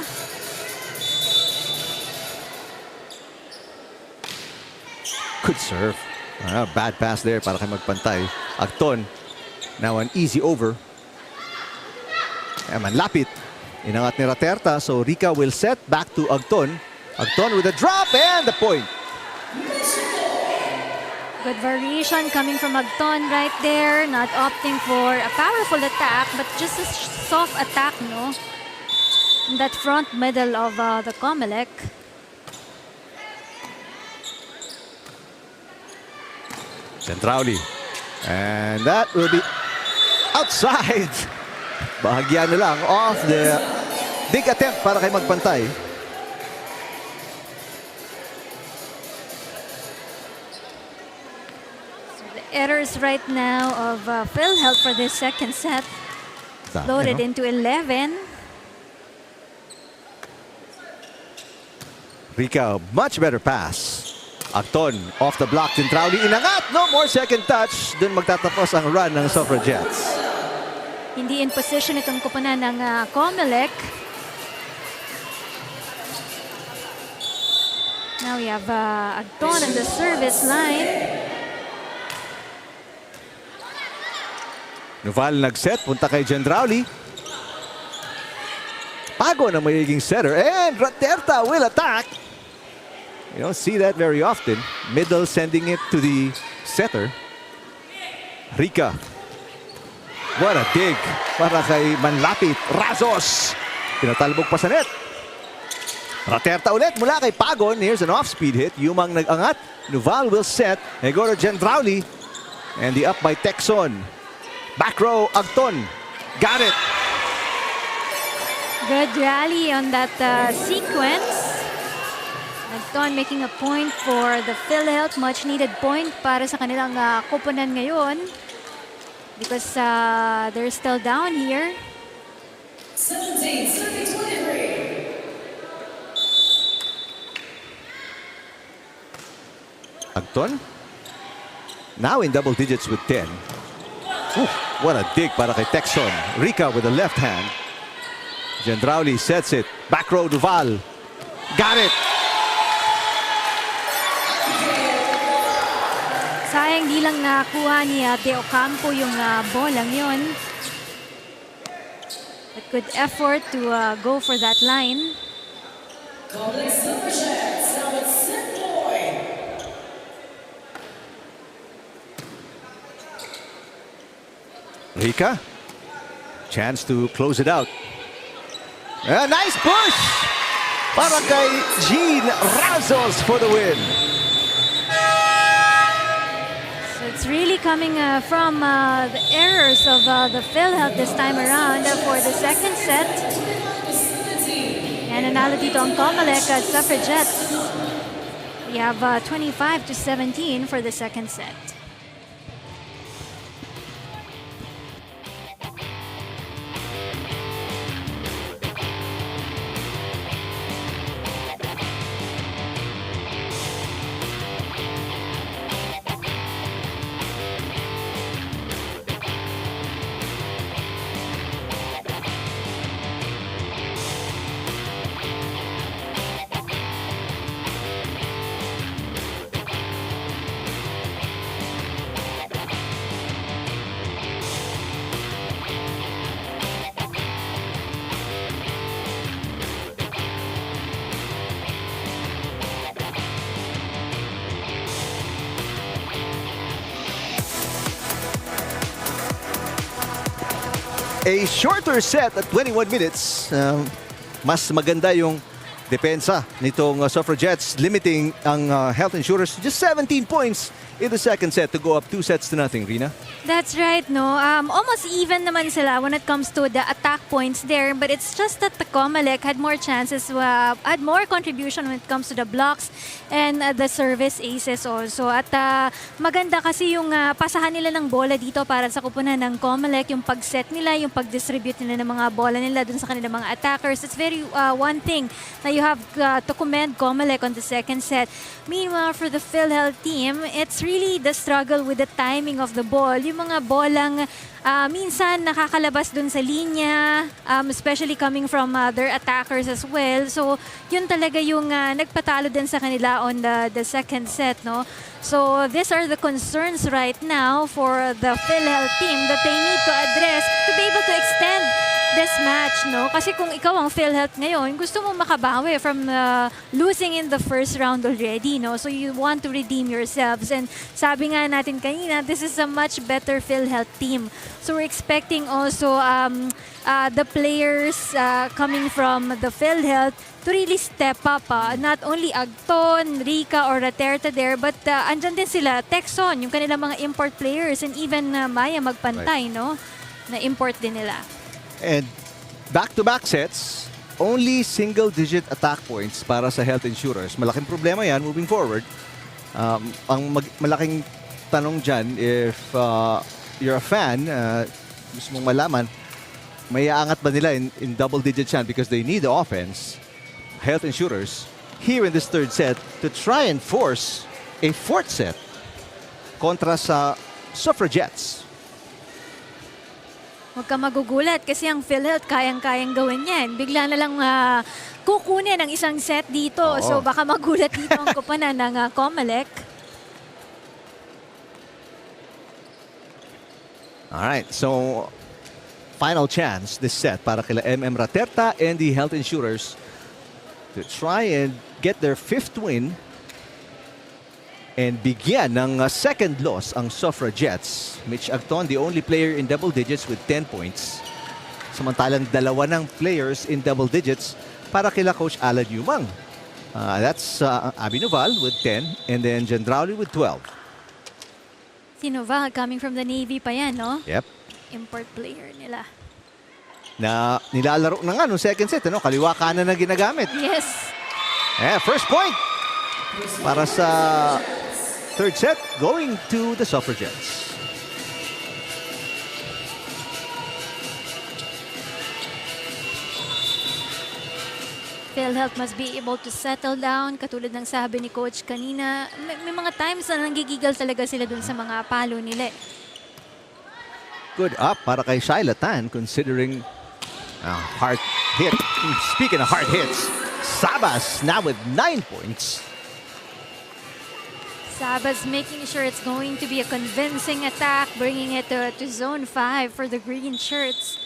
Good serve. Bad pass there para kay magpantay. Agton. Now an easy over. Manlapit. Inangat ni Raterta. So Rica will set back to Agton. Agton with a drop and the point. Good variation coming from Agton right there. Not opting for a powerful attack, but just a soft attack, no? In that front middle of the COMELEC. Gendrauli. And that will be outside. Bahagyan na lang off the big attempt para kay magpantay. So the errors right now of PhilHealth for this second set. Loaded into 11. Rica, much better pass. Agton off the block. Gendrauli inangat. No more second touch. Doon magtatapos ang run ng Suffragettes. Hindi in position itong koponan ng COMELEC. Now we have Agton on the service line. Noval nag-set. Punta kay Gendrauli. Pago na magiging setter. And Raterta will attack. You don't see that very often. Middle sending it to the setter. Rica. What a dig para kay Manlapit. Razos. Pinatalbog pa sa net. Raterta ulit mula kay Pagon. Here's an off-speed hit. Yumang nag-angat. Noval will set. And go to Gendrauli. And the up by Texon. Back row, Agton. Got it. Good rally on that sequence. Agton making a point for the PhilHealth. Much needed point para sa kanilang koponan ngayon. Because they're still down here. Agton. Now in double digits with 10. Ooh, what a dig para kay Texon. Rica with the left hand. Gendrauli sets it. Back row Duval. Got it. Sayang di lang nakuha ni Teo Campo yung bolang yon. But good effort to go for that line. Rica. Chance to close it out. A nice push para kay Jean Razos for the win. So it's really coming from the errors of the PhilHealth this time around for the second set. And nanalo dito ang COMELEC at Suffragettes. We have 25-17 for the second set. A shorter set at 21 minutes. Mas maganda yung depensa nitong Suffragettes, limiting ang Health Insurers to just 17 points in the second set to go up 2-0, Rina. That's right, no? Almost even naman sila when it comes to the attack points there, but it's just that the COMELEC had more chances, had more contribution when it comes to the blocks and the service aces also. At maganda kasi yung pasahan nila ng bola dito para sa kupunan ng COMELEC, yung pag-set nila, yung pag-distribute nila ng mga bola nila dun sa kanilang mga attackers. It's very one thing na you have to commend COMELEC on the second set. Meanwhile, for the PhilHealth team, it's really the struggle with the timing of the ball. Yung mga bolang minsan nakakalabas dun sa linya, especially coming from their attackers as well. So, yun talaga yung nagpatalo din sa kanila on the second set, no? So, these are the concerns right now for the PhilHealth team that they need to address to be able to extend this match, no? Kasi kung ikaw ang PhilHealth ngayon, gusto mo makabawi from losing in the first round already, no? So you want to redeem yourselves. And sabi nga natin kanina, this is a much better PhilHealth team. So we're expecting also the players coming from the PhilHealth to really step up. Not only Agton, Rica, or Raterta there, but andyan din sila, Texon, yung kanilang mga import players, and even Maya Magpantay, no? Na import din nila. And back-to-back sets, only single-digit attack points para sa Health Insurers. Malaking problema yan moving forward. Malaking tanong dyan, if you're a fan, gusto mong malaman, may aangat ba nila in double digits yan because they need the offense, Health Insurers, here in this third set to try and force a fourth set kontra sa Suffragettes. Huwag ka magugulat kasi ang PhilHealth kayang-kayang gawin yan. Bigla na lang kukunin ang isang set dito. Oo. So baka magulat dito ang kupanan ng COMELEC. Alright, so final chance this set para kila Raterta and the Health Insurers to try and get their fifth win and bigyan ng second loss ang Suffragettes. Mitch Agton, the only player in double digits with 10 points. Samantalang dalawa ng players in double digits para kila Coach Alan Yumang. That's Abby Noval with 10 and then Gendrauli with 12. Si Noval coming from the Navy pa yan, no? Yep. Import player nila. Na nilalaro na nga no second set, ano? Kaliwa kanan na ginagamit. Yes. First point para sa third set going to the Suffragettes. PhilHealth must be able to settle down. Katulad ng sabi ni Coach kanina, may mga times na nanggigigal talaga sila dun sa mga palo nila. Good up para kay Shyla Tan considering a hard hit. Speaking of hard hits, Sabas now with 9 points. Sabas making sure it's going to be a convincing attack, bringing it to zone 5 for the green shirts.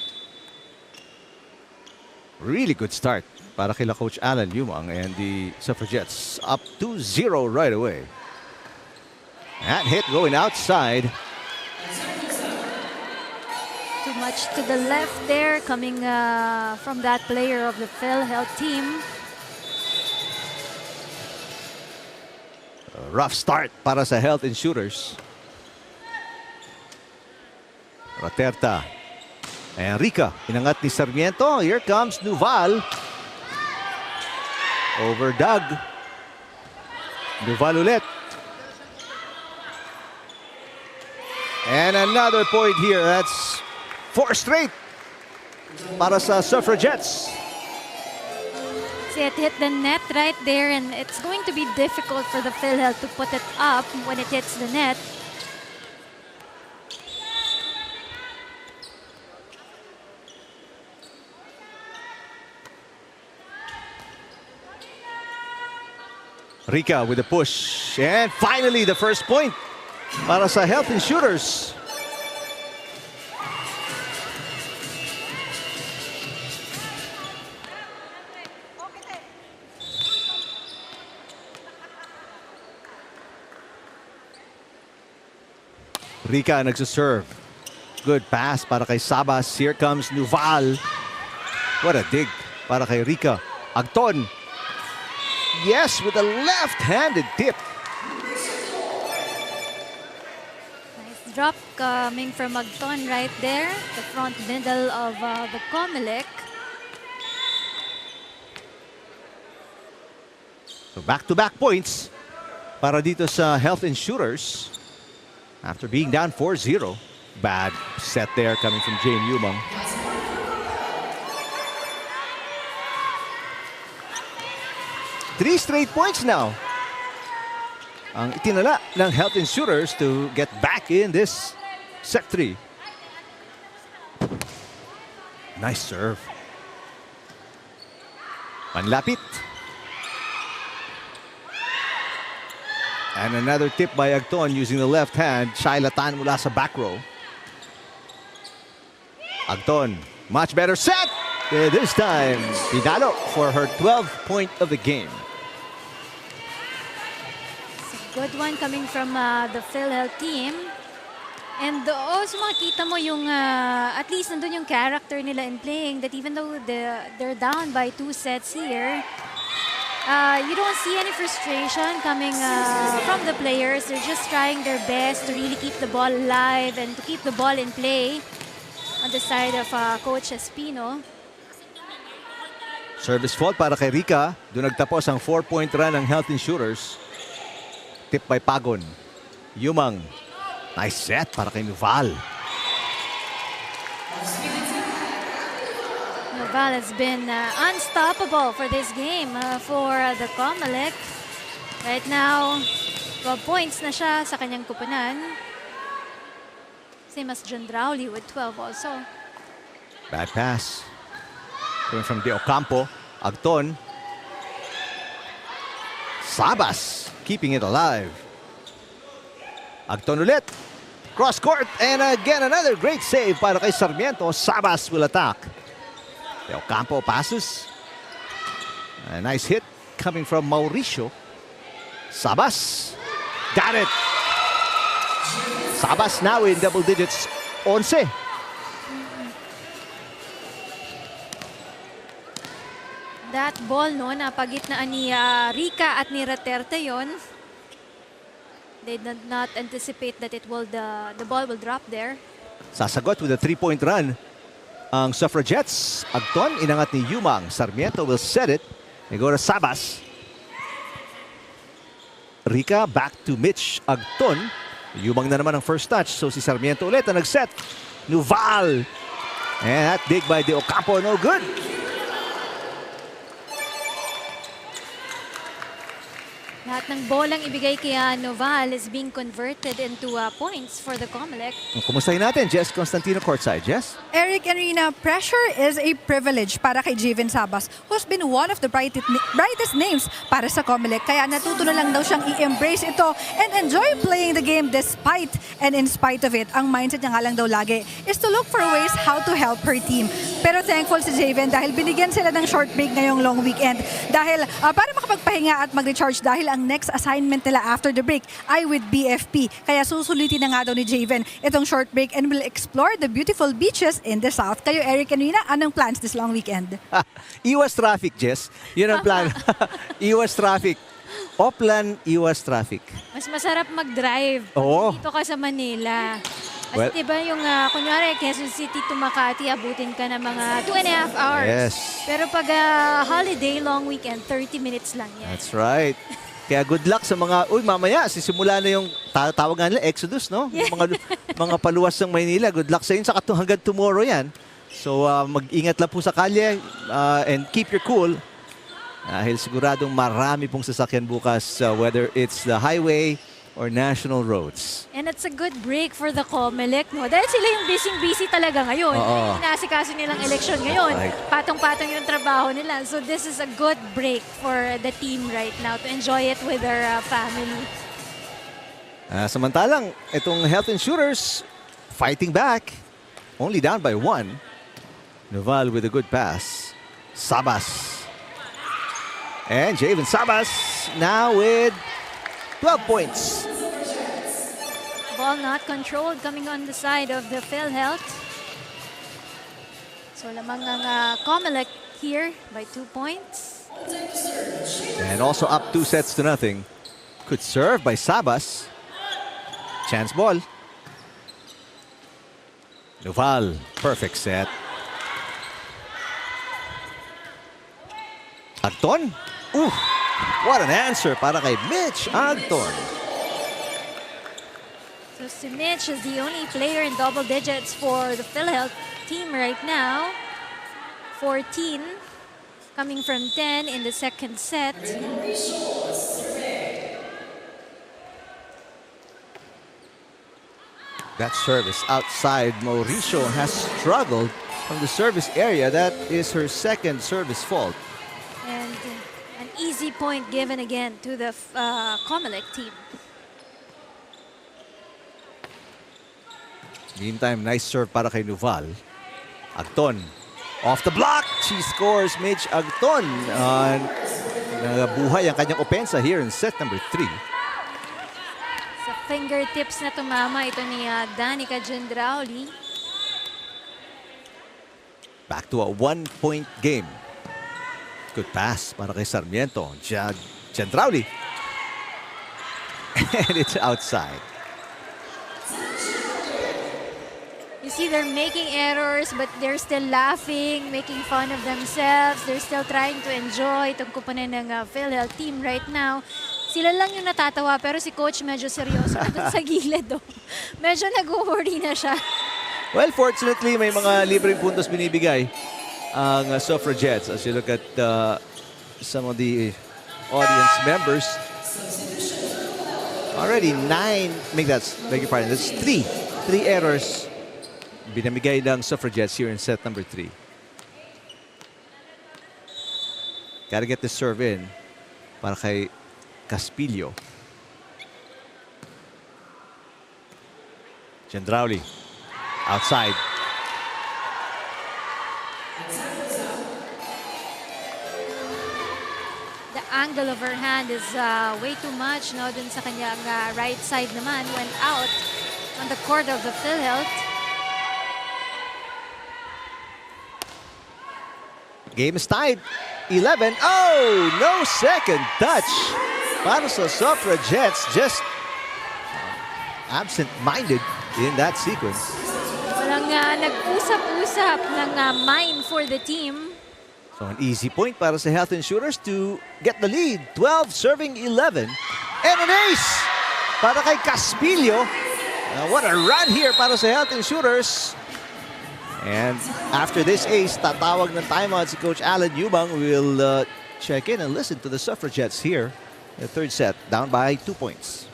Really good start para kila Coach Alan Lumang and the Suffragettes up 2-0 right away. That hit going outside. Too much to the left there coming from that player of the PhilHealth team. A rough start para sa Health Insurers. Raterta. Enrica, inangat ni Sarmiento. Here comes Nuval. Over Doug. Nuval ulit. And another point here. That's 4 straight para sa Suffragettes. See, it hit the net right there, and it's going to be difficult for the PhilHealth to put it up when it hits the net. Rica with a push. And finally, the first point para sa Health Insurers. Rica nagsaserve. Good pass para kay Sabas. Here comes Nuval. What a dig para kay Rica. Agton. Yes, with a left-handed tip. Nice drop coming from Agton right there. The front middle of the COMELEC. So back-to-back points para dito sa Health Insurers. After being down 4-0. Bad set there coming from Jane Umang. Three straight points now ang itinala ng Health Insurers to get back in this set 3. Nice serve. Manlapit. And another tip by Agton using the left hand. Shyla Tan mula sa back row. Agton, much better set. This time, Pinalo for her 12th point of the game. Good one coming from the PhilHealth team. And also makikita mo yung at least nandun yung character nila in playing, that even though they're down by 2 sets here, you don't see any frustration coming from the players. They're just trying their best to really keep the ball alive and to keep the ball in play on the side of Coach Espino. Service fault para kay Rica. Doon nagtapos ang 4-point run ng Health Insurers. Tip by Pagon. Umang. Nice set para kay Nuval. Nuval has been unstoppable for this game for the COMELEC. Right now, 12 points na siya sa kanyang kupunan. Same as John Drowley with 12 also. Bad pass. Coming from De Ocampo. Agton. Sabas keeping it alive. Agton ulit. Cross court. And again, another great save para kay Sarmiento. Sabas will attack. De Ocampo passes. A nice hit coming from Mauricio. Sabas. Got it. Sabas now in double digits. 11. That ball, no, napagitnaan ni Rica at ni Raterte yon. They did not anticipate that the ball will drop there. Sasagot with a 3-point run ang Suffragettes. Agton, inangat ni Umang. Sarmiento will set it. They go to Sabas. Rica back to Mitch Agton. Umang na naman ang first touch. So si Sarmiento ulit ang nag-set. Nuval. And that dig by De Ocampo, no good. Lahat ng bolang ibigay kaya Noval is being converted into points for the COMELEC. Kumustahin natin, Jess Constantino courtside. Jess? Eric and Rina, pressure is a privilege para kay Javen Sabas, who's been one of the brightest names para sa COMELEC. Kaya natuto na lang daw siyang i-embrace ito and enjoy playing the game despite and in spite of it. Ang mindset niya nga lang daw lagi is to look for ways how to help her team. Pero thankful si Javen dahil binigyan sila ng short break ngayong long weekend. Dahil para makapagpahinga at mag-recharge dahil ang next assignment nila after the break ay with BFP. Kaya susulitin na nga daw ni Javen itong short break and will explore the beautiful beaches in the south. Kayo, Eric and Rina, anong plans this long weekend? Iwas traffic, Jess. Yun ang plan. Iwas traffic. Oplan, iwas traffic. Mas masarap mag-drive Oo. dito ka sa Manila. Kasi Well, diba yung, kunyari, Quezon City to Makati, abutin ka ng mga 2.5 hours. Yes. Pero pag holiday, long weekend, 30 minutes lang yan. That's right. Kaya good luck sa mga, mamaya, sisimula na yung tawag nga nila, Exodus, no? Yung mga paluwas ng Maynila. Good luck sa inyo. Saka hanggang tomorrow yan. So, mag-ingat lang po sa kalye and keep your cool. Dahil siguradong marami pong sasakyan bukas, whether it's the highway or national roads. And it's a good break for the COMELEC, no? Dahil sila yung busy talaga ngayon. Oo. Inaasikaso nilang eleksyon ngayon. Right. Patong-patong yung trabaho nila. So this is a good break for the team right now to enjoy it with their family. Samantalang, itong Health Insurers fighting back. Only down by 1. Noval with a good pass. Sabas. And Javen Sabas now with 12 points. Ball not controlled coming on the side of the PhilHealth. So lamang ang COMELEC here by 2 points. And also up 2-0. Good serve by Sabas. Chance ball. Noval, perfect set. Agton. Ooh, what an answer para kay Mitch Agton. So si Mitch is the only player in double digits for the PhilHealth team right now. 14 coming from 10 in the second set. That service outside. Mauricio has struggled from the service area. That is her second service fault. And an easy point given again to the COMELEC team. Meantime, nice serve para kay Noval. Agton. Off the block. She scores Mitch Agton. Nabuhay ang kanyang opensa here in set number 3. Sa fingertips na tumama ito ni Danica Gendrauli. Back to a 1-point game. Good pass para kay Sarmiento. Gendrauli. And it's outside. You see, they're making errors, but they're still laughing, making fun of themselves. They're still trying to enjoy itong kupunan ng PhilHealth team right now. Sila lang yung natatawa, pero si Coach medyo seryoso na dun sa gilid. Medyo nag-worry na siya. Well, fortunately, may mga libreng puntos binibigay ang Suffragettes. As you look at some of the audience members. Already 9, beg your pardon, that's 3 errors binamigay ng Suffragettes here in set number 3. Gotta get the serve in para kay Caspillo. Gendrauli outside. The angle of her hand is way too much, no? Dun sa kanyang right side naman, went out on the court of the PhilHealth. Game is tied. 11. Oh, no second touch. Para sa Suffragettes, just absent-minded in that sequence. Walang nag-usap-usap ng mind for the team. So an easy point para sa Health Insurers to get the lead. 12 serving 11. And an ace para kay Caspillo. What a run here para sa Health Insurers. And after this ace, tatawag ng timeout si Coach Alan Yubang. We'll check in and listen to the Suffragettes here The third set, down by 2 points.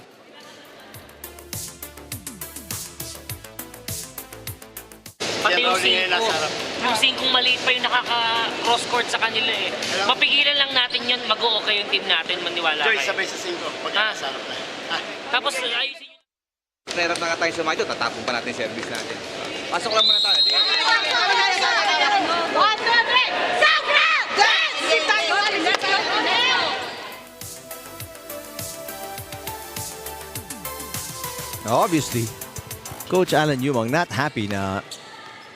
Pati yung 5 maliit pa yung nakaka-cross court sa kanila eh. Mapigilan lang natin yun, mag-o-okay yung team natin, maniwala kayo. Joy, sabay sa 5. Pag nasa harap na. Tapos ayusin nyo. Nahirap na nga tayo sumayo, tatapon pa natin yung service natin. Pasok lang muna tayo. Obviously, Coach Alan Yumong not happy na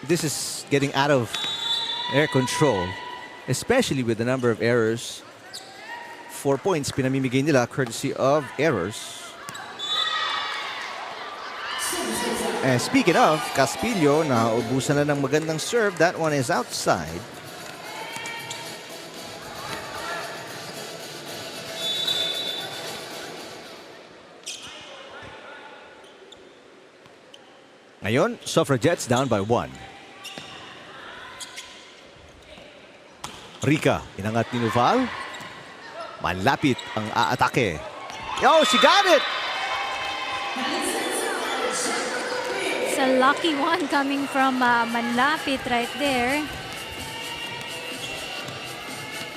this is getting out of air control, especially with the number of errors. 4 points pinamimigay nila courtesy of errors. And speaking of, Caspillo na ubusan na ng magandang serve. That one is outside. Ngayon, Suffragettes down by 1. Rica, inangat ni Nuval. Malapit ang aatake. Oh, she got it! It's a lucky one coming from Manlapit right there.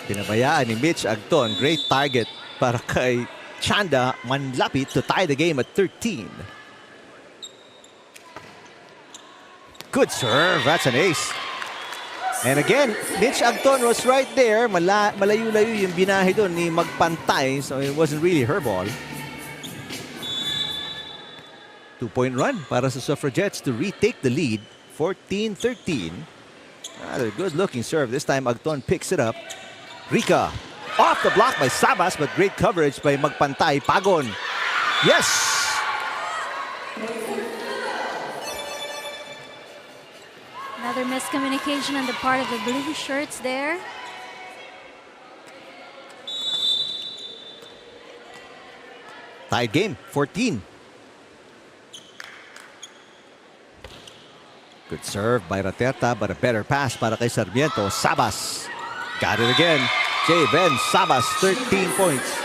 Pinabayaan ni Mitch Agton. Great target para kay Chanda Manlapit to tie the game at 13. Good serve. That's an ace. And again, Mitch Agton was right there. Malayo-layo yung binahe doon ni Magpantay. So it wasn't really her ball. 2-point run para sa Suffragettes to retake the lead. 14-13. Another good-looking serve. This time, Agton picks it up. Rica off the block by Sabas, but great coverage by Magpantay. Pagon. Yes! Another miscommunication on the part of the blue shirts there. Tied game, 14. Good serve by Raterta, but a better pass para kay Sarmiento. Sabas got it again. J. Ben Sabas, 13 points.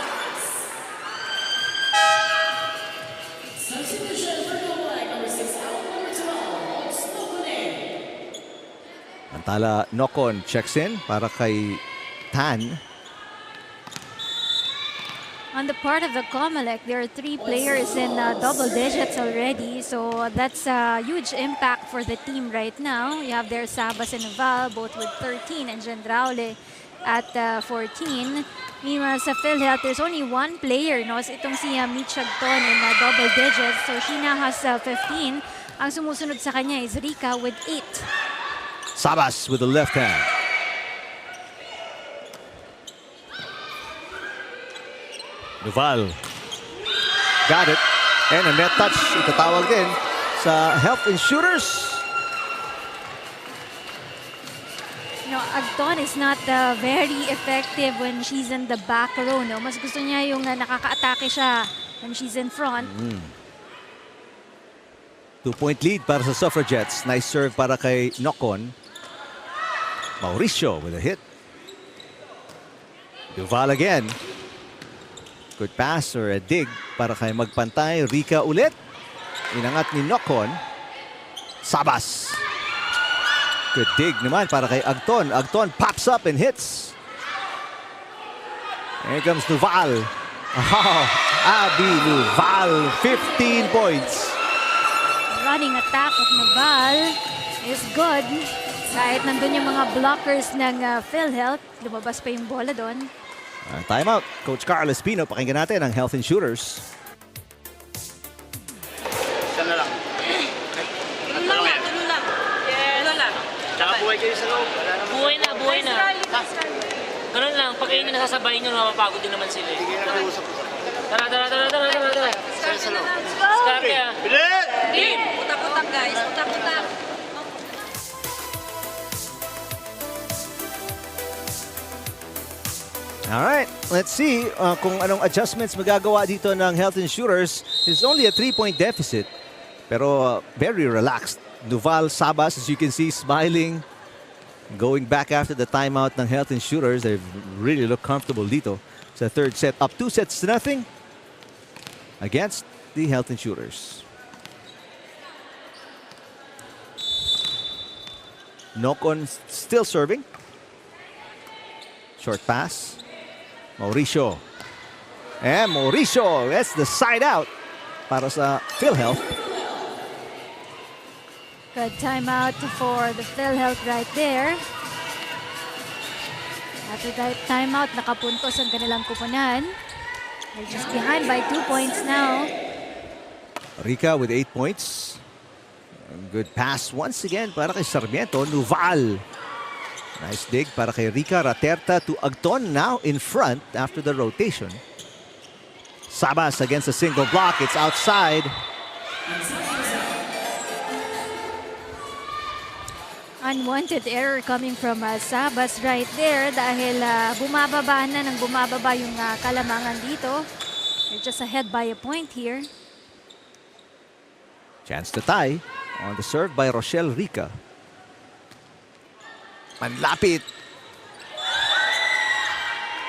Antala Nocon checks in para kay Tan. On the part of the COMELEC, there are 3 players in double digits already. So that's a huge impact for the team right now. You have their Sabas and Val, both with 13, and Gendraule at 14. Meanwhile, sa PhilHealth, there's only 1 player, no? So itong si Mitch Agton in double digits. So she now has 15. Ang sumusunod sa kanya is Rica with 8. Sabas with the left hand. Nuval. Got it. And a net touch. Itatawag din sa Health Insurers. You know, Agton is not very effective when she's in the back row. No? Mas gusto niya yung nakaka-atake siya when she's in front. 2-point lead para sa Suffragettes. Nice serve para kay Nocon. Mauricio with a hit. Duval again. Good pass or a dig para kay Magpantay. Rica ulit. Inangat ni Nocon. Sabas. Good dig naman para kay Agton. Agton pops up and hits. Here comes Nuval. Oh, Abby Nuval, 15 points. Running attack of Nuval is good. Kahit nandun yung mga blockers ng PhilHealth, lumabas pa yung bola doon. Timeout. Coach Carl Espino, pakinggan natin ang Health Insurers. Isa na lang. Tulo lang. Tulo lang. Tsaka buhay kayo sa loob. Buhay na. Ganun lang, pag kayo nasasabay nyo, mapapagod din naman sila. Hindi kayo nag-uusap. Tara. Sa loob. Start kaya. Bilis! Team! Putak-putak guys. Putak-putak. Alright, let's see kung anong adjustments magagawa dito ng Health Insurers. It's only a 3-point deficit, pero very relaxed. Nuval, Sabas, as you can see, smiling. Going back after the timeout ng Health Insurers, they really look comfortable dito Sa third set, up 2-0 against the Health Insurers. Nocon still serving. Short pass. Mauricio. And Mauricio, that's the side out para sa PhilHealth. Good timeout for the PhilHealth right there. After that timeout, nakapuntos ang kanilang kupunan. They're just behind by 2 points now. Rica with 8 points. Good pass once again para kay Sarmiento. Nuval. Nice dig para kay Rica. Raterta to Agton, now in front after the rotation. Sabas against a single block. It's outside. Unwanted error coming from Sabas right there dahil bumababa na ng bumababa yung kalamangan dito. They're just ahead by a point here. Chance to tie on the serve by Rochelle Rica. Manlapit.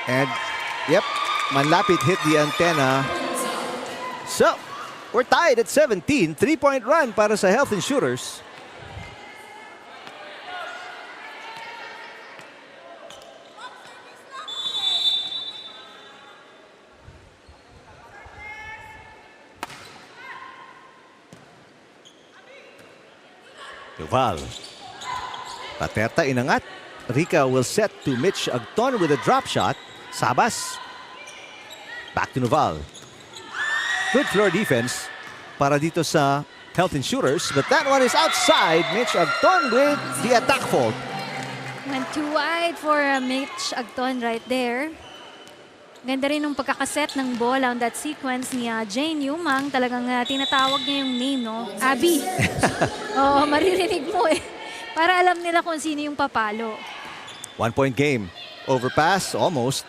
And, yep, Manlapit hit the antenna. So, we're tied at 17. 3-point run para sa Health Insurers. Duval. Paterta inangat. Rica will set to Mitch Agton with a drop shot. Sabas. Back to Nuval. Good floor defense para dito sa Health Insurers. But that one is outside. Mitch Agton with the attack fault. Went too wide for Mitch Agton right there. Ganda rin ng pagkakaset ng bola on that sequence ni Jane Yumang. Talagang tinatawag niya yung name, no? Abby. Oo, maririnig mo eh. Para alam nila kung sino yung papalo. 1-point game. Overpass, almost.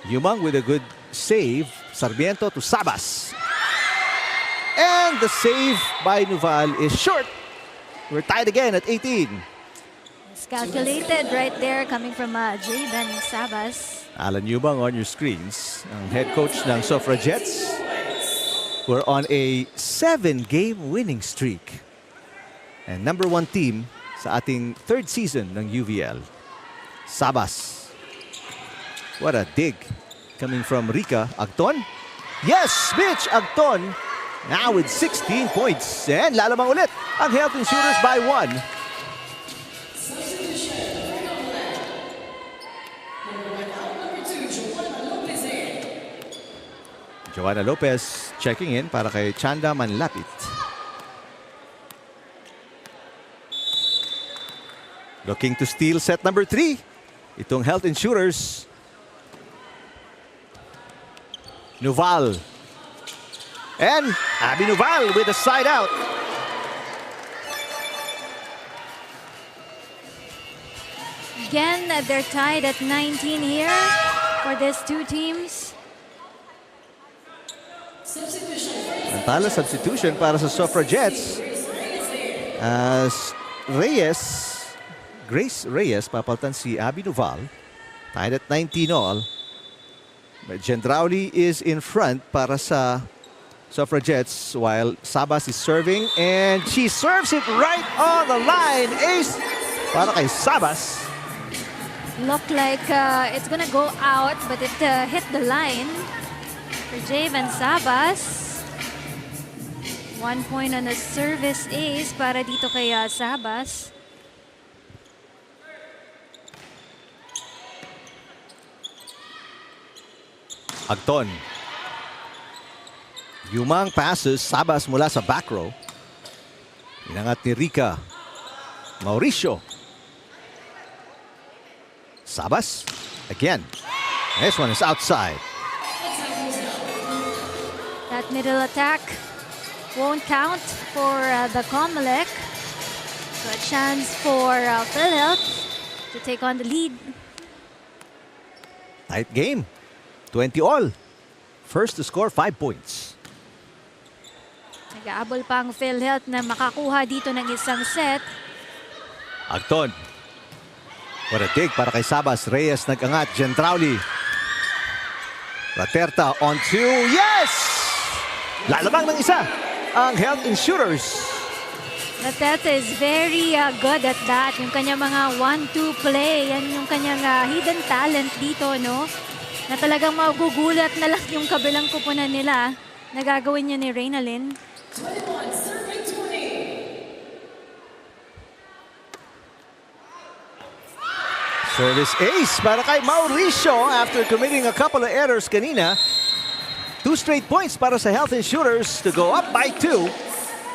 Yumang with a good save. Sarmiento to Sabas. And the save by Nuval is short. We're tied again at 18. It's calculated right there coming from Jaden Sabas. Alan Yumang on your screens. Ang head coach ng Suffragettes. We're on a 7-game winning streak. And number 1 team sa ating 3rd season ng UVL. Sabas. What a dig coming from Rica. Agton. Yes, Mitch Agton. Now with 16 points. And lalamang ulit ang Health Insurers by 1. Joanna Lopez checking in para kay Chanda Manlapit. Looking to steal set number 3. Itong Health Insurers. Nuval. And Abby Nuval with a side out. Again, they're tied at 19 here for these two teams. Antala substitution para sa Suffragettes. As Grace Reyes, papaltan si Abby Nuval. Tied at 19 all. Gendrauli is in front para sa Suffragettes while Sabas is serving. And she serves it right on the line. Ace para kay Sabas. Looked like it's gonna go out, but it hit the line for Javen Sabas. 1 point on the service ace para dito kay Sabas. Agton. Yumang passes. Sabas mula sa back row. Inangat ni Rica. Mauricio. Sabas. Again. This one is outside. That middle attack won't count for the COMELEC. So a chance for PhilHealth to take on the lead. Tight game. 20 all. First to score 5 points. Nag-aabol pa ang PhilHealth na makakuha dito ng isang set. Agton. What a dig para kay Sabas. Reyes nag-angat. Gendrauli. Raterta on 2. Yes! Lalabang ng isa ang Health Insurers. Raterta is very good at that. Yung kanyang mga 1-2 play, yan yung kanyang hidden talent dito, no? Na talagang magugulat na lang yung kabilang kupunan nila na gagawin niya ni Reynalyn. Service ace para kay Mauricio after committing a couple of errors kanina. 2 straight points para sa Health Insurers to go up by 2.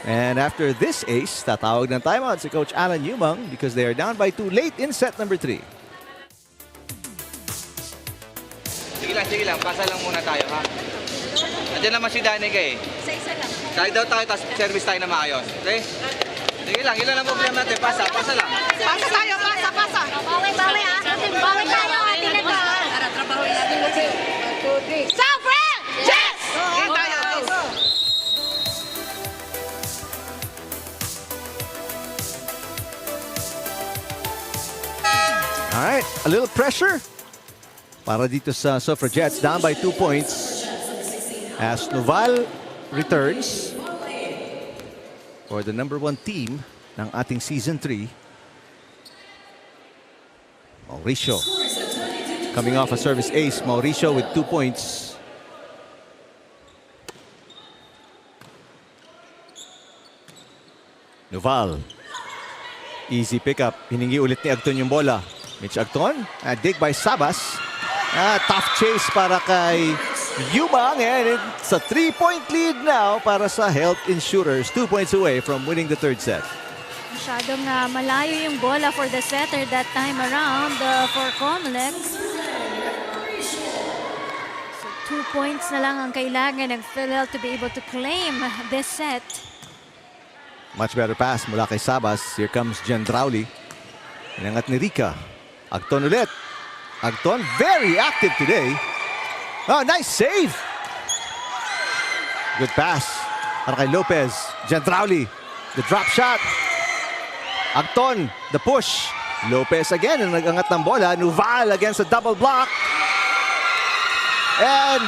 And after this ace, tatawag ng timeout si Coach Alan Yumang because they are down by 2 late in set number 3. Sige lang. Pasa lang muna tayo, ha? Nandiyan naman si Danica eh. Isa-isa lang. Kahit daw tayo, tapos service tayo na maayos. Okay? Sige lang, yun lang ang problema natin. Pasa lang. Pasa tayo, pasa. Bawi ah. Bawi tayo, atin na to. Para trabahoin natin kasi. 1, 2, 3. Suffragettes! Game tayo. Alright, a little pressure para dito sa Suffragettes, down by 2 points as Noval returns for the number 1 team ng ating Season 3. Mauricio coming off a service ace. Mauricio with 2 points. Noval. Easy pickup. Hiningi ulit ni Agton yung bola. Mitch Agton. Dig by Sabas. Tough chase para kay Yumang. And it's a 3-point lead now para sa Health Insurers. 2 points away from winning the third set. Masyadong malayo yung bola for the setter that time around for COMELEC. So 2 points na lang ang kailangan ng PhilHealth to be able to claim this set. Much better pass mula kay Sabas. Here comes Gendrauli. Inangat ni Rica. Agton ulit. Agton very active today. Oh, nice save. Good pass para kay Lopez. Gendrauli. The drop shot. Agton, the push. Lopez again ang nag-angat ng bola. Noval against a double block. And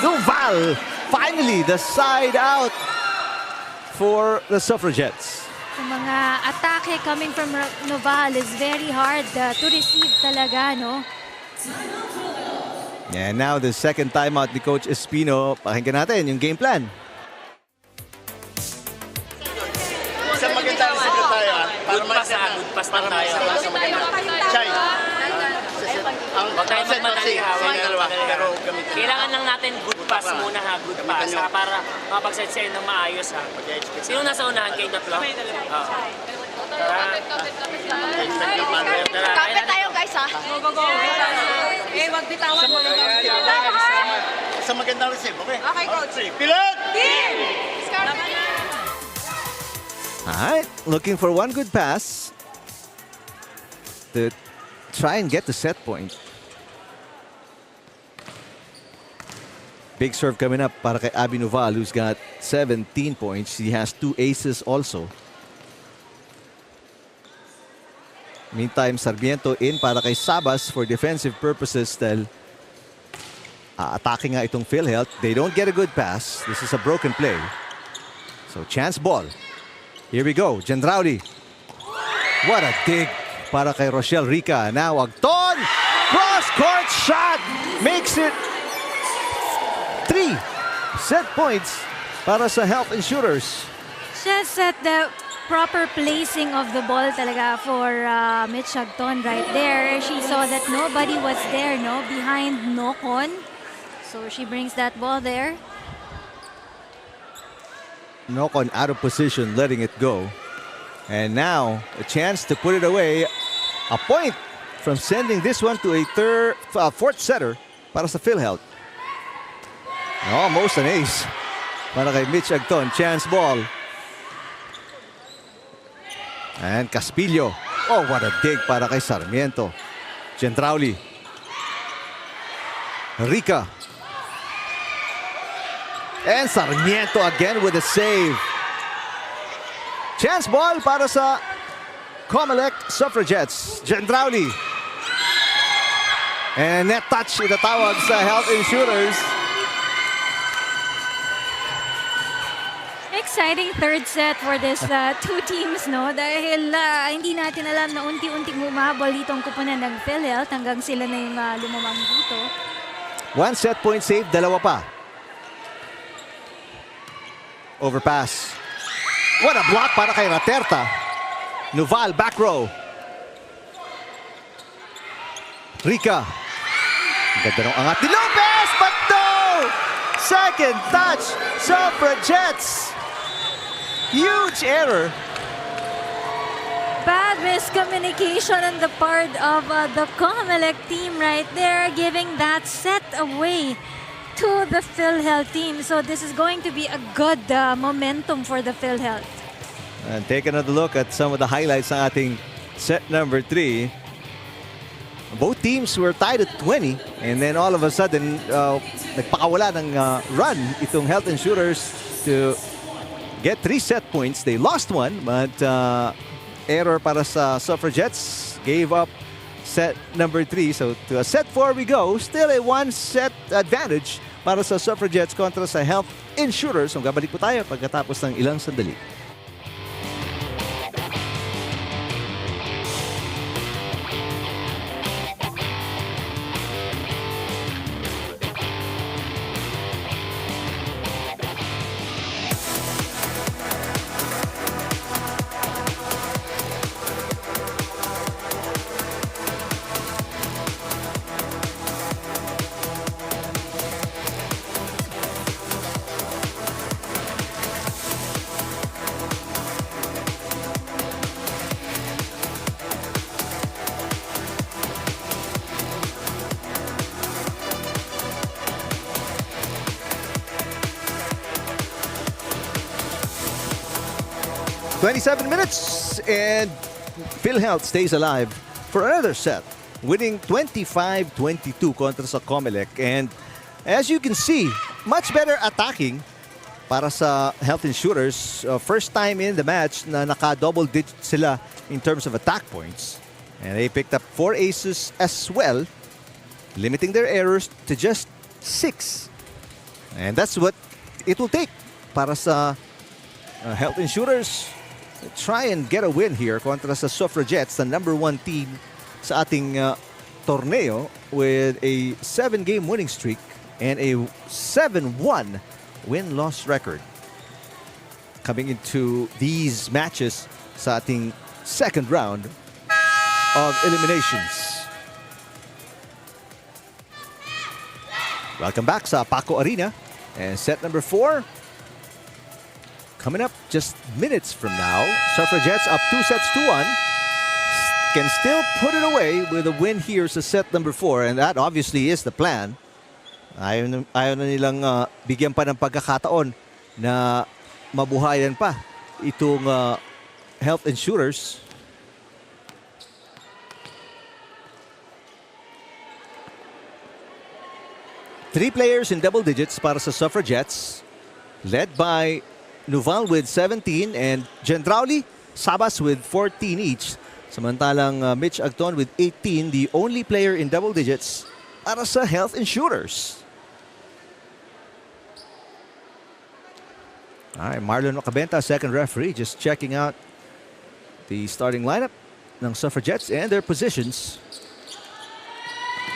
Noval, finally the side out for the Suffragettes. Yung mga atake coming from Noval is very hard to receive talaga, no? And now the second timeout ni Coach Espino. Pakinggan natin yung game plan. Isang magandang isip tayo. Good pass na tayo. Chay. Huwag tayo magmadali ha. Kailangan lang natin good pass muna ha. Good pass ha. Para mapagset-set ng maayos ha. Sino nasa unahan kayo tatlo? Kapit tayo guys ha. Go. Wag bitawan mo. Isang magandang receive, okay? Okay, coach. Pilot! Team! Alright, looking for one good pass to try and get the set point. Big serve coming up para kay Abby Noval, who's got 17 points. He has 2 aces also. Meantime, Sarmiento in para kay Sabas for defensive purposes dahil attacking nga itong PhilHealth. They don't get a good pass. This is a broken play. So chance ball. Here we go, Gendrauli. What a dig para kay Rochelle Rica. Now Agton, cross-court shot, makes it 3 set points para sa Health Insurers. Just at the proper placing of the ball talaga for Mitch Agton right there. She saw that nobody was there, no, behind Nocon. So she brings that ball there. Nocon out of position, letting it go. And now, a chance to put it away. A point from sending this one to a fourth setter para sa PhilHealth. Almost an ace para kay Mitch Agton. Chance ball. And Caspillo. Oh, what a dig para kay Sarmiento. Gendrauli. Rica. And Sarmiento again with a save. Chance ball para sa COMELEC Suffragettes. Gendrauli. And net touch itatawag sa Health Insurers. Exciting third set for this two teams, no? Dahil hindi natin alam na unti-unting umabol dito ang kupunan ng PhilHealth hanggang sila na yung lumamang dito. 1 set point save, dalawa pa. Overpass. What a block para kay Raterta. Nuval, back row. Rica. Ang ganda ng angat ni Lopez, but no! Second touch, Suffragettes. Huge error. Bad miscommunication on the part of the COMELEC team right there, giving that set away to the PhilHealth team. So this is going to be a good momentum for the PhilHealth. And take another look at some of the highlights ng ating set number 3. Both teams were tied at 20, and then all of a sudden, nagpakawala ng run itong Health Insurers to get 3 set points. They lost one, but error para sa Suffragettes. Gave up set number 3. So to a set 4 we go. Still a 1-set advantage para sa Suffragettes kontra sa Health Insurers. So gabalik po tayo pagkatapos ng ilang sandali. .27 minutes and PhilHealth stays alive for another set, winning 25-22 kontra sa COMELEC. And as you can see, much better attacking para sa Health Insurers. First time in the match na naka-double digit sila in terms of attack points. And they picked up 4 aces as well, limiting their errors to just 6. And that's what it will take para sa Health Insurers. Try and get a win here kontra sa Suffragettes, the number 1 team sa ating torneo with a 7-game winning streak and a 7-1 win-loss record. Coming into these matches sa ating second round of eliminations. Welcome back sa Paco Arena, and set number 4 coming up just minutes from now. Suffragettes up 2-1. Can still put it away with a win here sa set number 4. And that obviously is the plan. Ayaw na nilang bigyan pa ng pagkakataon na mabuhayan pa itong Health Insurers. Three players in double digits para sa Suffragettes, led by Nuval with 17 and Gendrauli, Sabas with 14 each. Samantalang Mitch Agton with 18, the only player in double digits para sa Health Insurers. All right, Marlon Ocabenta, second referee, just checking out the starting lineup ng Suffragettes and their positions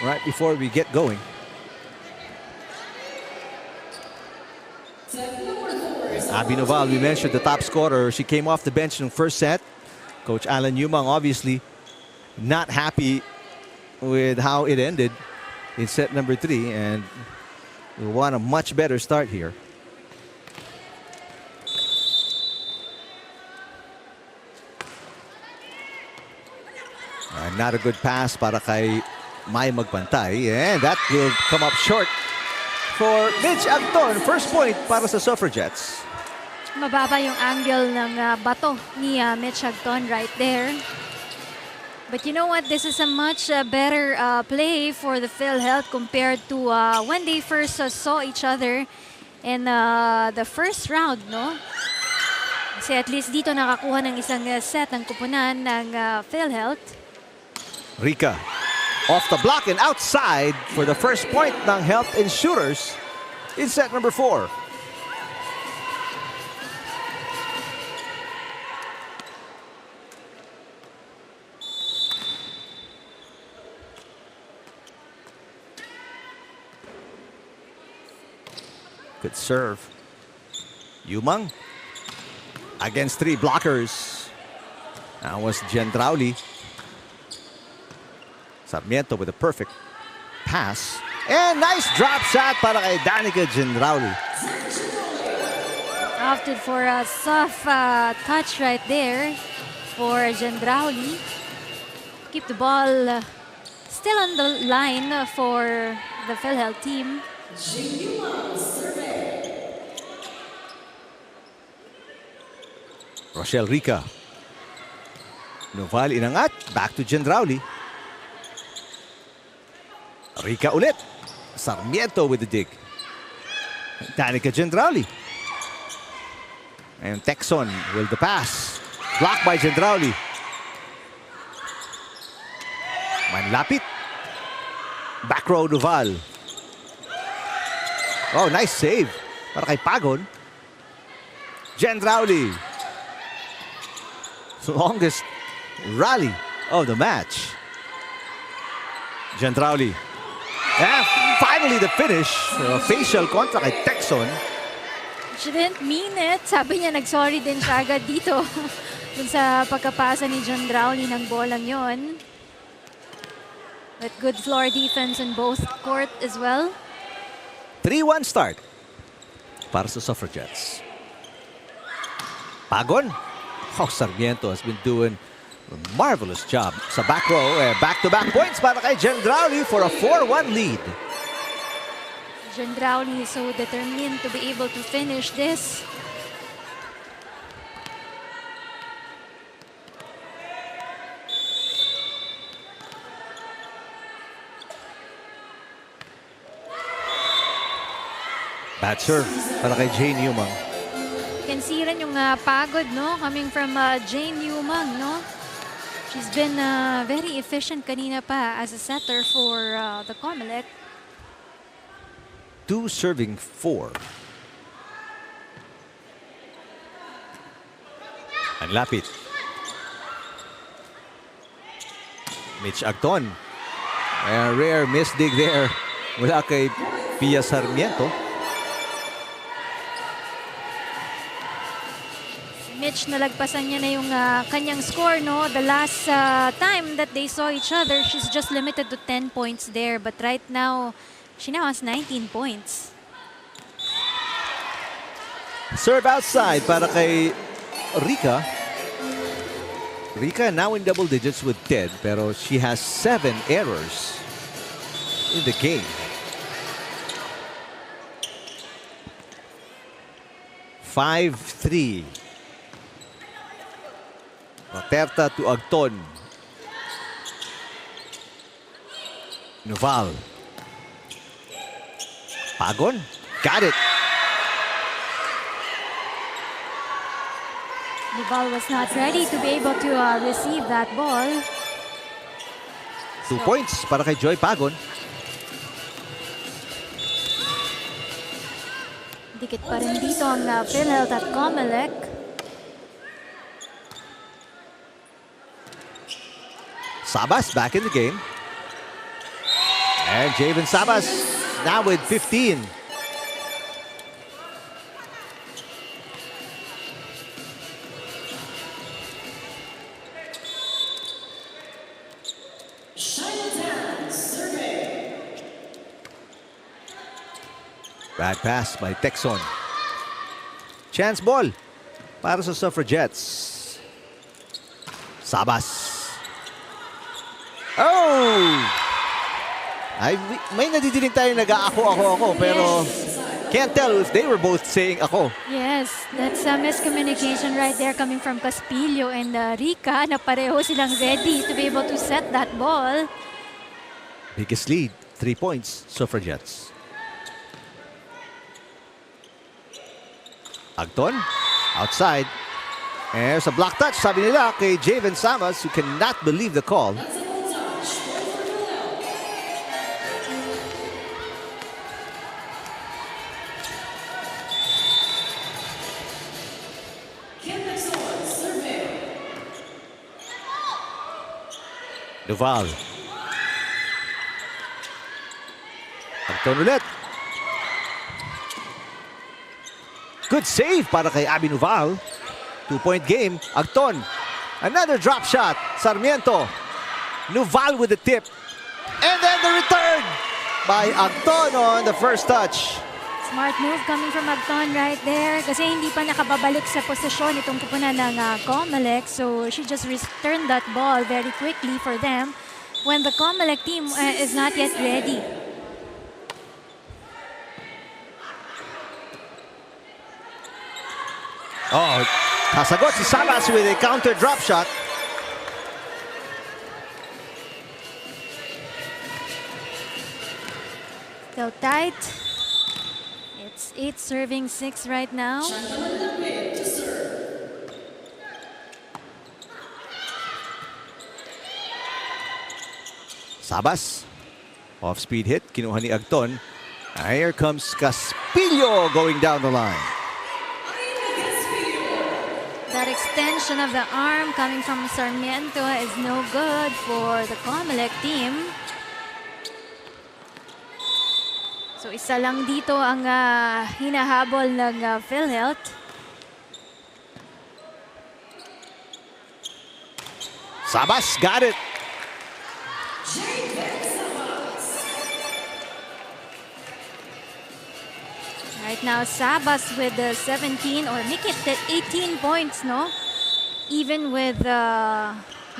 right before we get going. Abby Nuval, we mentioned the top scorer. She came off the bench in the first set. Coach Alan Newmang obviously not happy with how it ended in set number 3, and we want a much better start here. Not a good pass para kay May Magpantay, and that will come up short for Mitch Agton. First point para sa Suffragettes. Mababa yung angle ng bato ni Mitch Agton right there. But you know what? This is a much better play for the PhilHealth compared to when they first saw each other in the first round, no? Kasi at least dito nakakuha ng isang set ng kupunan ng PhilHealth. Rica. Off the block and outside for the first point ng Health Insurers in set number 4. Good serve. Yumang against 3 blockers. That was Gendrauli. Sarmiento with a perfect pass. And nice drop shot para kay Danica Gendrauli. Opted for a soft touch right there for Gendrauli. Keep the ball still on the line for the PhilHealth team. Rochelle Rica. Noval inangat. Back to Gendrauli. Rica ulit. Sarmiento with the dig. Danica Gendrauli. And Texon with the pass. Blocked by Gendrauli. Manlapit. Back row Noval. Oh, nice save para kay Pagon. Gendrauli. Longest rally of the match. Gendrauli. And finally the finish. A facial kontra kay Texon. She didn't mean it. Sabi niya nag-sorry din siya agad dito. Dun sa pagkapasa ni Gendrauli ng bolang yon. But good floor defense in both court as well. 3-1 start para sa Suffragettes. Pagon. Oh, Sarmiento has been doing a marvelous job sa back row. Back-to-back points para kay Gendrauli for a 4-1 lead. Gendrauli is so determined to be able to finish this. Bad serve para kay Jane Yumang. You can see rin yung pagod, no? Coming from Jane Yumang, no? She's been very efficient kanina pa as a setter for the COMELEC. 2 serving 4. Ang lapit. Mitch Agton. A rare misdig there mula kay Pia Sarmiento. Mitch, nalagpasan niya na yung kanyang score, no? The last time that they saw each other, she's just limited to 10 points there. But right now, she now has 19 points. Serve outside para kay Rica. Rica now in double digits with 10, pero she has 7 errors in the game. 5-3. Materta to Agton. Noval. Pagon. Got it. Noval was not ready to be able to receive that ball. 2 points para kay Joy Pagon. Dikit pa rin dito ang PhilHealth at COMELEC. Sabas back in the game. And Javen Sabas now with 15. Bad pass by Texon. Chance ball para sa Suffragettes. Sabas. Oh! May nadidinig tayo nag-ako, pero can't tell if they were both saying ako. Yes, that's a miscommunication right there coming from Caspillo and Rica na pareho silang ready to be able to set that ball. Biggest lead, 3 points, Suffragettes. Agton, outside. And there's a block touch, sabi nila kay Javen Samas, who cannot believe the call. Duval. Agton ulit. Good save para kay Abby Nuval. 2-point game. Agton. Another drop shot. Sarmiento. Nuval with the tip. And then the return by Agton on the first touch. Smart move coming from Agton right there kasi hindi pa nakababalik sa posisyon itong kupunan ng COMELEC. So she just returned that ball very quickly for them when the COMELEC team is not yet ready. Oh, kasagot si Sabas with a counter drop shot. Still tight. It's 8 serving 6 right now. Sabas. Off-speed hit. Kinuha ni Agton. Here comes Caspillo going down the line. That extension of the arm coming from Sarmiento is no good for the COMELEC team. So isa lang dito ang hinahabol ng PhilHealth. Sabas got it. Right now, Sabas with the 17 or make it 18 points, no? Even with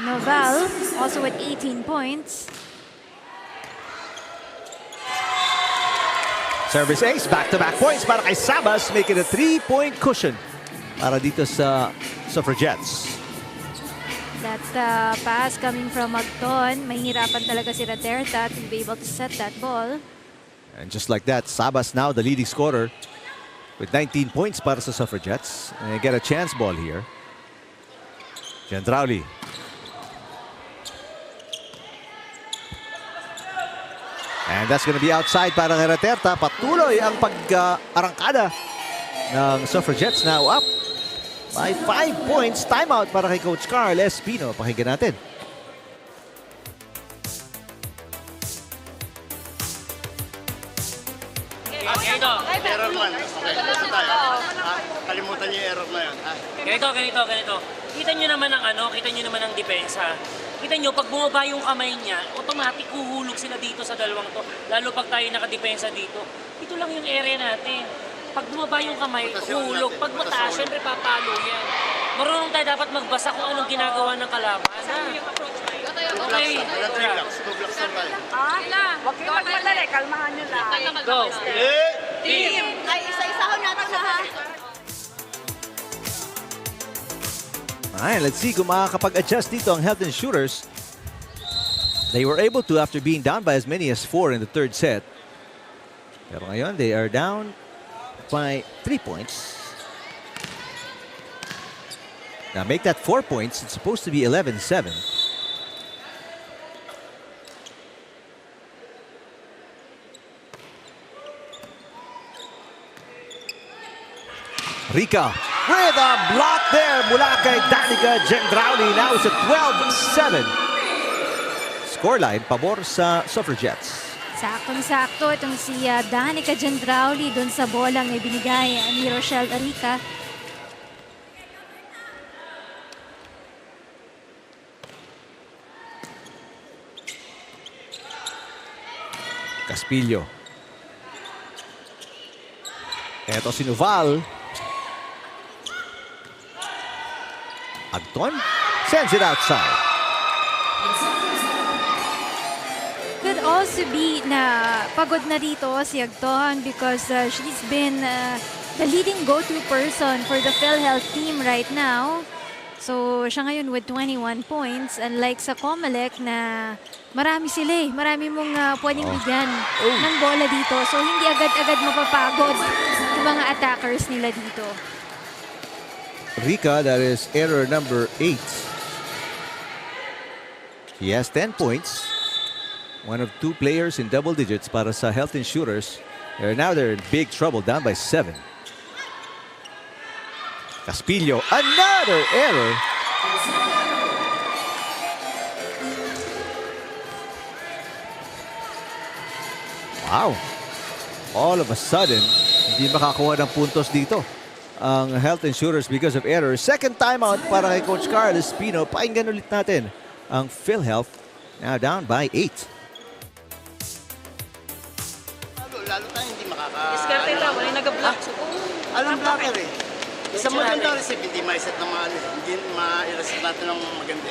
Noval, also with 18 points. Service ace, back-to-back points para kay Sabas, make it a 3-point cushion para dito sa Suffragettes. That pass coming from Agton, mahihirapan talaga si Raterta to be able to set that ball. And just like that, Sabas now the leading scorer with 19 points para sa Suffragettes. And they get a chance ball here. Gendrauli. And that's going to be outside para kay Raterta. Patuloy ang pag-arangkada ng Suffragettes now up by 5 points. Timeout para kay Coach Carl Espino. Pakinggan natin. Error man. Basta tayo. Kalimutan niyo yung error na yun. Ganito. Kita nyo naman ang depensa. Kita nyo, pag bumaba yung kamay niya, automatic huhulog sila dito sa dalawang to. Lalo pag tayo nakadepensa dito. Ito lang yung area natin. Pag bumaba yung kamay, huhulog. Pag mataas, syempre papalo yan. Marunong tayo dapat magbasa kung anong ginagawa ng kalaban. Okay. Two blocks on right. Huwag kayo magmadali, kalmahan nyo lang. Go. Team! Ay, isa-isahan natin na ha. Alright, let's see kung makakapag-adjust dito ang Health Insurers. They were able to after being down by as many as 4 in the third set. Pero ngayon, they are down by 3 points. Now make that 4 points. It's supposed to be 11-7. Rica with a block there mula kay Danica Gendrauli. Now it's a 12-7. Scoreline, pabor sa Suffragettes. Saktong-sakto itong si Danica Gendrauli doon sa bolang na binigay ni Rochelle Rica. Caspillo. Eto si Nuval. Agton sends it outside. Could also be na pagod na dito si Agton because she's been the leading go-to person for the PhilHealth team right now. So siya ngayon with 21 points, unlike sa COMELEC na marami sila eh. Marami mong pwedeng bigyan ng bola dito. So hindi agad-agad mapapagod yung mga attackers nila dito. Rica, that is error number 8. He has 10 points. One of 2 players in double digits para sa Health Insurers. They're in big trouble, down by 7. Caspillo, another error. Wow. All of a sudden, hindi makakuha ng puntos dito ang Health Insurers because of error. Second timeout para kay Coach Carl Espino. Pakinggan ulit natin ang PhilHealth. Now down by 8. Lalo tayo hindi makaka... Diskarte lang, wala yung nag-block. Alam blocker eh. Isang magandang receive, hindi ma-set ng mga hindi ma-receive natin ng maganda.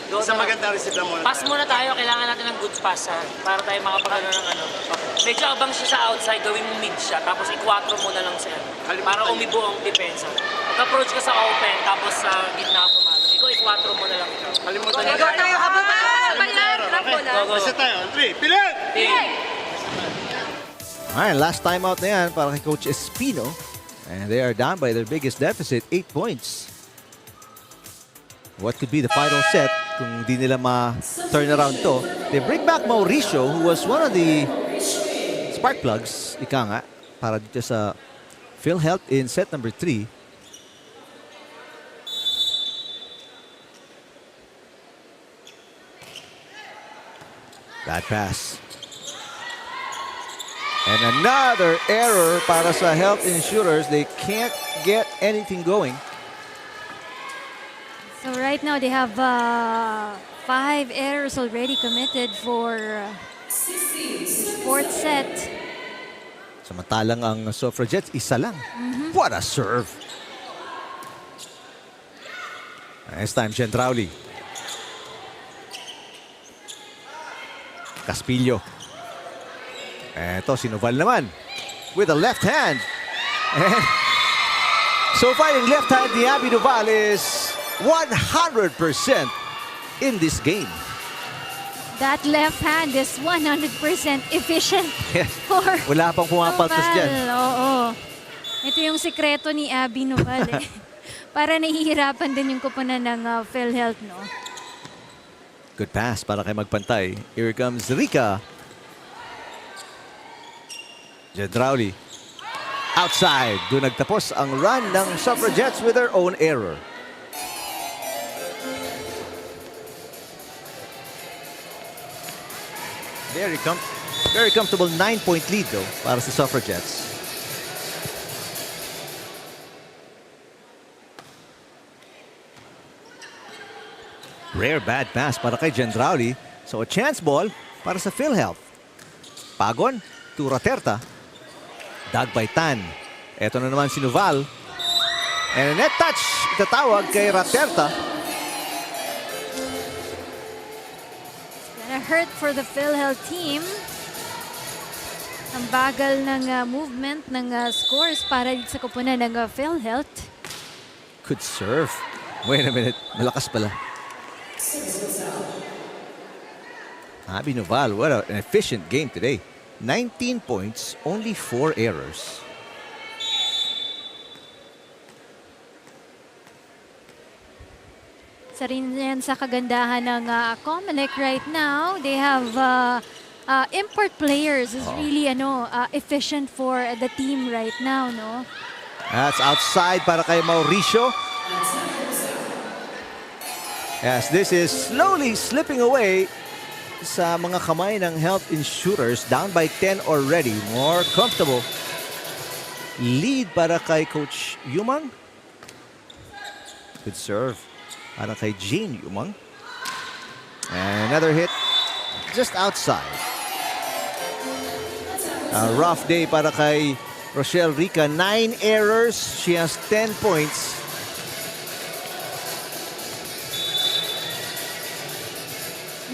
Isang magandang receive lang muna. Pass muna tayo, kailangan natin ng good pass ha, para tayo makapagano ng ano. Medyo abang siya sa outside, gawin mo mid siya, tapos i-4 muna lang siya. Para umibo ang depensa. Mag-approach ka sa open, tapos sa gitna ka pumalo. Ikaw i-4 muna lang. Kalimutan Ikaw tayo, habang bayan, trap mo na. Basta tayo, 3, pilit! Alright, last timeout na yan para kay Coach Espino. And they are down by their biggest deficit, 8 points. What could be the final set kung di nila ma-turn around to? They bring back Mauricio, who was one of the spark plugs, ika nga, para dito sa PhilHealth in set number 3. Bad pass. And another error para sa Health Insurers. They can't get anything going. So right now they have 5 errors already committed for fourth set. Samantalang ang Suffragettes, isa lang. What a serve. This time, Gentrauli. Caspillo. Eto, si Noval naman with a left hand. And so far, yung left hand ni Abby Noval is 100% in this game. That left hand is 100% efficient for Wala pang pumapaltos Noval. dyan. Oo. Ito yung sikreto ni Abby Noval eh. Para nahihirapan din yung kupunan ng PhilHealth, no? Good pass para kay magpantay. Here comes Rica. Gentrauli. Outside. Doon nagtapos ang run ng Suffragettes with their own error. Very comfortable 9-point lead though para sa Suffragettes. Rare bad pass para kay Gentrauli. So a chance ball para sa PhilHealth. Pagon to Raterta. Dag by Tan. Ito na naman si Noval. And a net touch. Itatawag kay Raterta. Gonna hurt for the PhilHealth team. Ang bagal ng movement ng scores para dito sa kupunan ng PhilHealth. Could serve. Wait a minute. Malakas pala. Abby Noval, what an efficient game today. 19 points, only 4 errors. Isa rin yan sa kagandahan ng COMELEC right now. They have import players is really efficient for the team right now, no? That's outside para kay Mauricio. Yes, this is slowly slipping away sa mga kamay ng Health Insurers. Down by 10 already. More comfortable. Lead para kay Coach Yumang. Good serve para kay Jane Yumang. And another hit just outside. A rough day para kay Rochelle Rica. 9 errors. She has 10 points.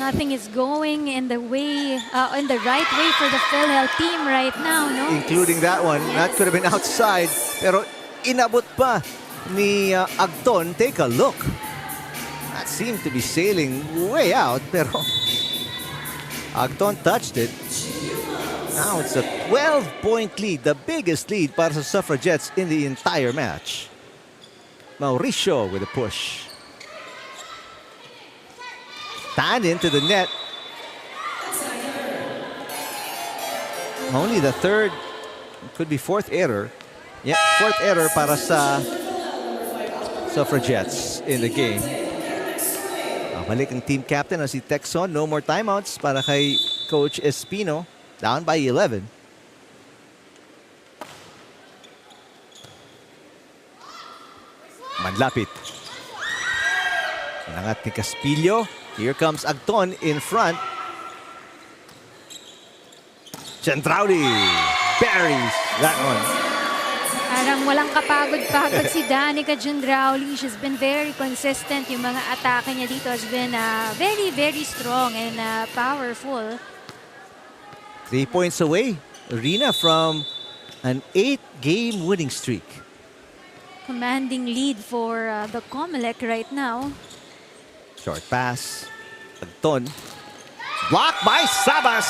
Nothing is going in the way, in the right way for the PhilHealth team right now, no? Including that one. That could have been outside. Pero inabot pa ni Agton. Take a look. That seemed to be sailing way out. Pero Agton touched it. Now it's a 12-point lead. The biggest lead para sa Suffragettes in the entire match. Mauricio with a push. Tan into the net. Only the third, could be fourth error. Yeah, fourth error para sa Suffragettes in the game. Balik ang team captain na si Texon. No more timeouts para kay Coach Espino. down by 11. Manlapit. Nangat ni Caspillo. Here comes Agton in front. Centrauli buries that one. Parang walang kapagod-pagod si Danica Gendrauli. She's been very consistent. Yung mga atake niya dito has been very, very strong and powerful. 3 points away, Arena, from an 8-game winning streak. Commanding lead for the COMELEC right now. Short pass. Agton. Blocked by Sabas.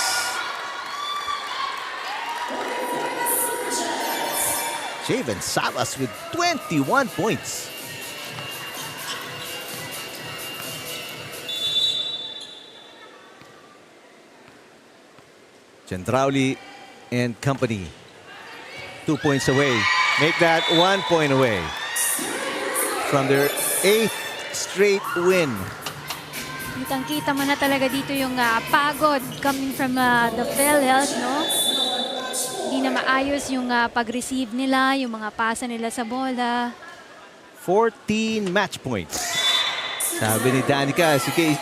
Javen Sabas with 21 points. Gendrauli and company. 2 points away. Make that 1 point away from their 8th straight win. Kitang-kita mo na talaga dito yung pagod coming from the PhilHealth, no? Hindi na maayos yung pag-receive nila, yung mga pasa nila sa bola. 14 match points. Sabi ni Danica, sige,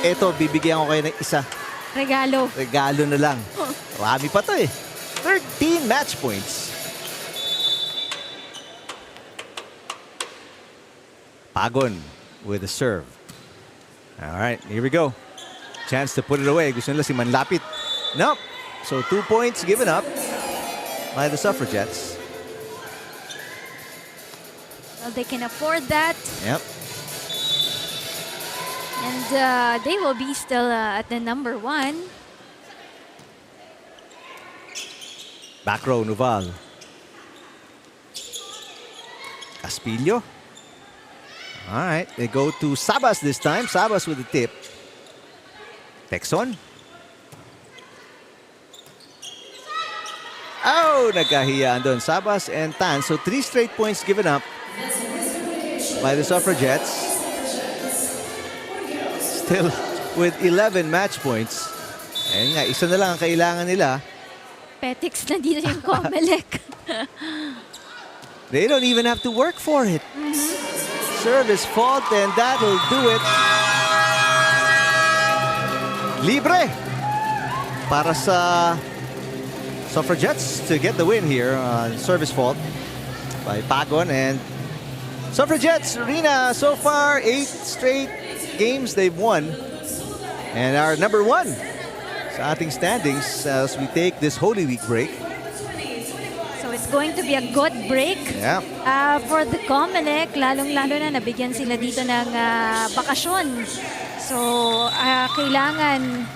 eto, bibigyan ko kayo ng isa. Regalo. Regalo na lang. Marami pa to eh. 13 match points. Pagon with the serve. All right, here we go. Chance to put it away. Gusto nila si Manlapit. Nope. So 2 points given up by the Suffragettes. Well, they can afford that. Yep. And they will be still at the number 1. Back row, Nuval. Caspillo. All right, they go to Sabas this time. Sabas with the tip. Texon. Oh, nagkahiyaan doon. Sabas and Tan. So 3 straight points given up by the Suffragettes. Still with 11 match points. Ayun nga, isa na lang ang kailangan nila. Petics na dito yung COMELEC. They don't even have to work for it. Service fault, and that'll do it. Libre para sa Suffragettes to get the win here on service fault by Pagon. And Suffragettes, Arena, so far 8 straight games they've won and are number 1 sa ating standings as we take this Holy Week break. So it's going to be a good break for the COMELEC. Lalong-lalo na nabigyan sila dito ng bakasyon. So kailangan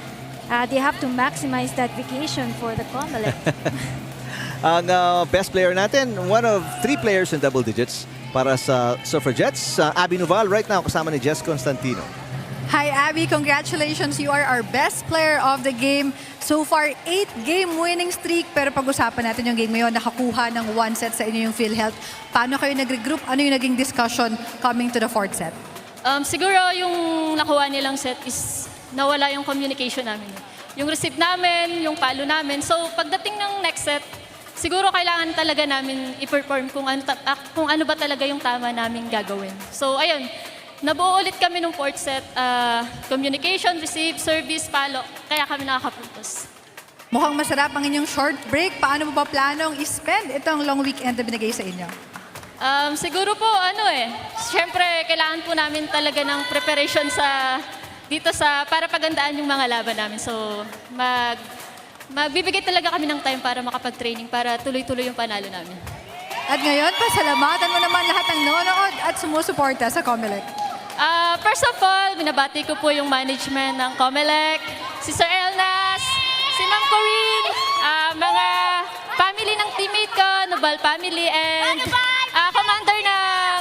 they have to maximize that vacation for the COMELEC. Ang best player natin, one of 3 players in double digits para sa Suffragettes. Abby Nuval right now kasama ni Jess Constantino. Hi, Abby. Congratulations. You are our best player of the game. So far, 8-game winning streak. Pero pag-usapan natin yung game ngayon, nakakuha ng 1 set sa inyo yung PhilHealth. Paano kayo nag-regroup? Ano yung naging discussion coming to the 4th set? Siguro yung nakuha nilang set is nawala yung communication namin. Yung receive namin, yung palo namin. So pagdating ng next set, siguro kailangan talaga namin i-perform kung ano ba talaga yung tama namin gagawin. So ayun, nabuo ulit kami ng 4th set. Communication, receive, service, palo. Kaya kami nakakapuntos. Mukhang masarap ang inyong short break. Paano mo ba planong i-spend itong long weekend na binigay sa inyo? Siguro po, siyempre kailangan po namin talaga ng preparation dito para pagandaan yung mga laban namin. So, magbibigay talaga kami ng time para makapag-training para tuloy-tuloy yung panalo namin. At ngayon, pasalamatan mo naman lahat ng nanonood at sumusuporta sa COMELEC. First of all, binabati ko po yung management ng COMELEC, si Sir Elnas, si Ma'am Corinne, mga family ng teammate ko, Nubal family, and commander ng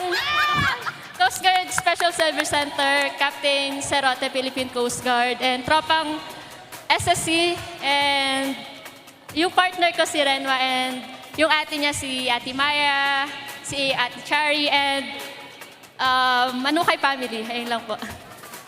Coast Guard Special Service Center, Captain Cerote, Philippine Coast Guard, and tropang SSC, and yung partner ko si Renwa, and yung ate niya si Ate Maya, si Ate Chari, and Manukay family. Ayun lang po.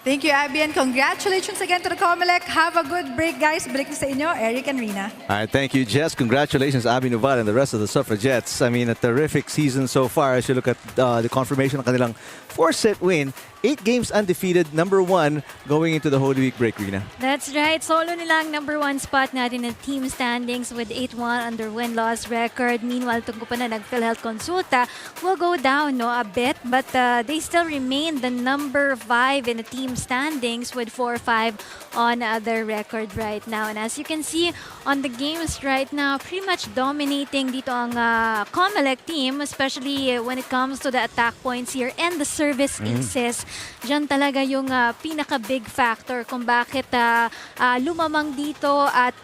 Thank you, Abby, and congratulations again to the COMELEC. Have a good break, guys. Balik na sa inyo, Eric and Rina. All right, thank you, Jess. Congratulations, Abby Noval and the rest of the Suffragettes. I mean, a terrific season so far. As you look at the confirmation ng kanilang 4-set win, 8 games undefeated, #1 going into the Holy Week break, Rina. That's right. Solo nila ang #1 spot natin in team standings with 8-1 under win-loss record. Meanwhile, tungko pa na nag-PhilHealth Konsulta will go down a bit, but they still remain the #5 in the team standings with 4-5 on their record right now. And as you can see on the games right now, pretty much dominating dito ang COMELEC team, especially when it comes to the attack points here and the service aces. Diyan talaga yung pinaka-big factor kung bakit lumamang dito at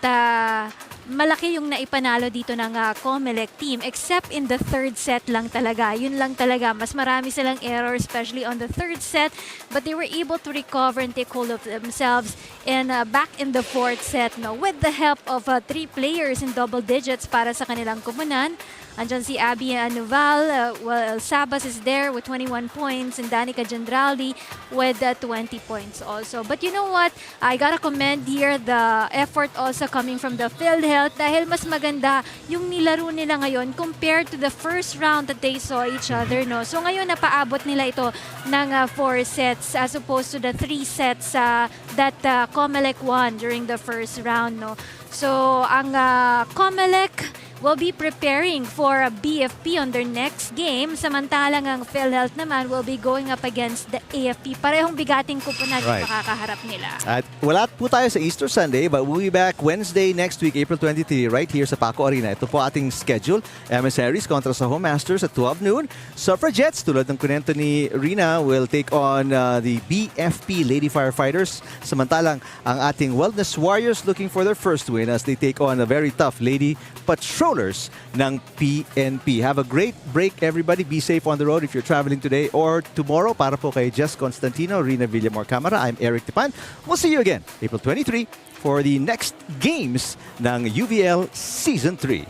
malaki yung naipanalo dito ng COMELEC team, except in the third set lang talaga. Yun lang talaga. Mas marami silang error, especially on the third set, but they were able to recover and take hold of themselves and back in the fourth set, no, with the help of 3 players in double digits para sa kanilang koponan. Andyan si Abby Noval, Sabas is there with 21 points and Danica Gendraldi with 20 points also. But you know what? I gotta commend here the effort also coming from the PhilHealth dahil mas maganda yung nilaro nila ngayon compared to the first round that they saw each other, no? So ngayon napaabot nila ito ng 4 sets as opposed to the 3 sets that COMELEC won during the first round, no? So ang COMELEC will be preparing for a BFP on their next game. Samantalang ang PhilHealth naman will be going up against the AFP. Parehong bigating kupunan yung makakaharap nila. At wala po tayo sa Easter Sunday, but we'll be back Wednesday next week, April 23, right here sa Paco Arena. Ito po ating schedule. Emissaries kontra sa Home Masters at 12 noon. Suffragettes, tulad ng kunento ni Rina, will take on the BFP Lady Firefighters. Samantalang ang ating Wellness Warriors looking for their first win as they take on a very tough Lady Patrol ng PNP. Have a great break, everybody. Be safe on the road if you're traveling today or tomorrow. Para po kay Jess Constantino, Rina Villamor Camara, I'm Eric Tipan. We'll see you again April 23 for the next games ng UVL Season 3.